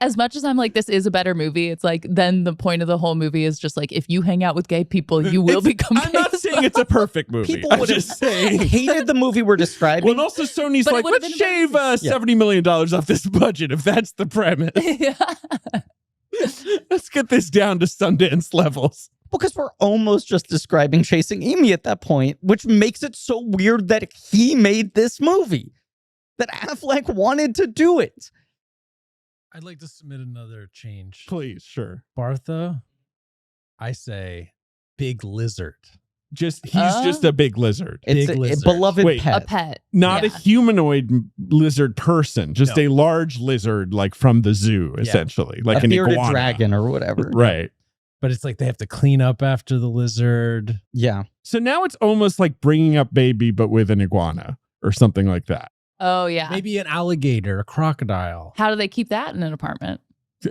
As much as I'm like, this is a better movie, it's like, then the point of the whole movie is just like, if you hang out with gay people, you will become gay. I'm not saying it's a perfect movie. People I'm would just saying. hated the movie we're describing. Well, and also Sony's like, let's shave $70 million off this budget if that's the premise. Yeah. Let's get this down to Sundance levels. Because we're almost just describing Chasing Amy at that point, which makes it so weird that he made this movie. That Affleck wanted to do it. I'd like to submit another change. Please, sure. Bartha, I say big lizard. He's just a big lizard. It's a beloved pet. A pet. Not a humanoid lizard person, just a large lizard like from the zoo, essentially. Like a an bearded iguana. dragon or whatever. Right. But it's like they have to clean up after the lizard. Yeah. So now it's almost like Bringing Up Baby, but with an iguana or something like that. Oh, yeah. Maybe an alligator, a crocodile. How do they keep that in an apartment?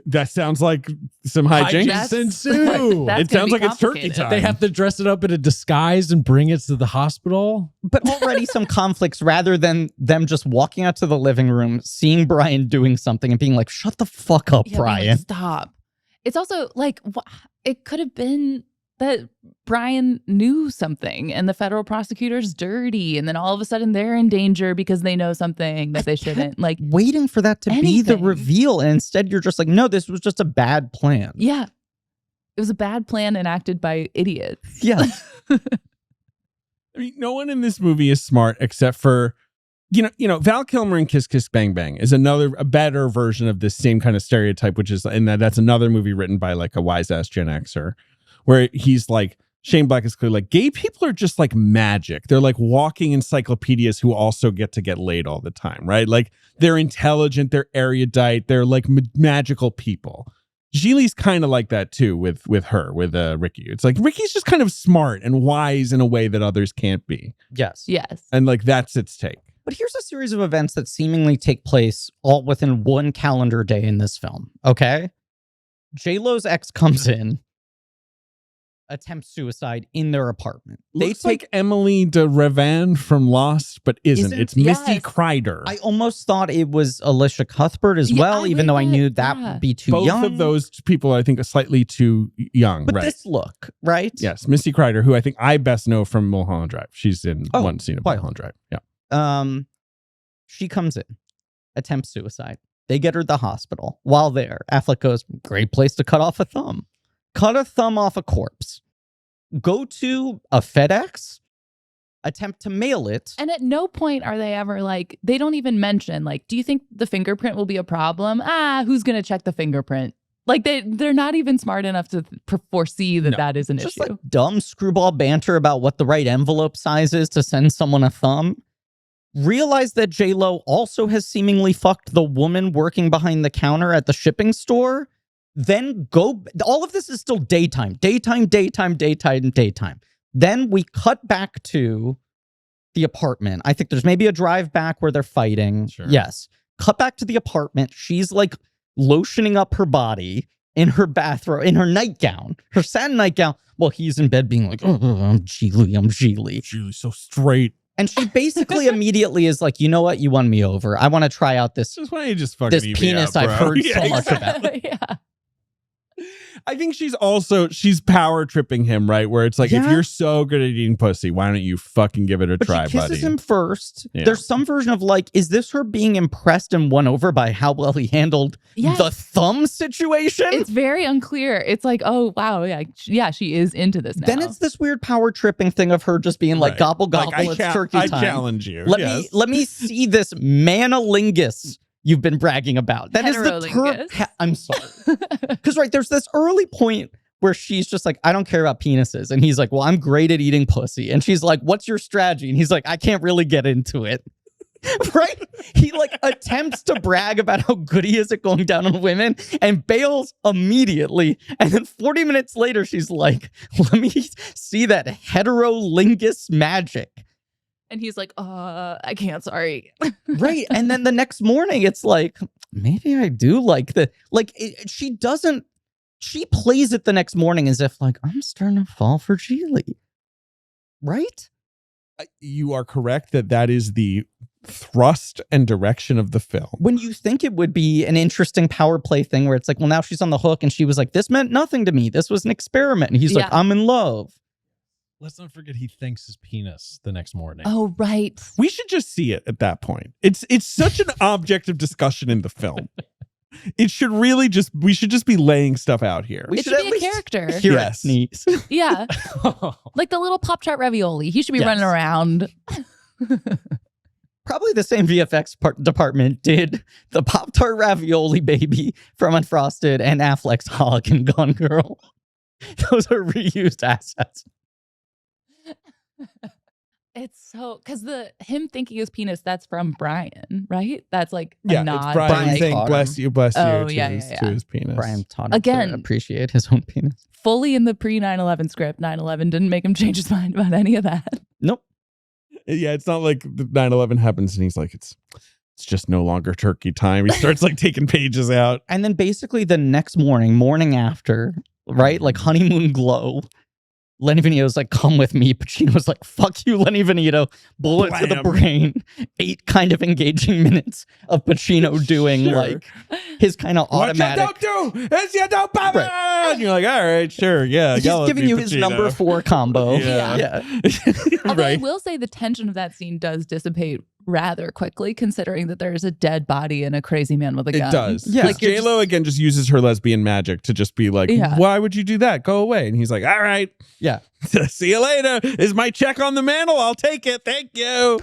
That sounds like some hijinks ensue. It sounds like it's turkey time. They have to dress it up in a disguise and bring it to the hospital. But already some conflicts rather than them just walking out to the living room, seeing Brian doing something and being like, shut the fuck up, Brian. Like, stop. It's also like, it could have been that Brian knew something and the federal prosecutor's dirty and then all of a sudden they're in danger because they know something that they shouldn't. Like waiting for that to be the reveal, and instead you're just like, no, this was just a bad plan. Yeah. It was a bad plan enacted by idiots. Yeah. I mean, no one in this movie is smart except for you know, Val Kilmer in Kiss Kiss Bang Bang is a better version of this same kind of stereotype, which is, and that's another movie written by like a wise ass Gen Xer, where he's like, Shane Black is clearly like, gay people are just like magic. They're like walking encyclopedias who also get to get laid all the time, right? Like they're intelligent, they're erudite, they're like magical people. Gigli's kind of like that too with Ricky. It's like Ricky's just kind of smart and wise in a way that others can't be. Yes. Yes. And like that's its take. But here's a series of events that seemingly take place all within one calendar day in this film, okay? J-Lo's ex comes in, attempts suicide in their apartment. Looks like Emily de Revan from Lost, but isn't. It's Misty Kreider. I almost thought it was Alicia Cuthbert as well, even though I knew that would be too young. Both of those people, I think, are slightly too young. But right. this look, right? Yes, Misty Kreider, who I think I best know from Mulholland Drive. She's in one scene of Mulholland Drive. Yeah. She comes in, attempts suicide. They get her to the hospital. While there, Affleck goes, great place to cut off a thumb. Cut a thumb off a corpse. Go to a FedEx, attempt to mail it. And at no point are they ever like, they don't even mention, like, do you think the fingerprint will be a problem? Who's going to check the fingerprint? Like they're not even smart enough to foresee that that is an just issue. Like dumb screwball banter about what the right envelope size is to send someone a thumb. Realize that J-Lo also has seemingly fucked the woman working behind the counter at the shipping store. Then all of this is still daytime. Then we cut back to the apartment. I think there's maybe a drive back where they're fighting. Sure. Yes. Cut back to the apartment. She's like lotioning up her body in her bathrobe, in her nightgown, her satin nightgown, while he's in bed being like, oh, I'm Gigli. Gigli, so straight. And she basically immediately is like, you know what? You won me over. I want to try out this Why don't you just fucking this eat me penis out, I've bro? heard so much about. Yeah. I think she's power tripping him, right? Where it's like, if you're so good at eating pussy, why don't you fucking give it a try, she kisses buddy? him first. Yeah. There's some version of like, is this her being impressed and won over by how well he handled the thumb situation? It's very unclear. It's like, oh wow, yeah, she is into this now. Then it's this weird power tripping thing of her just being like, gobble gobble, Like, it's turkey time. I challenge you. Let me see this manolingus you've been bragging about. That is the term. I'm sorry. Because there's this early point where she's just like, I don't care about penises. And he's like, well, I'm great at eating pussy. And she's like, what's your strategy? And he's like, I can't really get into it. Right? He like attempts to brag about how good he is at going down on women and bails immediately. And then 40 minutes later, she's like, let me see that heterolingus magic. And he's like, I can't, sorry. Right. And then the next morning, it's like, maybe I do like the, she plays it the next morning as if like, I'm starting to fall for Gigli. Right? You are correct that is the thrust and direction of the film. When you think it would be an interesting power play thing where it's like, well, now she's on the hook and she was like, this meant nothing to me. This was an experiment. And he's like, I'm in love. Let's not forget he thanks his penis the next morning. Oh, right. We should just see it at that point. It's such an object of discussion in the film. It should really we should just be laying stuff out here. It should be a character. Hear it sneeze. Yeah. Like the little Pop-Tart ravioli. He should be running around. Probably the same VFX department did the Pop-Tart ravioli baby from Unfrosted and Affleck's Hog and Gone Girl. Those are reused assets. It's so because him thinking his penis, that's from Brian, right? That's like a nod. It's Brian saying bless you to his penis. Brian taught him again to appreciate his own penis. Fully in the pre-9/11 script. 9/11 didn't make him change his mind about any of that. Nope. Yeah, it's not like the 9/11 happens and he's like, it's just no longer turkey time. He starts like taking pages out. And then basically the next morning after, right? Like honeymoon glow. Lenny Venito's like, come with me. Pacino's like, fuck you, Lenny Venito. Bullet to the brain. 8 kind of engaging minutes of Pacino doing like his kind of automatic. What you don't do is you don't bother. Right. And you're like, all right, sure, yeah. He's giving you his number 4 combo. Yeah. Although Right. I will say the tension of that scene does dissipate rather quickly, considering that there's a dead body and a crazy man with a gun. It does. Yeah. Like J-Lo again just uses her lesbian magic to just be like, why would you do that? Go away. And he's like, all right. Yeah. See you later. Is my check on the mantle? I'll take it. Thank you.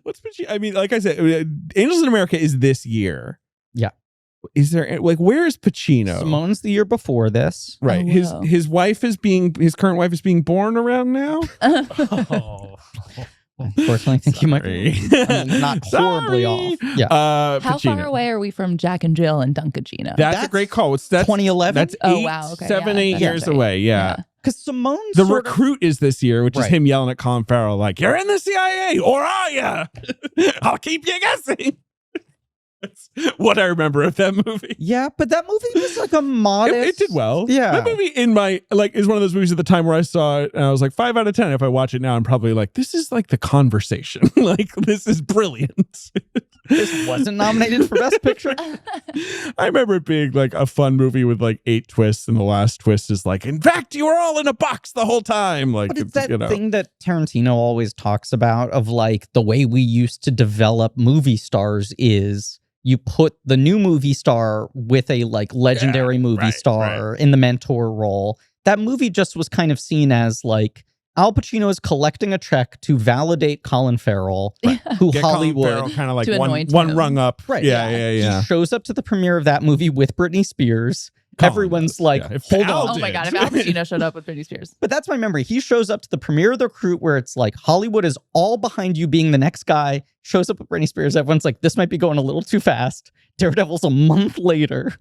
What's Pacino? I mean, like I said, Angels in America is this year. Yeah. Is there like where is Pacino? Simone's the year before this. Right. Oh, His current wife is being born around now. Unfortunately, I think you might be not horribly off. Yeah. How far away are we from Jack and Jill and Dunkagino? That's a great call. That's 2011. That's 8 years away. Yeah. Because Simone's The Recruit is this year, which is Right. him yelling at Colin Farrell like, "You're in the CIA, or are you? I'll keep you guessing." That's what I remember of that movie. Yeah, but that movie was like a modest. It did well. Yeah. That movie is one of those movies at the time where I saw it and I was like 5 out of 10. If I watch it now, I'm probably like, this is like The Conversation. Like, this is brilliant. This wasn't nominated for Best Picture. I remember it being like a fun movie with like 8 twists, and the last twist is like, in fact, you were all in a box the whole time. Like, But it's that thing that Tarantino always talks about of like the way we used to develop movie stars is you put the new movie star with a like legendary movie star in the mentor role. That movie just was kind of seen as like Al Pacino is collecting a check to validate Colin Farrell, who Get Hollywood kind of like To anoint one him. rung up. Right. Yeah. He shows up to the premiere of that movie with Britney Spears. Colin Everyone's does, like, yeah. If hold Al on. Oh my did. God, if Al Pacino showed up with Britney Spears. But that's my memory. He shows up to the premiere of The Recruit where it's like Hollywood is all behind you being the next guy. Shows up with Britney Spears. Everyone's like, this might be going a little too fast. Daredevil's a month later.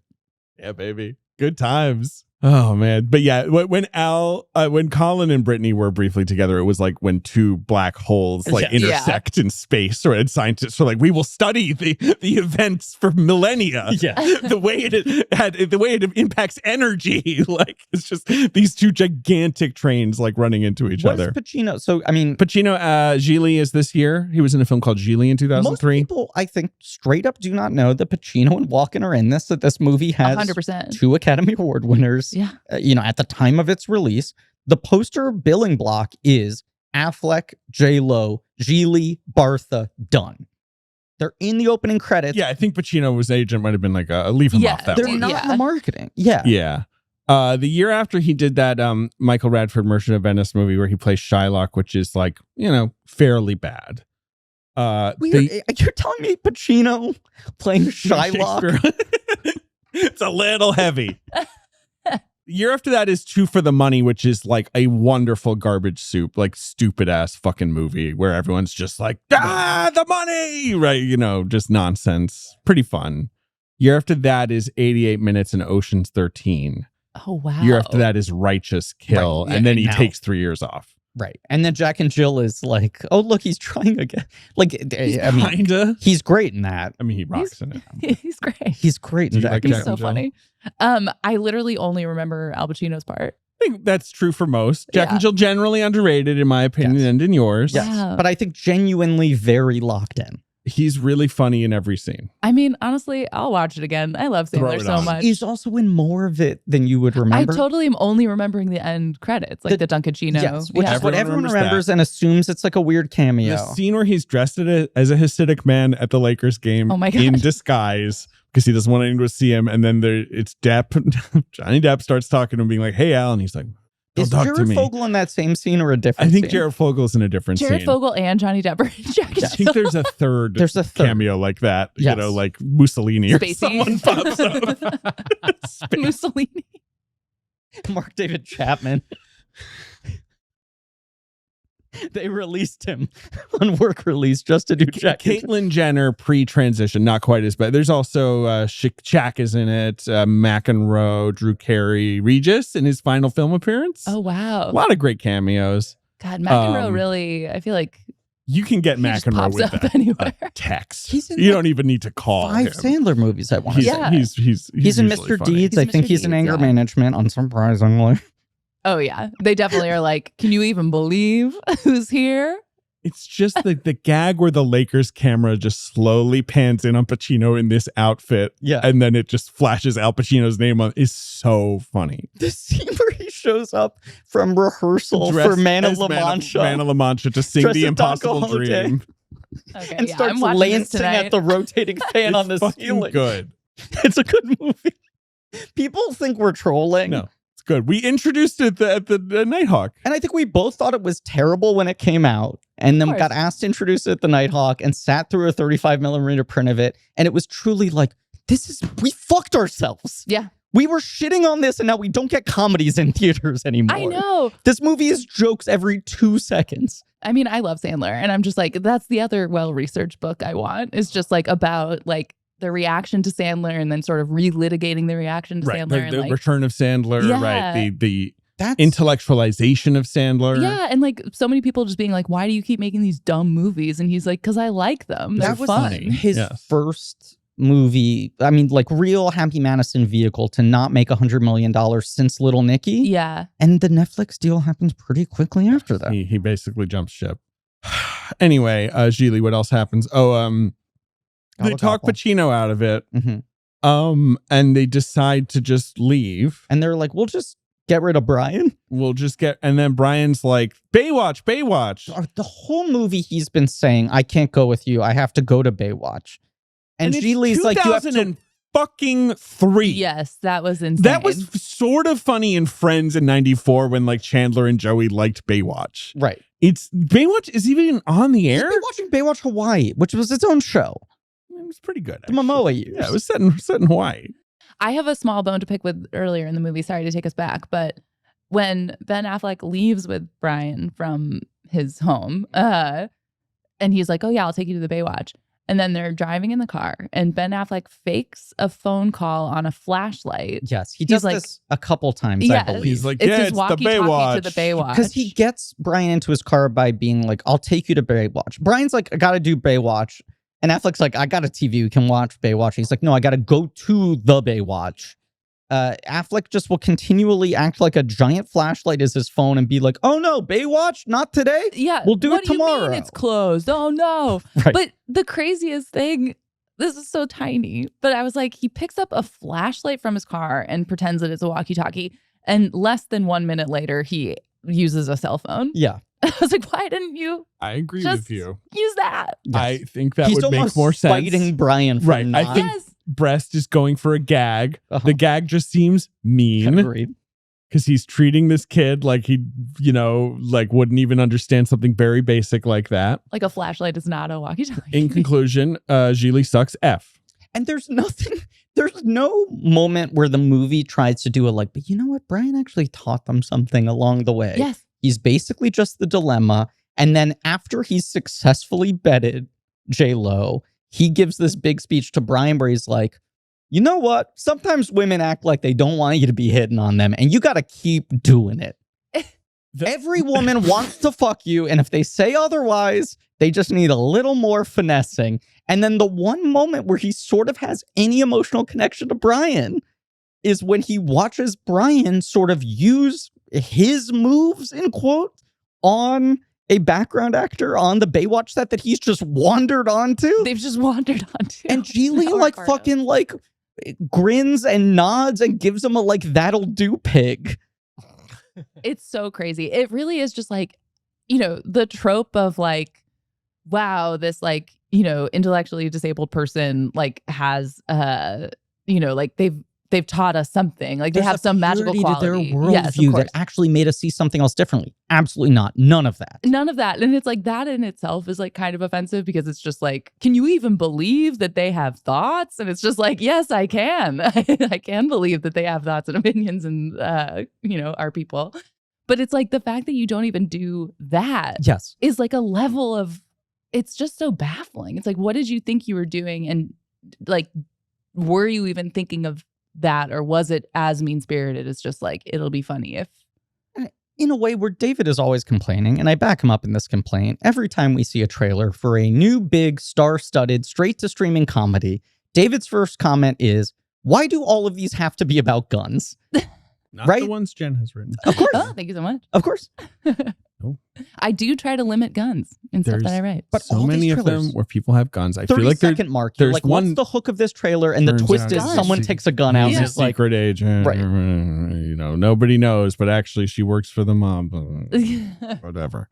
Yeah, baby. Good times. Oh man. But yeah, when Colin and Brittany were briefly together, it was like when two black holes like intersect in space, or and scientists were like, we will study the events for millennia. Yeah. the way it impacts energy. Like it's just these two gigantic trains like running into each other. Pacino? So I mean, Pacino, Gigli is this year. He was in a film called Gigli in 2003. most people, I think, straight up do not know that Pacino and Walken are in this. That this movie has 100%. 2 Academy Award winners. Yeah. At the time of its release, the poster billing block is Affleck, J-Lo, Gigli, Bartha, done. They're in the opening credits. Yeah, I think Pacino's agent might have been like, leave him off that They're one. not in the marketing. Yeah. Yeah. The year after he did that Michael Radford Merchant of Venice movie where he plays Shylock, which is like, fairly bad. You're telling me Pacino playing Shylock? It's a little heavy. The year after that is Two for the Money, which is like a wonderful garbage soup, like stupid ass fucking movie where everyone's just like, the money, right? Just nonsense. Pretty fun. Year after that is 88 Minutes and Ocean's 13. Oh, wow. Year after that is Righteous Kill. Right, yeah, and then he now- takes 3 years off. Right. And then Jack and Jill is like, oh, look, he's trying again. Like, Kinda. he's great in that. I mean, he rocks in it. He's great. He's great in Do you Jack like and He's Jill. so and Jill? funny. I literally only remember Al Pacino's part. I think that's true for most. Jack Yeah. and Jill generally underrated, in my opinion, Yes. and in yours. Yes. Wow. But I think genuinely very locked in. He's really funny in every scene. I mean, honestly, I'll watch it again. I love Throw Sandler it so on. much. He's also in more of it than you would remember. I totally am only remembering the end credits, like the Dunkaccino. Yes, which Yeah. is what Everyone everyone remembers remembers and assumes it's like a weird cameo. The scene where he's dressed as a Hasidic man at the Lakers game Oh my God. in disguise because he doesn't want anyone to see him. And then it's Depp. Johnny Depp starts talking to him, being like, hey, Al. And he's like, don't Is talk Jared to me. Fogel in that same scene or a different I think scene? Jared Fogel's in a different Jared scene. Fogle and Johnny Depp are in Jack and I think Jill. there's a third There's a third. cameo like that, Yes. like Mussolini or Spacey. someone pops up. Mussolini. Mark David Chapman. They released him on work release just to do Jack. Caitlyn Jenner pre-transition, not quite as bad. There's also Shaq is in it, McEnroe, Drew Carey, Regis in his final film appearance. Oh, wow. A lot of great cameos. God, McEnroe Um, really, I feel like You can get he just McEnroe pops with up a anywhere. text. He's in You like don't even need to call 5 him. Sandler movies, I want to He's, say. Yeah. he's He's in usually Mr. funny. Deeds. He's I in think Mr. he's in Deeds, anger yeah. management, unsurprisingly. Oh, yeah. They definitely are like, can you even believe who's here? It's just the gag where the Lakers camera just slowly pans in on Pacino in this outfit. Yeah. And then it just flashes Al Pacino's name on is so funny. The scene where he shows up from rehearsal Dressed for Man of as La Mancha Man of La Mancha to sing Dressed The as Don Impossible Quixote. Dream. Okay, and yeah, starts I'm watching this lancing tonight. at the rotating fan on the It's fucking ceiling. good. It's a good movie. People think we're trolling. No, it's good. We introduced it at the Nighthawk. And I think we both thought it was terrible when it came out, and then Of got course. asked to introduce it at the Nighthawk and sat through a 35mm print of it. And it was truly like, we fucked ourselves. Yeah. We were shitting on this, and now we don't get comedies in theaters anymore. I know. This movie is jokes every 2 seconds. I mean, I love Sandler, and I'm just like, that's the other well-researched book I want. Is just like about like the reaction to Sandler, and then sort of relitigating the reaction to Sandler, and The like, return of Sandler, Yeah. right? The That's intellectualization of Sandler. yeah, and like so many people just being like, why do you keep making these dumb movies? And he's like, because I like them. They're that was fun. his Yes. first movie. I mean, like real Happy Madison vehicle to not make $100 million since Little Nicky. Yeah. And the Netflix deal happens pretty quickly after that. He basically jumps ship. Anyway, Gigli, what else happens? Oh, they talk Pacino out of it. Mhm. And they decide to just leave. And they're like, we'll just get rid of Brian. We'll just and then Brian's like, Baywatch. The whole movie he's been saying, I can't go with you. I have to go to Baywatch. And it's Gigli's like, you have to. 2005. fucking 3. Yes, that was insane. That was sort of funny in Friends in 94 when like Chandler and Joey liked Baywatch. Right. It's Baywatch is even on the air. You've been watching Baywatch Hawaii, which was its own show. It was pretty good. The Momoa years. Yeah, it was set in Hawaii. I have a small bone to pick with earlier in the movie. Sorry to take us back, but when Ben Affleck leaves with Brian from his home, and he's like, "Oh yeah, I'll take you to the Baywatch." And then they're driving in the car, and Ben Affleck fakes a phone call on a flashlight. Yes, he does this a couple times, I believe. He's like, it's yeah, his it's the walkie-talkie Baywatch. to the Baywatch. Because he gets Brian into his car by being like, I'll take you to Baywatch. Brian's like, I got to do Baywatch. And Affleck's like, I got a TV. We can watch Baywatch. He's like, no, I got to go to the Baywatch. Affleck just will continually act like a giant flashlight is his phone and be like, oh no, Baywatch? Not today? Yeah. We'll do it tomorrow. You mean it's closed? Oh no. Right. But the craziest thing, this is so tiny, but I was like, he picks up a flashlight from his car and pretends that it's a walkie-talkie. And less than 1 minute later, he uses a cell phone. Yeah. I was like, why didn't you I agree just with you. use that? Yes. I think that He's would make almost more sense. fighting Brian for Right. not. I think Yes. Brest is going for a gag. Uh-huh. The gag just seems mean Agreed. because he's treating this kid like he, like wouldn't even understand something very basic like that. Like a flashlight is not a walkie-talkie. In conclusion, Gigli sucks F. And there's no moment where the movie tries to do but you know what? Brian actually taught them something along the way. Yes. He's basically just the dilemma. And then after he's successfully bedded J-Lo, he gives this big speech to Brian where he's like, you know what? Sometimes women act like they don't want you to be hitting on them, and you got to keep doing it. Every woman wants to fuck you, and if they say otherwise, they just need a little more finessing. And then the one moment where he sort of has any emotional connection to Brian is when he watches Brian sort of use his moves, in quote, on a background actor on the Baywatch set that he's just wandered onto. They've just wandered onto. And Gigli fucking grins and nods and gives him a that'll do pig. It's so crazy. It really is just the trope of wow, this intellectually disabled person has they've taught us something. They have some magical quality. To their worldview that actually made us see something else differently. Absolutely not. None of that. None of that. And it's that in itself is kind of offensive because it's just can you even believe that they have thoughts? And it's just yes, I can. I can believe that they have thoughts and opinions and, are people. But it's the fact that you don't even do that yes. is a level of, it's just so baffling. It's what did you think you were doing? And were you even thinking of that, or was it as mean-spirited as just it'll be funny if... In a way where David is always complaining, and I back him up in this complaint, every time we see a trailer for a new big star-studded straight-to-streaming comedy, David's first comment is, why do all of these have to be about guns? Not right? the ones Jen has written. Of course. Oh, thank you so much. Of course. I do try to limit guns in stuff that I write. But so many of them where people have guns. I feel 30-second mark. You're there's what's the hook of this trailer? And the twist is someone takes a gun out. He's And a it's secret agent. Right. Nobody knows, but actually she works for the mob. Whatever.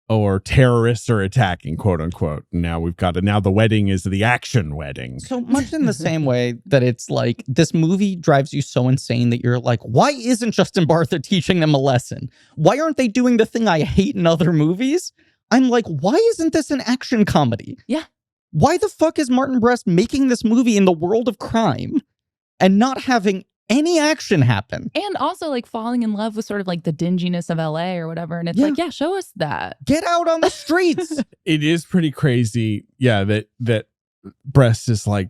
Or terrorists are attacking, quote unquote. Now the wedding is the action wedding. So much in the same way that it's this movie drives you so insane that you're why isn't Justin Bartha teaching them a lesson? Why aren't they doing the thing I hate in other movies? I'm why isn't this an action comedy? Yeah. Why the fuck is Martin Brest making this movie in the world of crime and not having any action happen? And also falling in love with sort of the dinginess of LA or whatever. And it's show us that. Get out on the streets. It is pretty crazy. Yeah. That Brest is I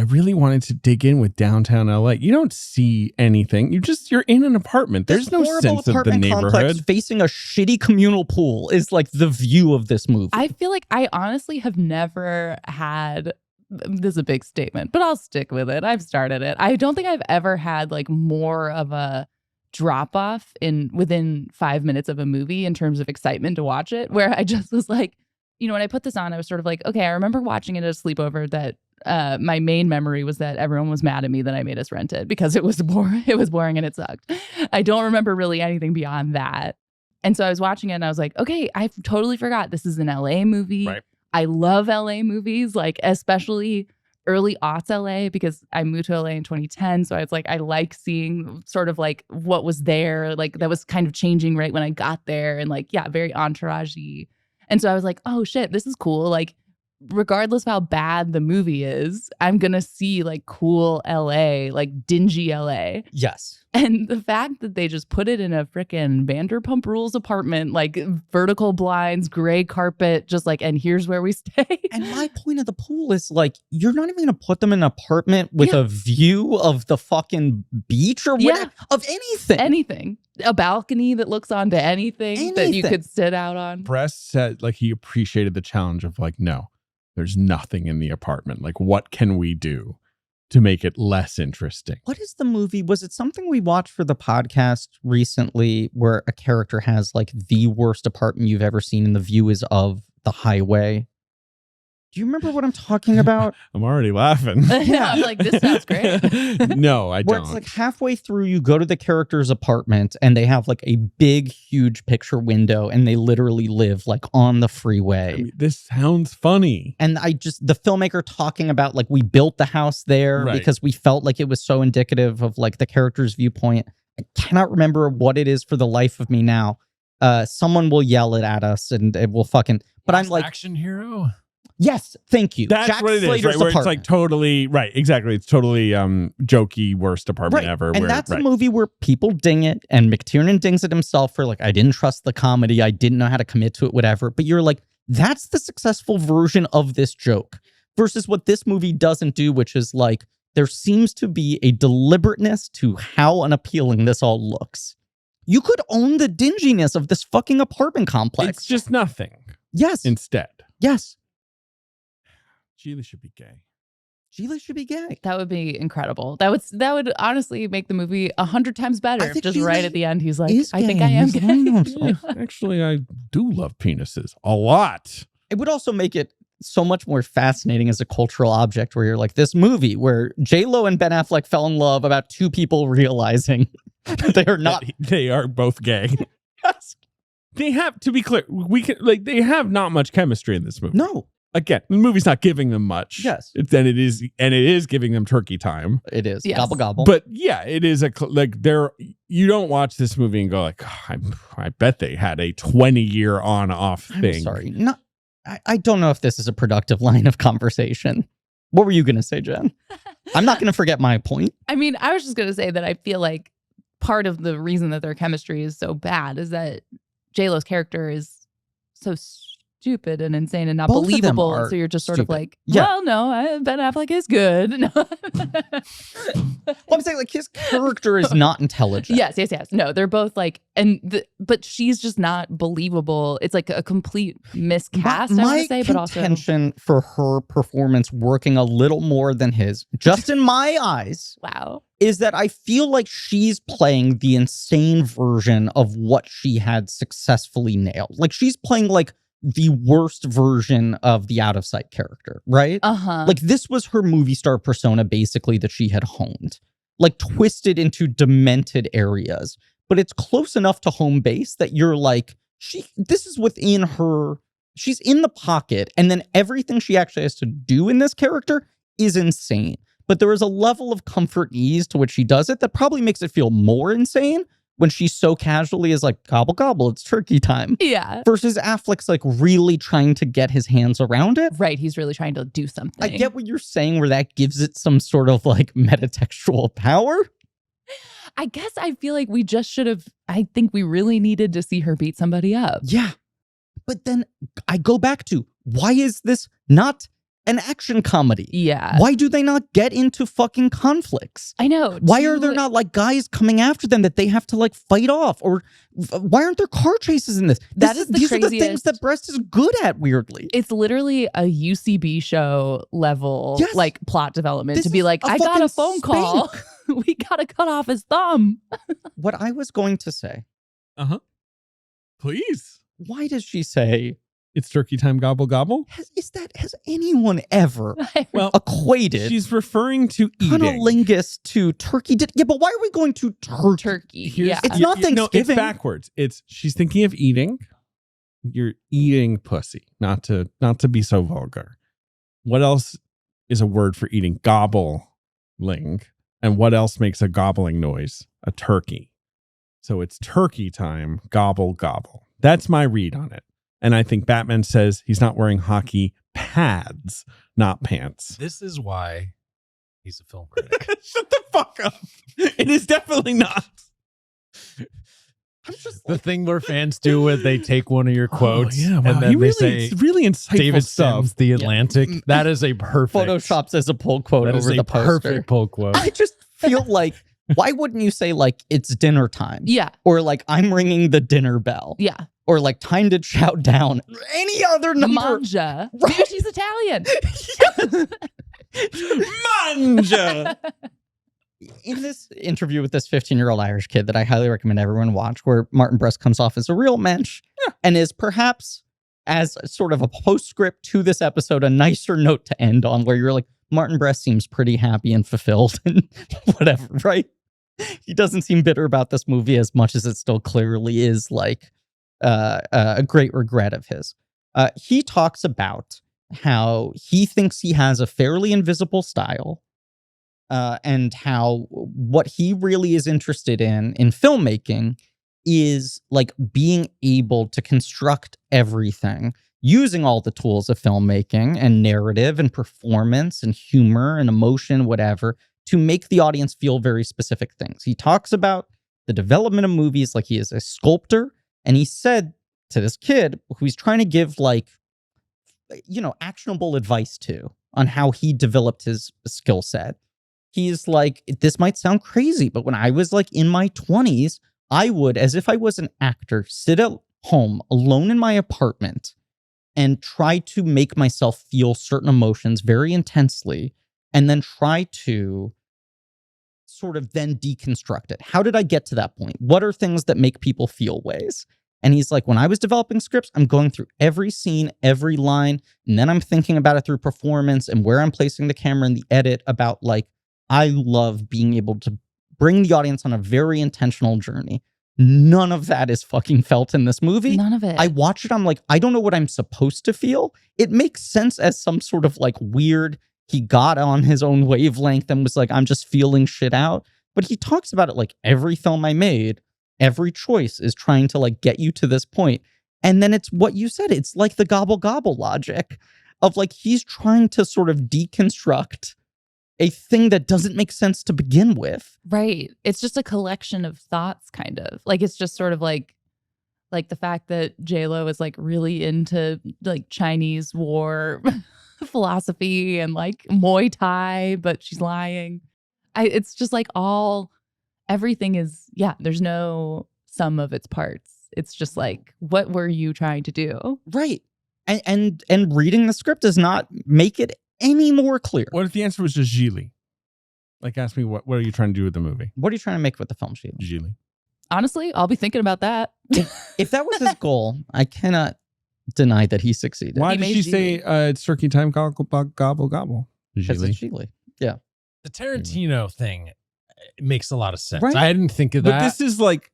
really wanted to dig in with downtown LA. You don't see anything. You're in an apartment. There's no sense of the neighborhood. Facing a shitty communal pool is the view of this movie. I feel I honestly have never had... This is a big statement, but I'll stick with it. I've started it. I don't think I've ever had more of a drop off within 5 minutes of a movie in terms of excitement to watch it, where I just was when I put this on, I was sort of okay, I remember watching it at a sleepover that my main memory was that everyone was mad at me that I made us rent it because it was boring. It was boring and it sucked. I don't remember really anything beyond that. And so I was watching it and I was okay, I totally forgot this is an LA movie. Right. I love LA movies, especially early aughts LA because I moved to LA in 2010. So I was like, I like seeing sort of like what was there, like that was kind of changing right when I got there, and like, yeah, very entourage-y. And so I was like, oh shit, this is cool. Like, regardless of how bad the movie is, I'm gonna see like cool LA, like dingy LA. Yes. And the fact that they just put it in a frickin' Vanderpump Rules apartment, like vertical blinds, gray carpet, just like, and here's where we stay. And my point of the pool is like, you're not even gonna put them in an apartment with a view of the fucking beach or whatever, of anything. Anything. A balcony that looks onto anything that you could sit out on. Brest said like he appreciated the challenge of like, no, there's nothing in the apartment. Like, what can we do to make it less interesting? What is the movie? Was it something we watched for the podcast recently where a character has like the worst apartment you've ever seen and the view is of the highway? Do you remember what I'm talking about? I'm already laughing. Yeah, I'm like, this sounds great. No, I Where don't. it's like halfway through, you go to the character's apartment and they have like a big, huge picture window and they literally live like on the freeway. I mean, this sounds funny. And the filmmaker talking about like, we built the house there because we felt like it was so indicative of like the character's viewpoint. I cannot remember what it is for the life of me now. Someone will yell it at us and it will fucking, but I'm like, action hero. Yes, thank you. That's Jack what it is, Slater's right? Where apartment. it's like totally, right, exactly. It's totally jokey, worst apartment ever. And that's a movie where people ding it, and McTiernan dings it himself for like, I didn't trust the comedy, I didn't know how to commit to it, whatever. But you're like, that's the successful version of this joke. Versus what this movie doesn't do, which is like, there seems to be a deliberateness to how unappealing this all looks. You could own the dinginess of this fucking apartment complex. It's just nothing. Yes. Instead. Yes. Gigli should be gay. Gigli should be gay. That would be incredible. That would honestly make the movie 100 times better. Just Gigli right at the end, he's like, is I think gay. I am He's lying to gay. himself. Actually, I do love penises a lot. It would also make it so much more fascinating as a cultural object where you're like, this movie where J-Lo and Ben Affleck fell in love about two people realizing that they are not. They are both gay. Yes. They have, to be clear, they have not much chemistry in this movie. No. Again, the movie's not giving them much. Yes. And it is giving them turkey time. It is. Yes. Gobble, gobble. But yeah, it is you don't watch this movie and go like, oh, I bet they had a 20-year on-off thing. I'm sorry. I don't know if this is a productive line of conversation. What were you going to say, Jen? I'm not going to forget my point. I mean, I was just going to say that I feel like part of the reason that their chemistry is so bad is that J-Lo's character is so stupid and insane and not Both of them believable. are And so you're just sort stupid. of like, Yeah. well, no, Ben Affleck is good. No. Well, I'm saying like his character is not intelligent. Yes. No, they're both like, but she's just not believable. It's like a complete miscast, I want to say, but also contention for her performance working a little more than his, just in my eyes, wow. is that I feel like she's playing the insane version of what she had successfully nailed. Like she's playing like the worst version of the out of sight character, right? Uh-huh. Like this was her movie star persona basically that she had honed, like twisted into demented areas. But it's close enough to home base that you're like, this is within her, she's in the pocket, and then everything she actually has to do in this character is insane. But there is a level of comfort and ease to which she does it that probably makes it feel more insane when she so casually is like, gobble, gobble, it's turkey time. Yeah. Versus Affleck's like really trying to get his hands around it. Right. He's really trying to do something. I get what you're saying where that gives it some sort of like metatextual power. I guess I feel like we just should have, I think we really needed to see her beat somebody up. Yeah. But then I go back to, why is this not an action comedy? Yeah. Why do they not get into fucking conflicts? I know. Why are there not like guys coming after them that they have to like fight off? Or why aren't there car chases in this? These are the things that Brest is good at, weirdly. It's literally a UCB show level, Yes. like plot development This to be is like, a I got fucking a phone call. We got to cut off his thumb. What I was going to say, Please. why does she say, It's turkey time, gobble, gobble? has anyone ever Well, equated she's referring to eating. cunnilingus to turkey? Yeah, but why are we going to turkey? Yeah. It's not No, it's Thanksgiving. backwards. She's thinking of eating. You're eating pussy, not to be so vulgar. What else is a word for eating. Gobbling. And what else makes a gobbling noise? A turkey. So it's turkey time. Gobble, gobble. That's my read on it. And I think Batman says he's not wearing hockey pads, not pants. This is why he's a film critic. Shut the fuck up. It is definitely not. I'm just the thing where fans do when they take one of your quotes wow. and then they say it's really insightful David stuff. Sims, The Atlantic. That is a perfect Photoshops as a pull quote that is over a the poster. perfect pull quote. I just feel like, why wouldn't you say like it's dinner time? Yeah. Or like I'm ringing the dinner bell. Yeah. Or like time to chow down. Any other number. Manja. Right. Maybe she's Italian. Manja. In this interview with this 15-year-old Irish kid that I highly recommend everyone watch, where Martin Brest comes off as a real mensch and is perhaps, as sort of a postscript to this episode, a nicer note to end on, where you're like, Martin Brest seems pretty happy and fulfilled and whatever, right? He doesn't seem bitter about this movie as much as it still clearly is like a great regret of his. He talks about how he thinks he has a fairly invisible style, and how what he really is interested in filmmaking is like being able to construct everything using all the tools of filmmaking and narrative and performance and humor and emotion, whatever, to make the audience feel very specific things. He talks about the development of movies like he is a sculptor. And he said to this kid who he's trying to give like, you know, actionable advice to on how he developed his skill set. He's like, this might sound crazy, but when I was like in my 20s, I would, as if I was an actor, sit at home alone in my apartment and try to make myself feel certain emotions very intensely, and then try to sort of then deconstruct it. How did I get to that point? What are things that make people feel ways? And he's like, when I was developing scripts, I'm going through every scene, every line, and then I'm thinking about it through performance and where I'm placing the camera in the edit about like, I love being able to bring the audience on a very intentional journey. None of that is fucking felt in this movie. None of it. I watch it, I'm like, I don't know what I'm supposed to feel. It makes sense as some sort of like weird, he got on his own wavelength and was like, I'm just feeling shit out. But he talks about it like every film I made, every choice is trying to like get you to this point. And then it's what you said. It's like the gobble gobble logic of like, he's trying to sort of deconstruct a thing that doesn't make sense to begin with. Right. It's just a collection of thoughts, kind of. Like, it's just sort of like the fact that J-Lo is like really into like Chinese war philosophy and like Muay Thai, but she's lying. It's just like everything is, there's no sum of its parts. It's just like, what were you trying to do? Right. And reading the script does not make it any more clear. What if the answer was just Gigli? Like, ask me, what are you trying to do with the movie? What are you trying to make with the film, Sheila? Gigli. Honestly, I'll be thinking about that. If that was his goal, I cannot deny that he succeeded. Why He did made she Gigli. say it's turkey time, gobble, gobble, gobble? Because it's Gigli. Gigli. Yeah. The Tarantino thing makes a lot of sense. Right. I didn't think of that. But this is like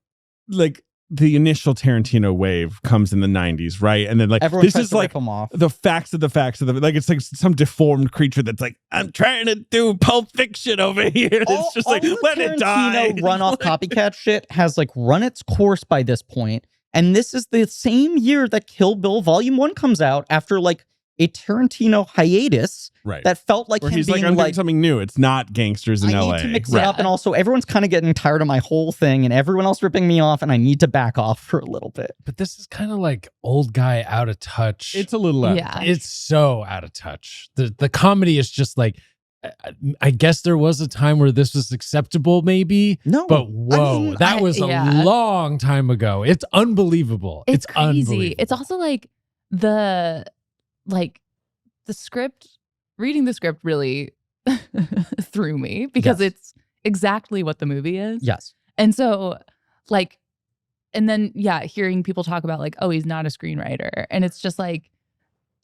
the initial Tarantino wave comes in the 90s, right? And then like Everyone this tries is to like rip him off. the facts of the like it's like some deformed creature that's like, I'm trying to do Pulp Fiction over here. It's just like, the let it die. Tarantino run-off copycat shit has like run its course by this point. And this is the same year that Kill Bill Volume 1 comes out after like a Tarantino hiatus Right. that felt like Where him he's like, being I'm doing like, something new. It's not gangsters in I LA. need to mix Right. it up. And also everyone's kind of getting tired of my whole thing and everyone else ripping me off and I need to back off for a little bit. But this is kind of like old guy out of touch. It's a little out of Yeah. touch. It's so out of touch. The comedy is just like, I guess there was a time where this was acceptable, maybe. No. But whoa, that was a long time ago. It's unbelievable. It's crazy. Unbelievable. It's also like the script, reading the script really threw me because Yes. it's exactly what the movie is. Yes. And so like, and then, hearing people talk about like, oh, he's not a screenwriter. And it's just like,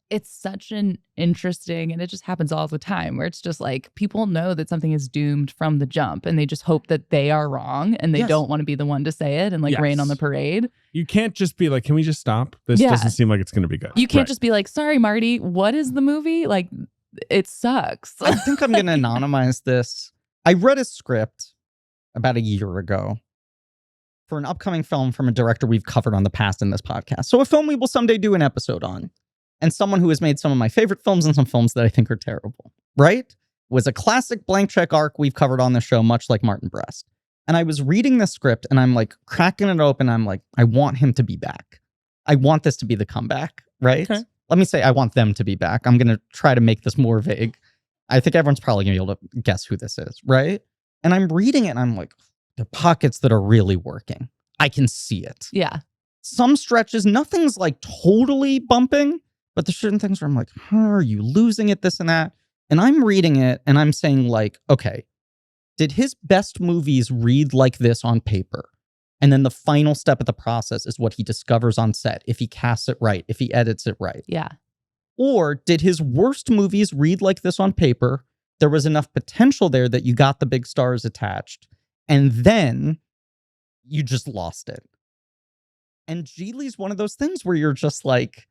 it's such an interesting, and it just happens all the time where it's just like, people know that something is doomed from the jump and they just hope that they are wrong and they Yes. don't want to be the one to say it and like rain on the parade. You can't just be like, can we just stop? This Yeah. doesn't seem like it's going to be good. You can't Right. just be like, sorry, Marty, what is the movie? Like, it sucks. I think I'm going to anonymize this. I read a script about a year ago for an upcoming film from a director we've covered on the past in this podcast. So a film we will someday do an episode on. And someone who has made some of my favorite films and some films that I think are terrible, right? Was a classic blank check arc we've covered on the show, much like Martin Brest. And I was reading the script and I'm like cracking it open. I'm like, I want him to be back. I want this to be the comeback, right? Okay. Let me say I want them to be back. I'm going to try to make this more vague. I think everyone's probably going to be able to guess who this is, right? And I'm reading it and I'm like, the pockets that are really working. I can see it. Yeah. Some stretches, nothing's like totally bumping. But there's certain things where I'm like, are you losing it, this and that? And I'm reading it and I'm saying like, okay, did his best movies read like this on paper? And then the final step of the process is what he discovers on set, if he casts it right, if he edits it right. Yeah. Or did his worst movies read like this on paper? There was enough potential there that you got the big stars attached. And then you just lost it. And Gigli's one of those things where you're just like,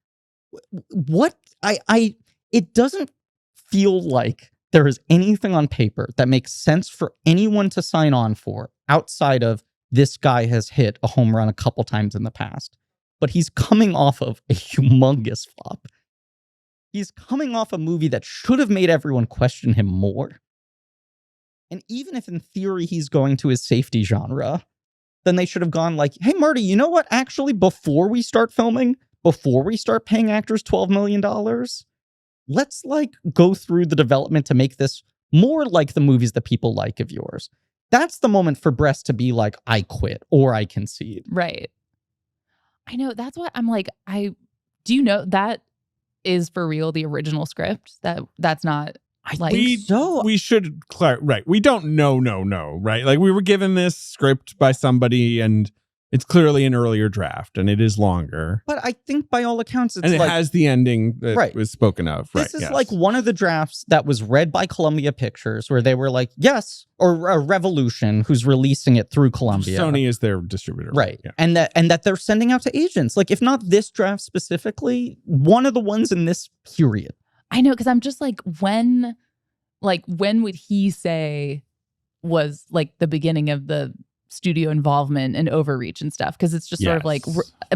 what it doesn't feel like there is anything on paper that makes sense for anyone to sign on for outside of this guy has hit a home run a couple times in the past, but he's coming off of a humongous flop. He's coming off a movie that should have made everyone question him more. And even if in theory he's going to his safety genre, then they should have gone like, hey, Marty, you know what? Actually, before we start filming, before we start paying actors $12 million, let's like go through the development to make this more like the movies that people like of yours. That's the moment for Brest to be like, I quit or I concede. Right. I know. That's what I'm like. Do you know that is for real the original script? That's not like. We should clarify. Right. We don't know, right? Like we were given this script by somebody and it's clearly an earlier draft and it is longer. But I think by all accounts, it has the ending that was spoken of. This is like one of the drafts that was read by Columbia Pictures where they were like, yes, or Revolution, who's releasing it through Columbia. Sony is their distributor. Right. Yeah. And that they're sending out to agents. Like if not this draft specifically, one of the ones in this period. I know, because I'm just like, when would he say was like the beginning of the studio involvement and overreach and stuff? Because it's just sort of like,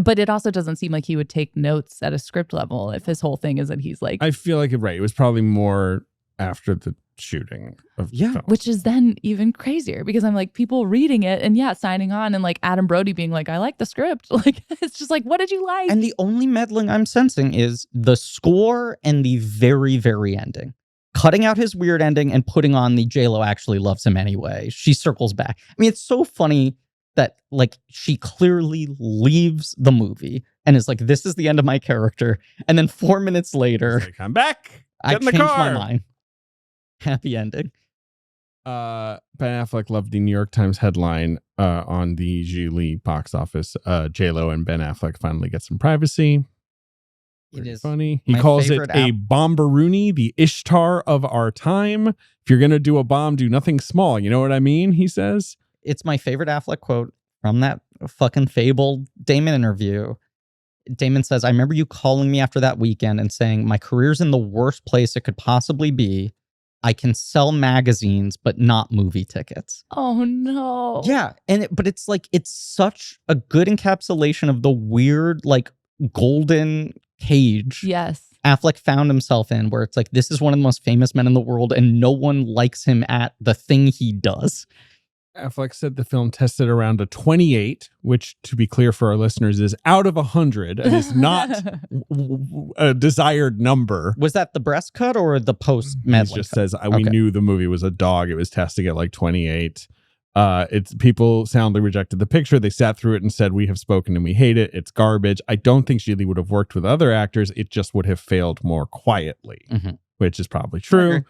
but it also doesn't seem like he would take notes at a script level if his whole thing is that he's like, I feel like it was probably more after the shooting of the film. Which is then even crazier because I'm like, people reading it and signing on and like Adam Brody being like, I like the script. Like it's just like, what did you like? And the only meddling I'm sensing is the score and the very, very ending. Cutting out his weird ending and putting on the J-Lo actually loves him anyway. She circles back. I mean, it's so funny that like she clearly leaves the movie and is like, this is the end of my character. And then 4 minutes later, like, I'm back. I changed my mind. Happy ending. Ben Affleck loved the New York Times headline on the Gigli box office. J-Lo and Ben Affleck finally get some privacy. It is funny. He calls it a bombaroonie, the Ishtar of our time. If you're going to do a bomb, do nothing small. You know what I mean? He says. It's my favorite Affleck quote from that fucking fabled Damon interview. Damon says, I remember you calling me after that weekend and saying, my career's in the worst place it could possibly be. I can sell magazines, but not movie tickets. Oh, no. Yeah. But it's like, it's such a good encapsulation of the weird, like, golden cage Affleck found himself in, where it's like, this is one of the most famous men in the world and no one likes him at the thing he does. Affleck said the film tested around a 28, which, to be clear for our listeners, is out of 100 and is not a desired number. Was that the breast cut or the post-meddling? He just says, we knew the movie was a dog. It was testing at like 28. People soundly rejected the picture. They sat through it and said, we have spoken and we hate it. It's garbage. I don't think Gigli would have worked with other actors. It just would have failed more quietly, which is probably true.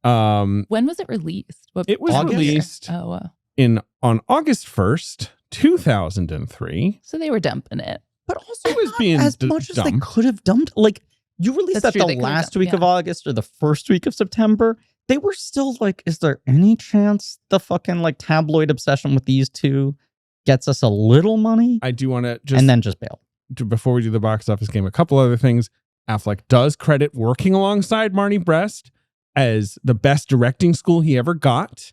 When was it released? It was released on August 1st, 2003. So they were dumping it. But also it was being as much as they could have dumped. Like, you released that the last week of August or the first week of September. They were still like, is there any chance the fucking like tabloid obsession with these two gets us a little money? I do want to just... And then just bail. Before we do the box office game, a couple other things. Affleck does credit working alongside Martin Brest as the best directing school he ever got.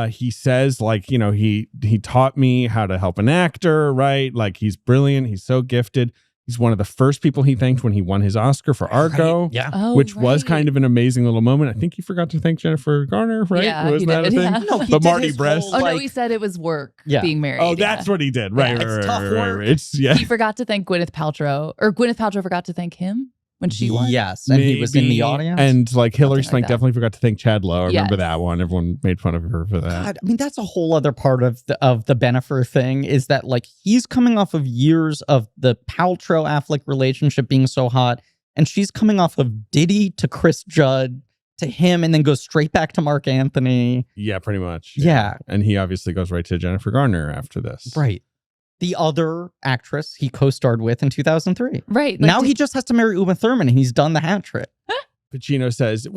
He says, like, you know, he taught me how to help an actor, right? Like, he's brilliant. He's so gifted. He's one of the first people he thanked when he won his Oscar for Argo, which was kind of an amazing little moment. I think he forgot to thank Jennifer Garner, right? Yeah, was he that did. a thing? Yeah. No, he But did Marty his Brest. whole, Oh, no, like- he said it was work Yeah. being married. Oh, that's what he did. Right, Yeah. right, It's tough right, right, work. right. It's, yeah. He forgot to thank Gwyneth Paltrow, or Gwyneth Paltrow forgot to thank him when she won. Yes, and he was in the Maybe. audience. And like Hillary Something Swank like that. definitely forgot to thank Chad Lowe. I remember Yes. that one. Everyone made fun of her for that. God, I mean, that's a whole other part of the Bennifer thing, is that like he's coming off of years of the Paltrow Affleck relationship being so hot, and she's coming off of Diddy to Chris Judd to him, and then goes straight back to Mark Anthony. Yeah, pretty much. Yeah. And he obviously goes right to Jennifer Garner after this. Right. The other actress he co-starred with in 2003. Right. Now he just has to marry Uma Thurman, and he's done the hat trick. Pacino says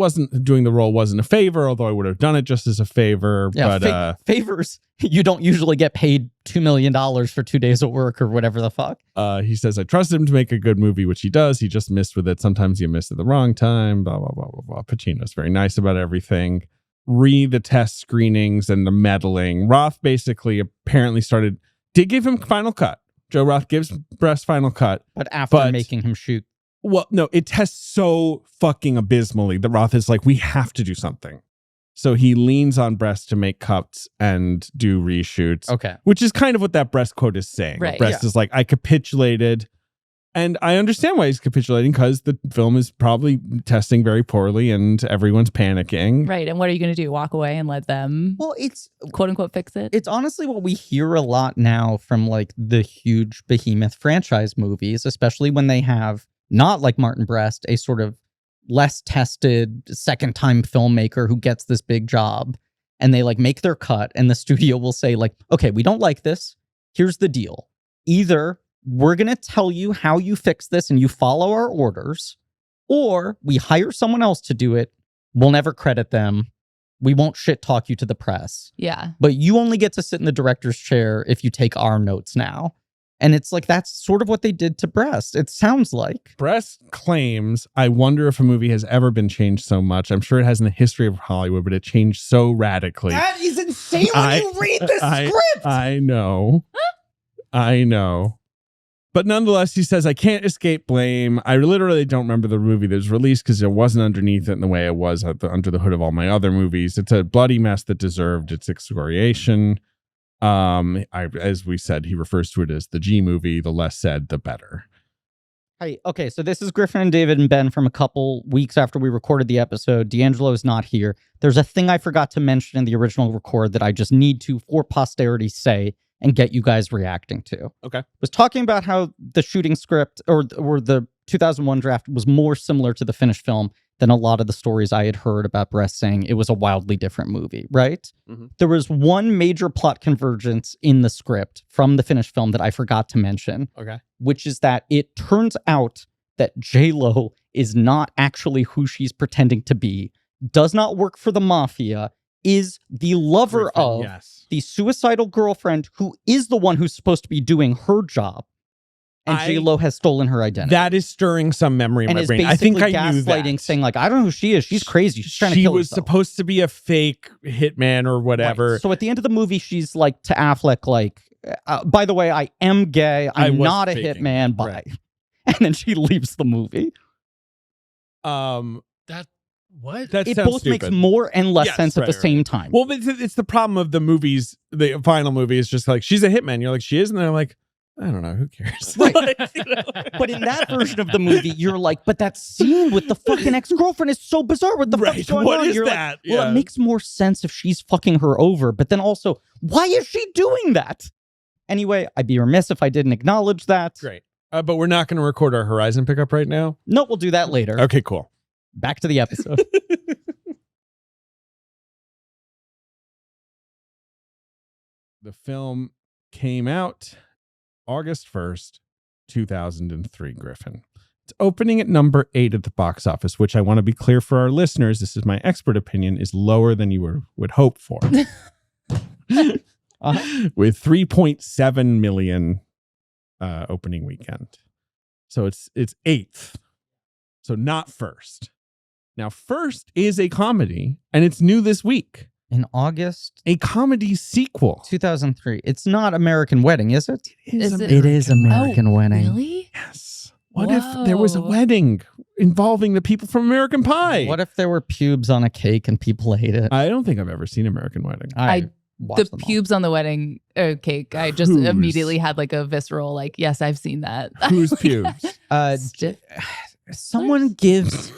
doing the role wasn't a favor, although I would have done it just as a favor. Yeah, but favors, you don't usually get paid $2 million for 2 days of work or whatever the fuck. he says, I trusted him to make a good movie, which he does. He just missed with it. Sometimes you miss at the wrong time, blah, blah, blah, blah, blah. Pacino's very nice about everything. The test screenings and the meddling. Roth basically apparently did give him final cut. Joe Roth gives Brest final cut. But after making him shoot. Well, no, it tests so fucking abysmally that Roth is like, we have to do something. So he leans on Brest to make cuts and do reshoots. Okay. Which is kind of what that Brest quote is saying. Right. Brest is like, I capitulated. And I understand why he's capitulating, because the film is probably testing very poorly and everyone's panicking. Right. And what are you going to do? Walk away and let them, Well, it's quote unquote, fix it? it's honestly what we hear a lot now from like the huge behemoth franchise movies, especially when they have not like Martin Brest, a sort of less tested second time filmmaker who gets this big job, and they like make their cut, and the studio will say like, okay, we don't like this. Here's the deal. Either we're going to tell you how you fix this and you follow our orders, or we hire someone else to do it. We'll never credit them. We won't shit talk you to the press. Yeah. But you only get to sit in the director's chair if you take our notes now. And it's like, that's sort of what they did to Brest. It sounds like. Brest claims, I wonder if a movie has ever been changed so much. I'm sure it has in the history of Hollywood, but it changed so radically. That is insane when you read the script. I know. I know. But nonetheless, he says, I can't escape blame. I literally don't remember the movie that was released because it wasn't underneath it in the way it was under the hood of all my other movies. It's a bloody mess that deserved its excoriation. As we said, he refers to it as the G movie. The less said, the better. Hey, okay, so this is Griffin and David and Ben from a couple weeks after we recorded the episode. D'Angelo is not here. There's a thing I forgot to mention in the original record that I just need to, for posterity, say and get you guys reacting to. Okay. Was talking about how the shooting script or the 2001 draft was more similar to the finished film than a lot of the stories I had heard about Brest saying it was a wildly different movie, right? Mm-hmm. There was one major plot convergence in the script from the finished film that I forgot to mention, Okay. which is that it turns out that J-Lo is not actually who she's pretending to be, does not work for the mafia, is the lover Griffin, of yes. the suicidal girlfriend who is the one who's supposed to be doing her job. And J-Lo has stolen her identity. That is stirring some memory in and my is brain. I basically think I knew gaslighting, that. saying like, I don't know who she is. She's crazy. She's trying to She kill was herself. supposed to be a fake hitman or whatever. Right. So at the end of the movie, she's like to Affleck, like, by the way, I am gay. I I'm was not a faking hitman. it. Bye. Right. And then she leaves the movie. What? That It sounds both stupid. makes more and less Yes, sense at right, the right, same time. Well, but it's the problem of the movies. The final movie is just like, she's a hitman. You're like, she is? And they're like, I don't know. Who cares? Right. Like, you know? But in that version of the movie, you're like, but that scene with the fucking ex-girlfriend is so bizarre. What the Right. fuck's going What on? is You're that? like, well, Yeah. it makes more sense if she's fucking her over. But then also, why is she doing that? Anyway, I'd be remiss if I didn't acknowledge that. Great. But we're not going to record our Horizon pickup right now. No, we'll do that later. Okay, cool. Back to the episode. The film came out August 1st, 2003, Griffin. It's opening at number 8 at the box office, which I want to be clear for our listeners, this is my expert opinion, is lower than you would hope for. With 3.7 million opening weekend. So it's 8th. So not First. Now, First is a comedy, and it's new this week. In August? A comedy sequel. 2003. It's not American Wedding, is it? It is American Wedding. Really? Yes. What if there was a wedding involving the people from American Pie? What if there were pubes on a cake and people ate it? I don't think I've ever seen American Wedding. The pubes on the wedding cake. I just immediately had like a visceral, like, yes, I've seen that. Whose pubes? Someone gives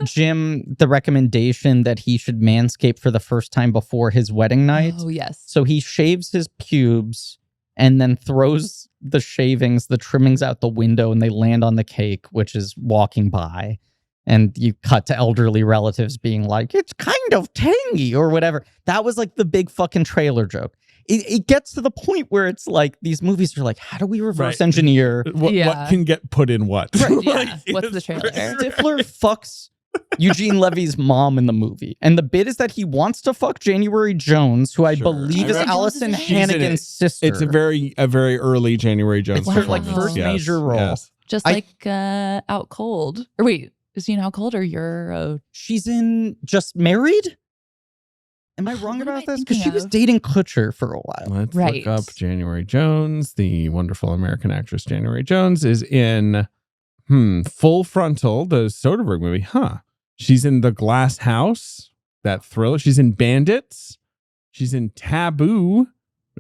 Jim the recommendation that he should manscape for the first time before his wedding night. Oh, yes. So he shaves his pubes and then throws the shavings, the trimmings out the window, and they land on the cake, which is walking by. And you cut to elderly relatives being like, it's kind of tangy or whatever. That was like the big fucking trailer joke. It gets to the point where it's like these movies are like, how do we reverse engineer? What can get put in what? Right, yeah. What's the trailer? Stifler fucks Eugene Levy's mom in the movie. And the bit is that he wants to fuck January Jones, who I believe is Allison Hannigan's sister. It's a very early January Jones. It's her like first major role. Yes. Just like Out Cold. Or wait, is he in Out Cold or you're... She's in Just Married? Am I wrong about this? Because she was dating Kutcher for a while. Let's look up January Jones. The wonderful American actress January Jones is in Full Frontal, the Soderbergh movie. Huh. She's in The Glass House, that thriller. She's in Bandits. She's in Taboo.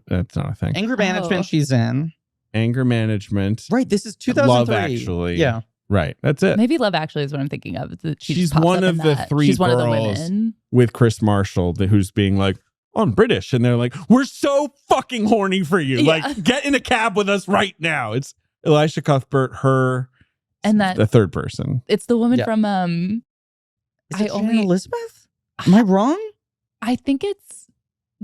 That's not a thing. Anger Management she's in. Anger Management. Right, this is 2003. Love Actually. Yeah. Right, that's it. Maybe Love Actually is what I'm thinking of. She's one of the three She's girls one of the women. with Chris Marshall who's being like, I'm British. And they're like, we're so fucking horny for you. Yeah. Like, get in a cab with us right now. It's Elisha Cuthbert, her, and that the third person. It's the woman from Is it Shannon Elizabeth? Am I wrong? I think it's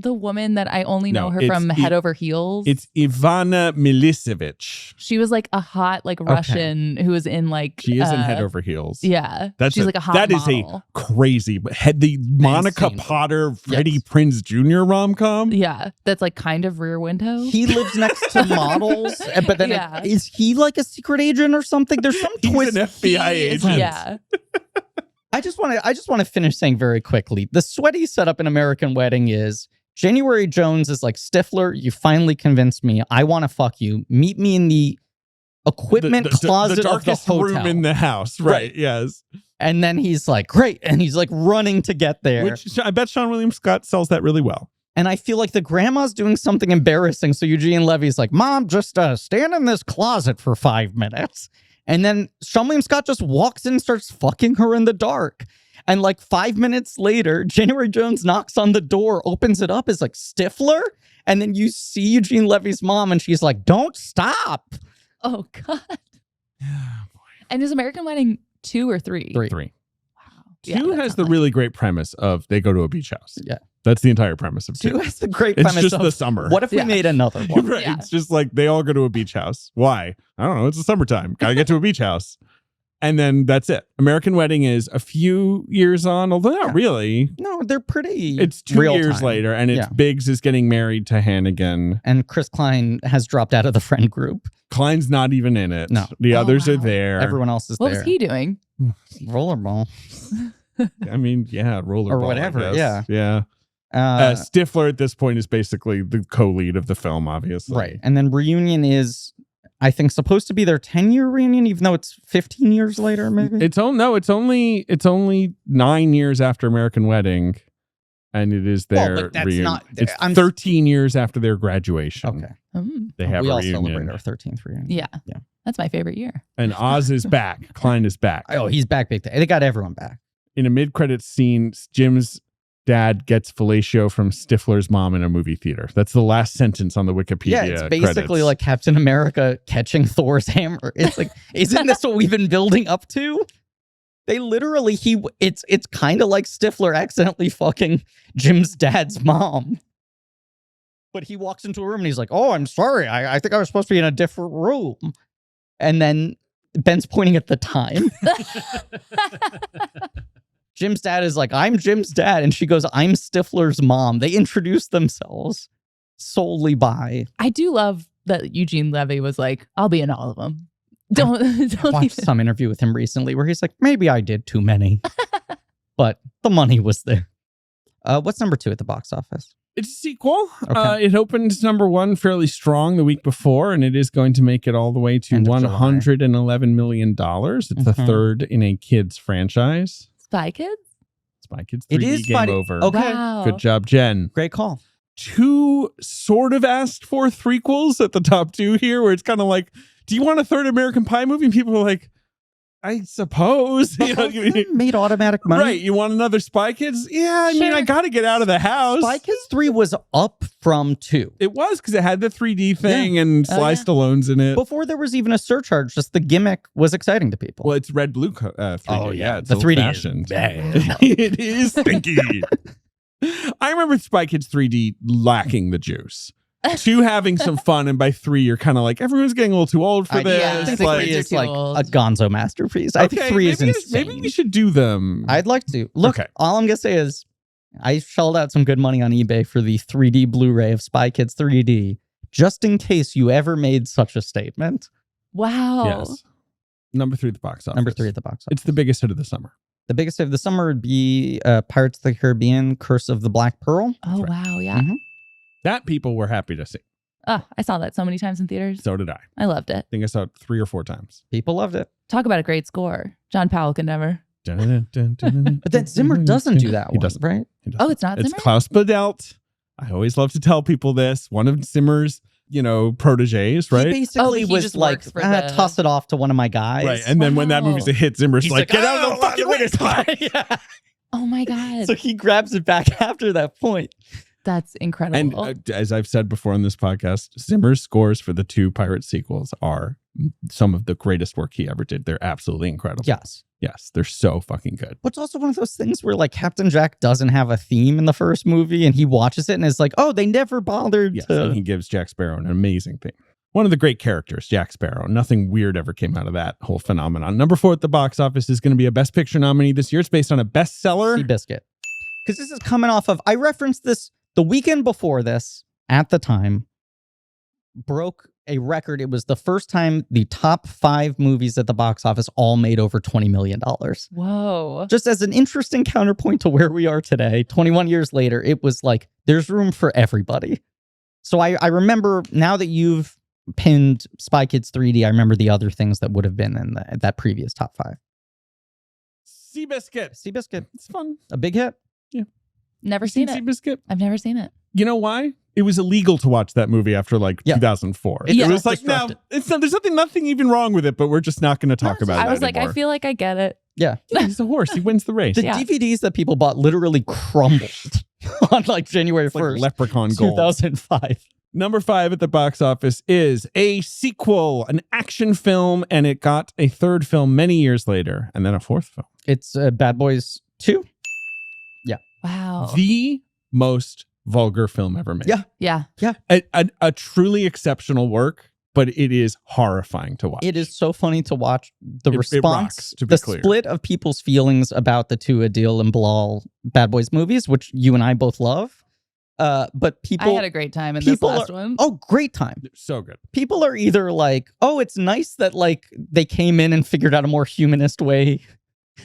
the woman that I only know her from Head Over Heels. It's Ivana Milicevic. She was like a hot Russian who was in like she is in Head Over Heels. Yeah, she's like a hot that model. Is a crazy the Monica Potter Freddie Prinze Jr. rom-com. Yeah, that's like kind of Rear Window. He lives next to models, but then is he like a secret agent or something? There's some twist. He's an FBI agent. Yeah. I just want to finish saying very quickly. The sweaty setup in American Wedding is January Jones is like, Stifler, you finally convinced me. I want to fuck you. Meet me in the equipment closet the darkest of the hotel. room in the house. Right. Yes. And then he's like, great. And he's like running to get there. Which I bet Sean William Scott sells that really well. And I feel like the grandma's doing something embarrassing. So Eugene Levy's like, Mom, just stand in this closet for 5 minutes. And then Sean William Scott just walks in and starts fucking her in the dark. And like 5 minutes later, January Jones knocks on the door, opens it up, is like, Stifler? And then you see Eugene Levy's mom, and she's like, don't stop. Oh, God. And is American Wedding 2 or 3? 3. Wow. 2 has the really great premise of they go to a beach house. Yeah. That's the entire premise of 2. 2 has the great premise It's just of the summer. What if we made another one? Right. Yeah. It's just like they all go to a beach house. Why? I don't know. It's the summertime. Gotta get to a beach house. And then that's it. American Wedding is a few years on, although not really. No, they're pretty. It's 2 years later, and it's Biggs is getting married to Hannigan. And Chris Klein has dropped out of the friend group. Klein's not even in it. No. The others are there. Everyone else is there. What was he doing? Rollerball. I mean, rollerball. Or whatever, yeah. Yeah. Stifler at this point is basically the co-lead of the film, obviously. Right. And then Reunion is, I think, supposed to be their 10-year reunion, even though it's 15 years later, maybe? It's only 9 years after American Wedding, and it is their reunion. It's 13 years after their graduation. Okay. They have we a all reunion. celebrate our 13th reunion. Yeah. That's my favorite year. And Oz is back. Klein is back. Oh, he's back big time. They got everyone back. In a mid-credits scene, Jim's dad gets fellatio from Stifler's mom in a movie theater. That's the last sentence on the Wikipedia. Yeah, it's basically credits. like Captain America catching Thor's hammer. It's like, isn't this what we've been building up to? They literally, it's kind of like Stifler accidentally fucking Jim's dad's mom. But he walks into a room and he's like, oh, I'm sorry. I think I was supposed to be in a different room. And then Ben's pointing at the time. Jim's dad is like, I'm Jim's dad. And she goes, I'm Stifler's mom. They introduced themselves solely by. I do love that Eugene Levy was like, I'll be in all of them. Don't watched some interview with him recently where he's like, maybe I did too many, but the money was there. What's number 2 at the box office? It's a sequel. Okay. It opened number 1 fairly strong the week before, and it is going to make it all the way to $111 million. It's the third in a kids franchise. Spy Kids? Spy Kids 3D It is Game Over. Okay. Wow. Good job, Jen. Great call. 2 sort of asked for threequels at the top 2 here, where it's kind of like, do you want a third American Pie movie? And people are like, I suppose. You know, Made automatic money. right. You want another Spy Kids? Yeah, I mean, I got to get out of the house. Spy Kids 3 was up from 2. It was because it had the 3D thing and Sly Stallone's in it. Before there was even a surcharge, just the gimmick was exciting to people. Well, it's red blue 3D. Oh, yeah. It's The 3D is old-fashioned. bad. It is stinky. I remember Spy Kids 3D lacking the juice. 2 having some fun, and by 3 you're kind of like, everyone's getting a little too old for this. I think Like, 3 is too like old. a gonzo masterpiece. I think 3 is insane. Maybe we should do them. I'd like to. Look, Okay. all I'm going to say is I shelled out some good money on eBay for the 3D Blu-ray of Spy Kids 3D, just in case you ever made such a statement. Wow. Yes. Number 3 at the box office. Number 3 at the box office. It's the biggest hit of the summer. The biggest hit of the summer would be Pirates of the Caribbean, Curse of the Black Pearl. Oh, right. wow. Yeah. Mhm. That people were happy to see. Oh, I saw that so many times in theaters. So did I. I loved it. I think I saw it 3 or 4 times. People loved it. Talk about a great score. John Powell could never. But then Zimmer doesn't do that He one, doesn't. right? He doesn't. Oh, it's not It's Zimmer? Klaus Badelt. I always love to tell people this. One of Zimmer's, proteges, right? He basically he was just like, works for the- toss it off to one of my guys. Right. And then when that Wow. movie's a hit, Zimmer's He's like, get out of the "Oh, fucking winner's spot. Yeah. Oh, my God. So he grabs it back after that point. That's incredible. And as I've said before on this podcast, Zimmer's scores for the 2 Pirate sequels are some of the greatest work he ever did. They're absolutely incredible. Yes. Yes, they're so fucking good. But it's also one of those things where like Captain Jack doesn't have a theme in the first movie and he watches it and is like, oh, they never bothered Yes, to. and he gives Jack Sparrow an amazing thing. One of the great characters, Jack Sparrow. Nothing weird ever came out of that whole phenomenon. Number 4 at the box office is going to be a Best Picture nominee this year. It's based on a bestseller. Seabiscuit. Because this is coming off of, I referenced this the weekend before this, at the time, broke a record. It was the first time the top 5 movies at the box office all made over $20 million. Whoa. Just as an interesting counterpoint to where we are today, 21 years later, it was like, there's room for everybody. So I remember, now that you've pinned Spy Kids 3D, I remember the other things that would have been in that previous top 5. Seabiscuit. Seabiscuit, It's fun. a big hit. Never seen it. Seabiscuit? I've never seen it. You know why? It was illegal to watch that movie after like 2004. It It was like, no, self-destructed. it's not, there's nothing even wrong with it, but we're just not going to talk about it I was like, anymore. I feel like I get it. Yeah. He's a horse. He wins the race. The Yeah. DVDs that people bought literally crumbled on like January It's like 1st, Leprechaun Gold. 2005. Number 5 at the box office is a sequel, an action film, and it got a 3rd film many years later, and then a 4th film. It's Bad Boys 2. Wow. The most vulgar film ever made. Yeah. Yeah. A truly exceptional work, but it is horrifying to watch. It is so funny to watch the It response, rocks, to be the clear. split of people's feelings about the two Adil and Bilal Bad Boys movies, which you and I both love. But people, I had a great time in this people last are- one. oh, great time. So good. People are either like, oh, it's nice that like they came in and figured out a more humanist way,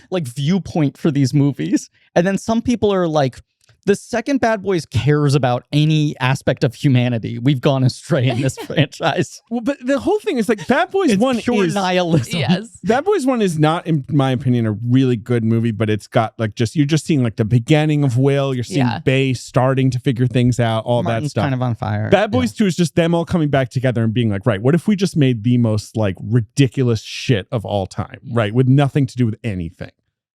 like viewpoint for these movies. And then some people are like, the second Bad Boys cares about any aspect of humanity, we've gone astray in this franchise. Well, but the whole thing is like Bad Boys It's 1 pure is nihilism. Yes. Bad Boys 1 is not, in my opinion, a really good movie, but it's got like you're just seeing like the beginning of Will. You're seeing Yeah. Bay starting to figure things out, all Martin's that stuff. kind of on fire. Bad Boys 2 is just them all coming back together and being like, right, what if we just made the most like ridiculous shit of all time, right? With nothing to do with anything.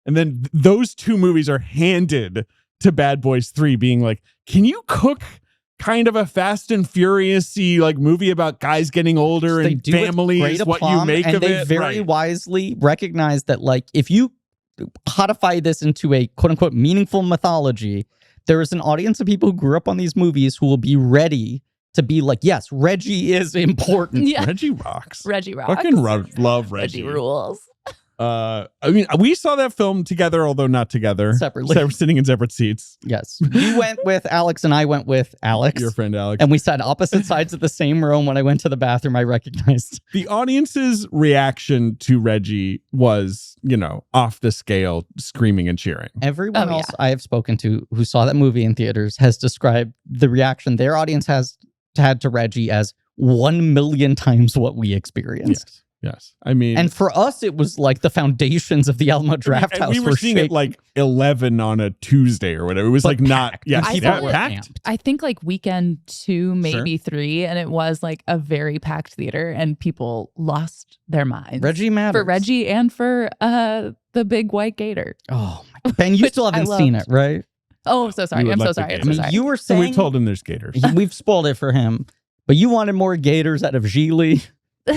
And then those 2 movies are handed to Bad Boys 3 being like, can you cook kind of a Fast and Furious-y like movie about guys getting older They and do it with families, great what you aplomb, make and of they it? very Right. wisely recognize that like if you codify this into a quote unquote meaningful mythology, there is an audience of people who grew up on these movies who will be ready to be like, yes, Reggie is important. Yeah. Reggie rocks. Reggie rocks. Fucking love Reggie. Reggie rules. I mean, we saw that film together, although not together. Separately. Sitting in separate seats. Yes. You went with Alex and I went with Alex. Your friend Alex. And we sat opposite sides of the same room. When I went to the bathroom, I recognized. The audience's reaction to Reggie was, off the scale, screaming and cheering. Everyone else I have spoken to who saw that movie in theaters has described the reaction their audience has had to Reggie as 1 million times what we experienced. Yes. I mean, and for us, it was like the foundations of the Alamo Draft House. We were seeing it like 11 on a Tuesday or whatever. It was like not. Yeah, packed. I think like weekend 2, maybe 3, and it was like a very packed theater, and people lost their minds. Reggie matters for Reggie and for the big white gator. Oh my God. Ben, you still haven't seen it, right? Oh, so sorry. I'm so sorry. You were saying we told him there's gators. We've spoiled it for him, but you wanted more gators out of Gigli.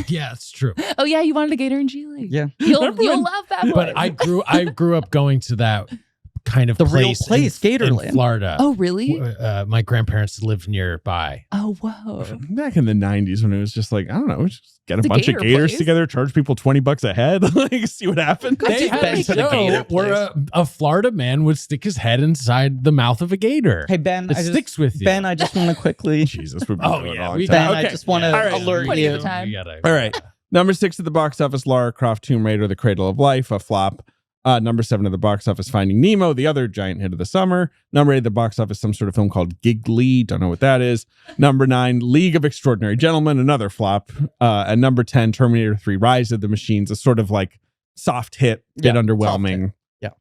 Yeah, it's true. Oh yeah, you wanted a gator in Gigli. Yeah, you'll love that one. But I grew up going to that kind of the place real place, Gatorland, in Florida. Oh really? My grandparents lived nearby. Oh whoa! Back in the 90s when it was just like, I don't know, just get a bunch of gators together, charge people $20 a head, like see what happens. They had a show where a Florida man would stick his head inside the mouth of a gator. Hey Ben, it sticks with you. Ben, I just want to quickly. Jesus, we've been going a long time. Ben, I just want to alert you. All right, number 6 at the box office: Lara Croft, Tomb Raider: The Cradle of Life, a flop. Number 7 at the box office: Finding Nemo, the other giant hit of the summer. Number 8 at the box office: some sort of film called Gigli, don't know what that is. Number 9, League of Extraordinary Gentlemen, another flop. And number 10, Terminator 3: Rise of the Machines, a sort of like soft hit, bit underwhelming. Yeah.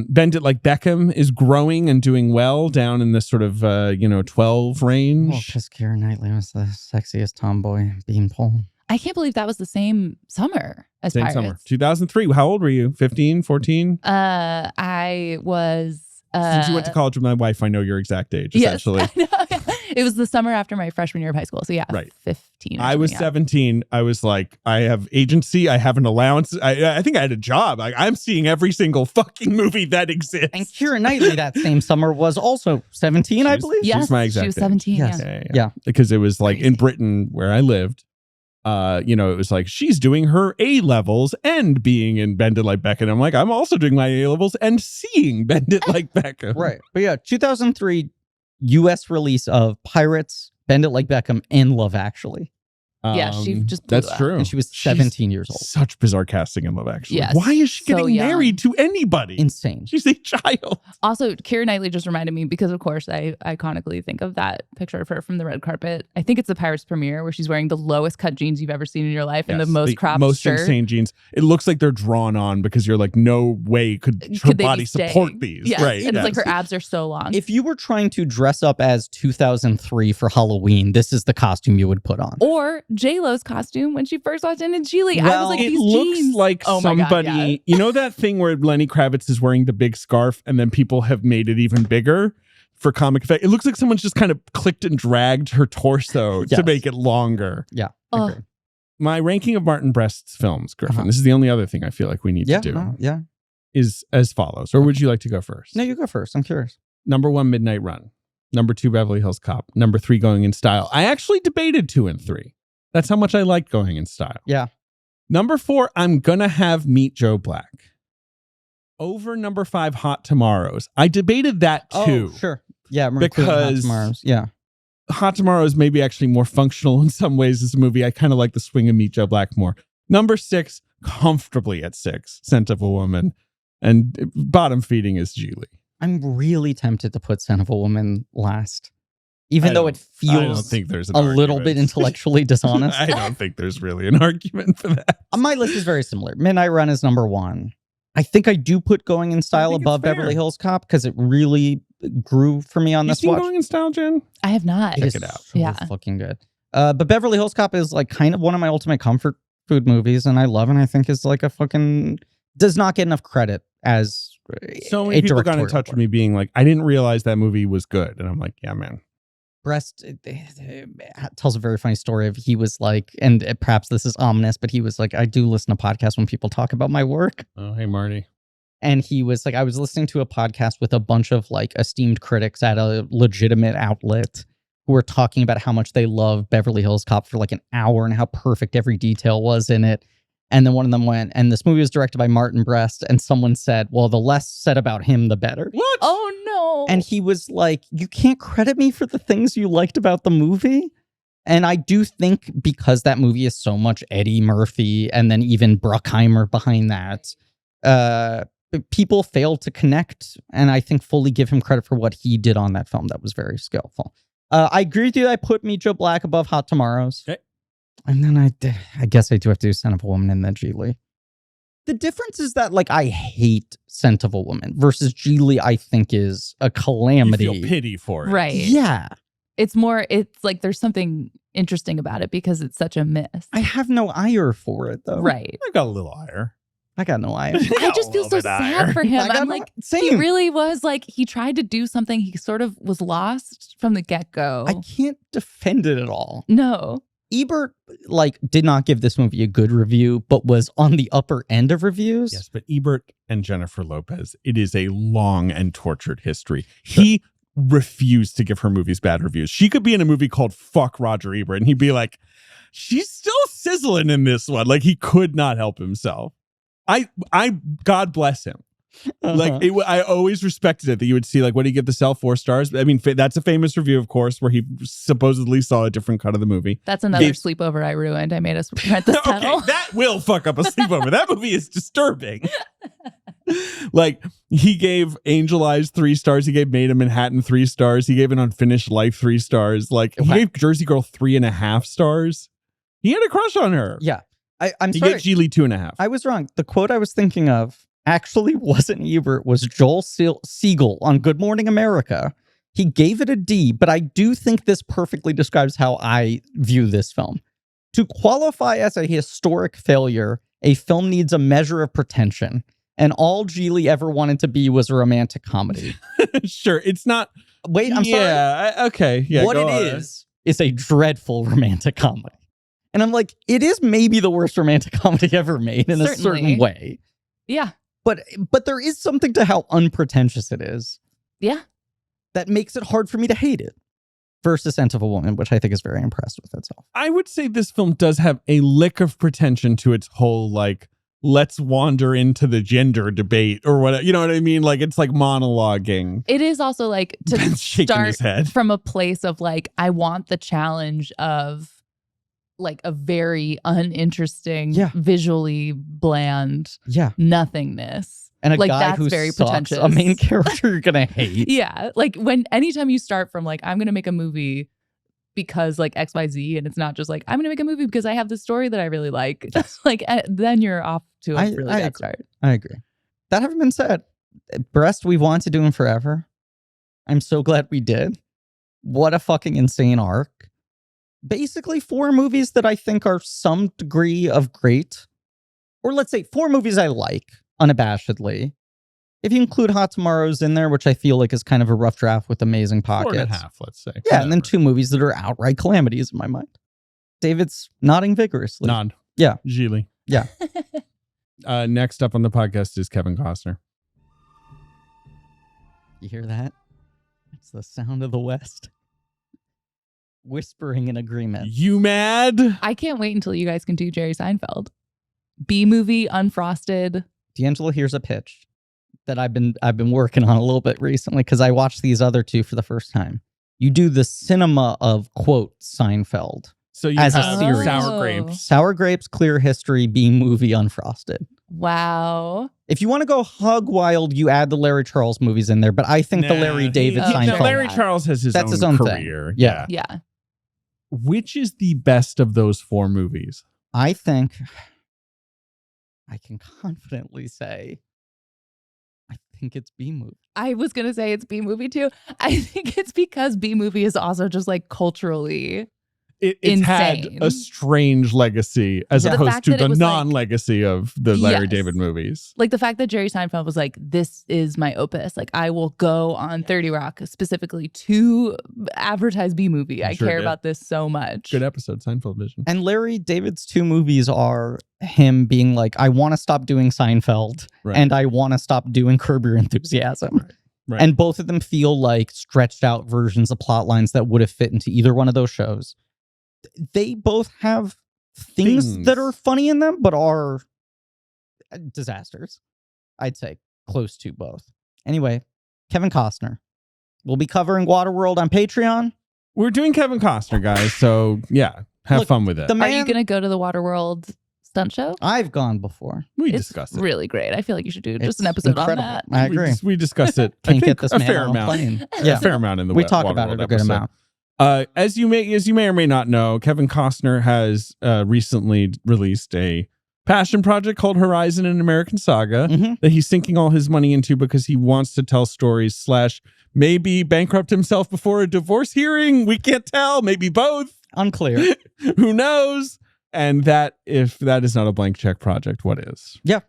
Bend It Like Beckham is growing and doing well down in this sort of 12 range. Oh, because Keira Knightley was the sexiest tomboy beanpole. I can't believe that was the same summer as Same Pirates. summer. 2003. How old were you? 15, 14? I was... Since you went to college with my wife, I know your exact age, essentially. Yes, it was the summer after my freshman year of high school. So yeah, right. 15. I was 17. I was like, I have agency. I have an allowance. I think I had a job. I'm seeing every single fucking movie that exists. And Keira Knightley that same summer was also 17, I believe. Yes, she's my exact she was 17. Yes. Yeah. Because it was like in Britain where I lived. It was like she's doing her A levels and being in Bend It Like Beckham. I'm like, I'm also doing my A levels and seeing Bend It Like Beckham. Right. But yeah, 2003 US release of Pirates, Bend It Like Beckham, and Love Actually. Yeah, she just blew that's up. true. And she was 17 years old. Such bizarre casting in Love Actually. Yes, why is she so getting young. married to anybody? Insane. She's a child. Also, Keira Knightley just reminded me because, of course, I iconically think of that picture of her from the red carpet. I think it's the Pirates premiere where she's wearing the lowest cut jeans you've ever seen in your life and the most cropped shirt. Insane jeans. It looks like they're drawn on because you're like, no way could her body support these. Yes. Right. And it's like her abs are so long. If you were trying to dress up as 2003 for Halloween, this is the costume you would put on. Or J-Lo's costume when she first walked in Gigli. I was like, it these looks jeans. like somebody, God, yeah. you know that thing where Lenny Kravitz is wearing the big scarf and then people have made it even bigger for comic effect? It looks like someone's just kind of clicked and dragged her torso to make it longer. Yeah. My ranking of Martin Brest's films, Griffin, this is the only other thing I feel like we need to do. Is as follows. Or would you like to go first? No, you go first. I'm curious. Number 1, Midnight Run. Number 2, Beverly Hills Cop. Number 3, Going in Style. I actually debated 2 and 3. That's how much I like Going in Style. Yeah. Number 4, I'm gonna have Meet Joe Black. Over number 5, Hot Tomorrows. I debated that too. Oh, sure. Yeah, because Hot Tomorrows. Yeah. Hot Tomorrows may be actually more functional in some ways as a movie. I kind of like the swing of Meet Joe Black more. Number 6, comfortably at 6, Scent of a Woman. And bottom feeding is Gigli. I'm really tempted to put Scent of a Woman last. Even though it feels I don't think there's a little bit intellectually dishonest. I don't think there's really an argument for that. My list is very similar. Midnight Run is number 1. I think I do put Going in Style above Beverly Hills Cop because it really grew for me on this watch. Going in Style, Jen? I have not. Check it out. So fucking good. But Beverly Hills Cop is like kind of one of my ultimate comfort food movies, and I love and I think is like a fucking does not get enough credit as so many people got in touch with me being like, I didn't realize that movie was good, and I'm like, yeah, man. Brest tells a very funny story of he was like, and perhaps this is ominous, but he was like, I do listen to podcasts when people talk about my work. Oh, hey, Marty. And he was like, I was listening to a podcast with a bunch of like esteemed critics at a legitimate outlet who were talking about how much they love Beverly Hills Cop for like an hour and how perfect every detail was in it. And then one of them went, and this movie was directed by Martin Brest, and someone said, well, the less said about him, the better. What? Oh, no. And he was like, you can't credit me for the things you liked about the movie. And I do think because that movie is so much Eddie Murphy and then even Bruckheimer behind that, people fail to connect. And I think fully give him credit for what he did on that film. That was very skillful. I agree with you. I put Meet Joe Black above Hot Tomorrows. Okay. And then I guess I do have to do Scent of a Woman and then Gigli. The difference is that, like, I hate Scent of a Woman versus Gigli, I think, is a calamity. You feel pity for it. Right. Yeah. It's like there's something interesting about it because it's such a miss. I have no ire for it, though. Right. I got a little ire. I got no ire. I just feel so sad for him. I'm like, he really was like, he tried to do something. He sort of was lost from the get-go. I can't defend it at all. No. Ebert, like, did not give this movie a good review, but was on the upper end of reviews. Yes, but Ebert and Jennifer Lopez, it is a long and tortured history. He refused to give her movies bad reviews. She could be in a movie called Fuck Roger Ebert, and he'd be like, she's still sizzling in this one. Like, he could not help himself. I God bless him. Like, I always respected it that you would see, like, what did he give the cell 4 stars? I mean, that's a famous review, of course, where he supposedly saw a different cut of the movie. That's another sleepover I ruined. I made us rent the tunnel. Okay, that will fuck up a sleepover. That movie is disturbing. Like, he gave Angel Eyes 3 stars. He gave Made in Manhattan 3 stars. He gave An Unfinished Life 3 stars. Like, he gave Jersey Girl 3.5 stars. He had a crush on her. Yeah. I'm sorry. He gave Gigli 2.5. I was wrong. The quote I was thinking of actually wasn't Ebert, was Joel Siegel on Good Morning America. He gave it a D, but I do think this perfectly describes how I view this film. To qualify as a historic failure, a film needs a measure of pretension. And all Gigli ever wanted to be was a romantic comedy. Sure, it's not... Wait, I'm sorry. Yeah, okay. Yeah, what it is a dreadful romantic comedy. And I'm like, it is maybe the worst romantic comedy ever made in a certain way. Yeah. But there is something to how unpretentious it is. Yeah. That makes it hard for me to hate it. Versus Scent of a Woman, which I think is very impressed with itself. I would say this film does have a lick of pretension to its whole, like, let's wander into the gender debate or whatever. You know what I mean? Like, it's like monologuing. It is also like to Ben's shaking his head. From a place of like, I want the challenge of like a very uninteresting, visually bland nothingness. And a like, guy that's who very sucks, pretentious. a main character you're gonna hate. Yeah. Like anytime you start from like, I'm gonna make a movie because like XYZ, and it's not just like, I'm gonna make a movie because I have this story that I really like. Like, then you're off to a really bad start. I agree. That having been said, Brest, we've wanted to do him forever. I'm so glad we did. What a fucking insane arc. Basically 4 movies that I think are some degree of great. Or let's say 4 movies I like, unabashedly. If you include Hot Tomorrows in there, which I feel like is kind of a rough draft with amazing pockets. 4.5, let's say. Yeah, and then 2 movies that are outright calamities in my mind. David's nodding vigorously. Nod. Yeah. Gigli. Yeah. Next up on the podcast is Kevin Costner. You hear that? It's the sound of the West. Whispering in agreement. You mad? I can't wait until you guys can do Jerry Seinfeld. B-movie, unfrosted. D'Angelo, here's a pitch that I've been working on a little bit recently because I watched these other 2 for the first time. You do the cinema of, quote, Seinfeld. So you as have a series. Sour Grapes. Sour Grapes, Clear History, B-movie, unfrosted. Wow. If you want to go hog wild, you add the Larry Charles movies in there, but I think the Larry David Seinfeld. Larry Charles has his own career. Thing. Yeah. Yeah. Which is the best of those 4 movies? I think I can confidently say I think it's B-movie. I was going to say it's B-movie too. I think it's because B-movie is also just like culturally it's had a strange legacy as opposed to the non-legacy of the Larry David movies. Like the fact that Jerry Seinfeld was like, this is my opus. Like, I will go on 30 Rock specifically to advertise B-movie. I care about this so much. Good episode, Seinfeld Vision. And Larry David's 2 movies are him being like, I want to stop doing Seinfeld and I want to stop doing Curb Your Enthusiasm. Right. And both of them feel like stretched out versions of plot lines that would have fit into either one of those shows. They both have things that are funny in them, but are disasters. I'd say close to both. Anyway, Kevin Costner. We'll be covering Waterworld on Patreon. We're doing Kevin Costner, guys. So yeah, have fun with it. Are you going to go to the Waterworld stunt show? I've gone before. We discussed it. Really great. I feel like you should do just an episode on that. I agree. We discussed it. Can't I think get this a man fair on a amount. plane. A fair amount in the we talk about it a good amount. As you may or may not know, Kevin Costner has recently released a passion project called Horizon: An American Saga that he's sinking all his money into because he wants to tell stories / maybe bankrupt himself before a divorce hearing. We can't tell. Maybe both. Unclear. Who knows? And that, if that is not a blank check project, what is? Yeah.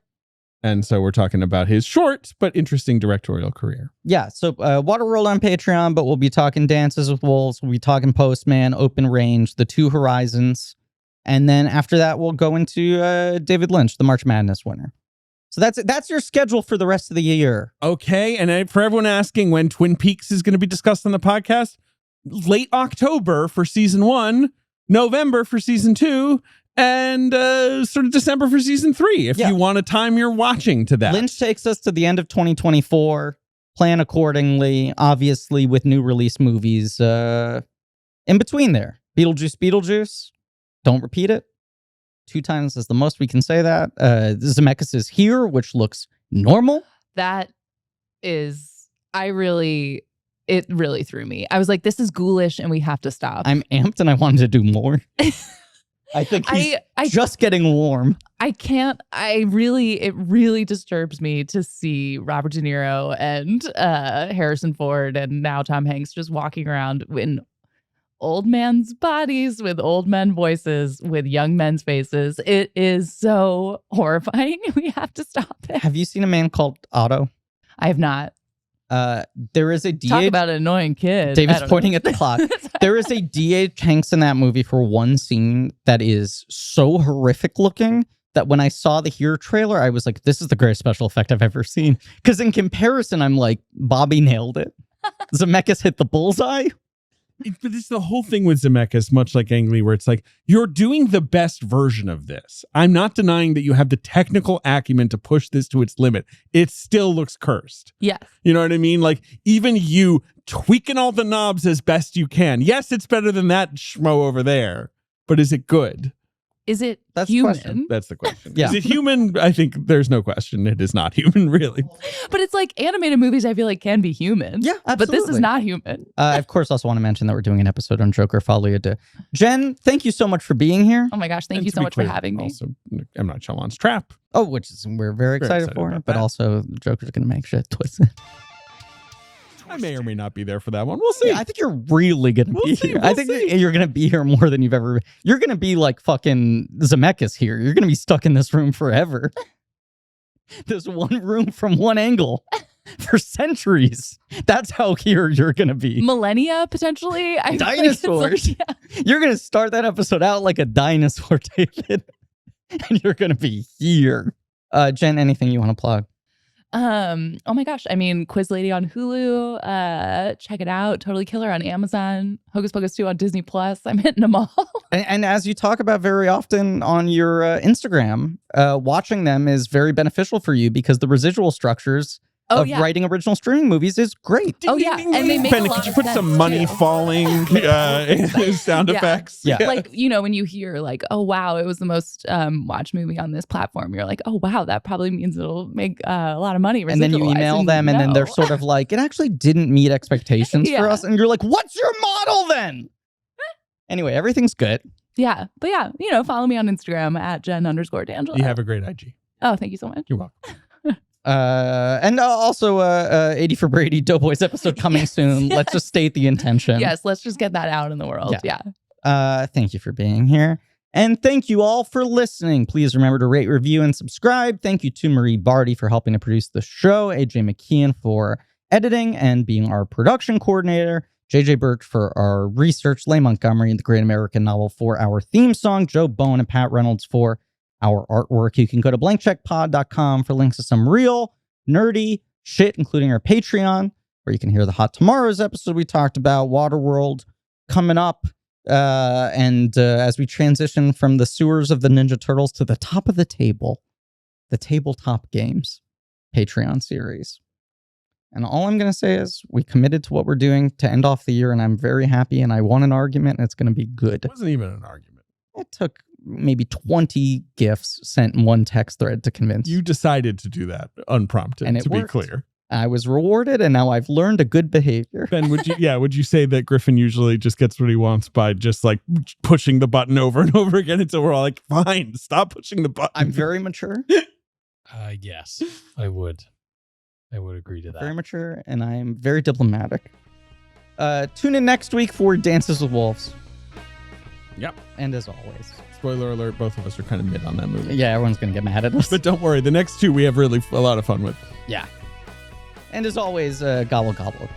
And so we're talking about his short but interesting directorial career. Yeah, so Waterworld on Patreon, but we'll be talking Dances with Wolves, we'll be talking Postman, Open Range, The Two Horizons, and then after that we'll go into David Lynch, the March Madness winner. So that's your schedule for the rest of the year. Okay, and for everyone asking when Twin Peaks is going to be discussed on the podcast, late October for season 1, November for season 2, and sort of December for season 3, if you want to time your watching to that. Lynch takes us to the end of 2024. Plan accordingly, obviously, with new release movies in between there. Beetlejuice. Don't repeat it. 2 times is the most we can say that. Zemeckis is here, which looks normal. That is, it really threw me. I was like, this is ghoulish and we have to stop. I'm amped and I wanted to do more. I think he's just getting warm. It really disturbs me to see Robert De Niro and Harrison Ford and now Tom Hanks just walking around in old man's bodies with old men voices with young men's faces. It is so horrifying. We have to stop it. Have you seen A Man Called Otto? I have not. There is a Talk about an annoying kid. David's pointing at the clock. There is a D.H. Hanks in that movie for one scene that is so horrific looking that when I saw the Here trailer, I was like, this is the greatest special effect I've ever seen. Because in comparison, I'm like, Bobby nailed it. Zemeckis hit the bullseye. But it's the whole thing with Zemeckis, much like Ang Lee, where it's like, you're doing the best version of this. I'm not denying that you have the technical acumen to push this to its limit. It still looks cursed. Yes. You know what I mean? Like, even you tweaking all the knobs as best you can. Yes, it's better than that schmo over there. But is it good? Is it That's human? the question. That's the question. Yeah. Is it human? I think there's no question. It is not human, really. But it's like animated movies, I feel like can be human. Yeah, absolutely. But this is not human. Of course, also want to mention that we're doing an episode on Joker Folie à Deux. Jen, thank you so much for being here. Oh my gosh, thank And you to so be much clear, for having me. Also, M. Night Shyamalan's Trap. Oh, which is we're very excited for, about but that. also Joker's going to make shit twisted. I may or may not be there for that one. We'll see. Yeah, I think you're really going to be We'll see, here. we'll I think see. you're going to be here more than you've ever. You're going to be like fucking Zemeckis here. You're going to be stuck in this room forever. There's one room from one angle for centuries. That's how here you're going to be. Millennia, potentially. I feel like it's Dinosaurs. like, yeah. You're going to start that episode out like a dinosaur, David. And you're going to be here. Jen, anything you want to plug? Oh my gosh. I mean, Quiz Lady on Hulu. Check it out. Totally Killer on Amazon. Hocus Pocus 2 on Disney Plus. I'm hitting them all. And as you talk about very often on your Instagram, watching them is very beneficial for you because the residual structures of writing original streaming movies is great. Oh yeah, and they make Ben, a lot could you of put sense, some money too. falling sound Yeah. effects? Yeah. Like, you know, when you hear like, oh wow, it was the most watched movie on this platform, you're like, oh wow, that probably means it'll make a lot of money. And then you residual-wise. email them and then they're sort of like, it actually didn't meet expectations for Yeah. us. And you're like, what's your model then? Anyway, everything's good. Yeah. But yeah, you know, follow me on Instagram at Jen_D'Angelo. You have a great IG. Oh, thank you so much. You're welcome. And also 80 for Brady Doughboys episode coming soon. Let's just state the intention. Yes, let's just get that out in the world. Yeah. Thank you for being here. And thank you all for listening. Please remember to rate, review, and subscribe. Thank you to Marie Barty for helping to produce the show, AJ McKeon for editing and being our production coordinator, JJ Birch for our research, Leigh Montgomery and the Great American Novel for our theme song, Joe Bowen and Pat Reynolds for our artwork. You can go to blankcheckpod.com for links to some real nerdy shit, including our Patreon, where you can hear the Hot Tomorrows episode we talked about, Waterworld coming up. And as we transition from the sewers of the Ninja Turtles to the top of the table, the Tabletop Games Patreon series. And all I'm going to say is we committed to what we're doing to end off the year, and I'm very happy, and I won an argument, and it's going to be good. It wasn't even an argument. It took maybe 20 gifts sent in one text thread to convince. You decided to do that unprompted, and it to worked. Be clear. I was rewarded, and now I've learned a good behavior. Ben, would you say that Griffin usually just gets what he wants by just like pushing the button over and over again until we're all like, fine, stop pushing the button? I'm very mature. Yes, I would agree to that. Very mature, and I'm very diplomatic. Tune in next week for Dances with Wolves. Yep. And as always, spoiler alert, both of us are kind of mid on that movie. Yeah, everyone's going to get mad at us. But don't worry, the next two we have really a lot of fun with. Yeah. And as always, gobble gobble.